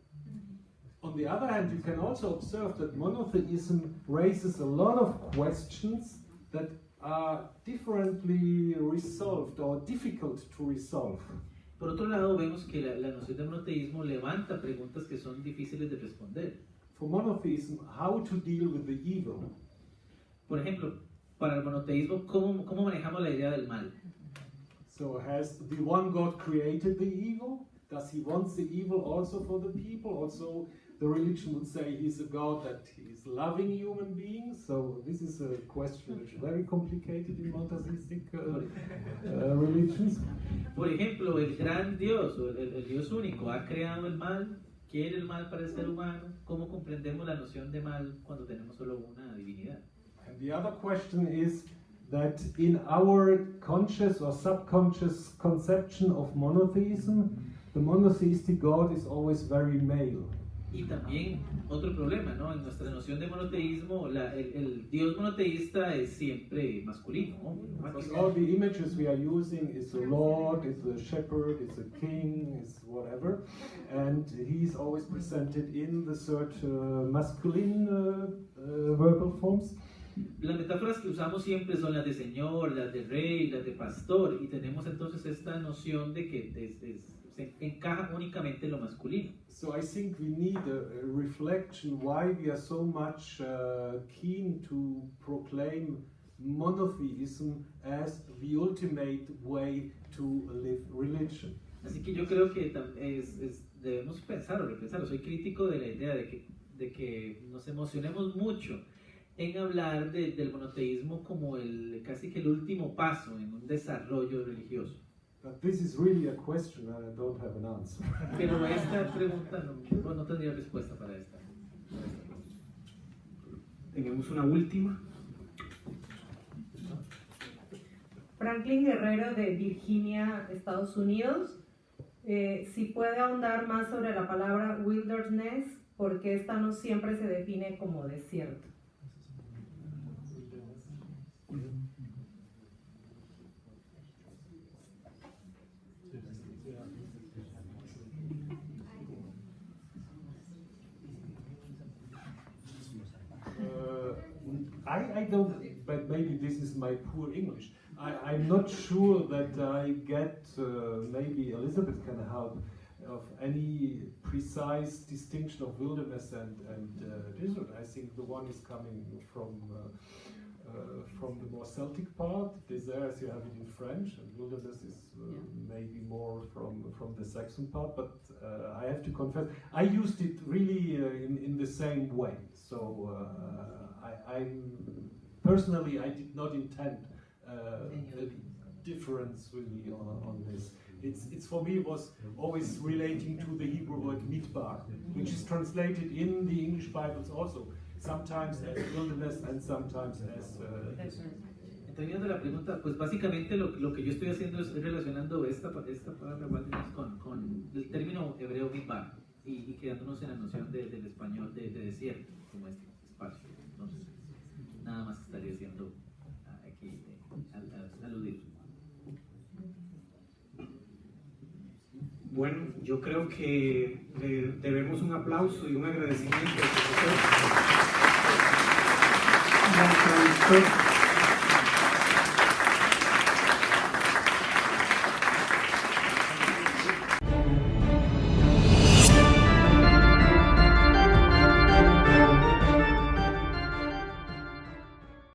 On the other hand, you can also observe that monotheism raises a lot of questions that are differently resolved or difficult to resolve. Por otro lado, vemos que la noción de monoteísmo levanta preguntas que son difíciles de responder. For monotheism, how to deal with the evil? Por ejemplo, para el monoteísmo, ¿cómo manejamos la idea del mal? So has the one God created the evil? Does he want the evil also for the people? Also, the religion would say he's a God that is loving human beings. So this is a question which is very complicated in monotheistic religions. Por ejemplo, el gran Dios, o el Dios único, ha creado el mal, quiere el mal para el ser humano. ¿Cómo comprendemos la noción de mal cuando tenemos solo una divinidad? And the other question is that in our conscious or subconscious conception of monotheism, the monotheistic God is always very male. Y también otro problema, ¿no? En nuestra noción de monoteísmo, el Dios monoteísta es siempre masculino, hombre, ¿no? Because all the images we are using is a lord, is a shepherd, is a king, is whatever, and he's always presented in the third masculine verbal forms. Las metáforas que usamos siempre son las de señor, las de rey, las de pastor, y tenemos entonces esta noción de que se encaja únicamente en lo masculino. So I think we need a reflection why we are so much keen to proclaim monotheism as the ultimate way to live religion. Así que yo creo que debemos pensar o repensarlo. Soy crítico de la idea de que nos emocionemos mucho en hablar del monoteísmo como casi que el último paso en un desarrollo religioso. But this is really a question and I don't have an answer. Pero esta pregunta no tendría respuesta para esta. Tenemos una última. Franklin Guerrero de Virginia, Estados Unidos. Si puede ahondar más sobre la palabra wilderness, porque esta no siempre se define como desierto. I don't, but maybe this is my poor English. I'm not sure that I get, maybe Elizabeth can help, of any precise distinction of wilderness and desert. I think the one is coming from the more Celtic part. Desert, as you have it in French, and wilderness is maybe more from the Saxon part. But I have to confess, I used it really in the same way. So personally, I did not intend a difference really on this. It's for me, it was always relating to the Hebrew word midbar, which is translated in the English Bibles also, sometimes as wilderness and sometimes as Entendiendo la pregunta, pues básicamente lo que yo estoy haciendo es relacionando esta palabra wilderness con el término hebreo midbar y quedándonos en la noción del español de desierto, como este espacio. Entonces, nada más estaría haciendo aquí aludir. Bueno, yo creo que le debemos un aplauso y un agradecimiento al profesor.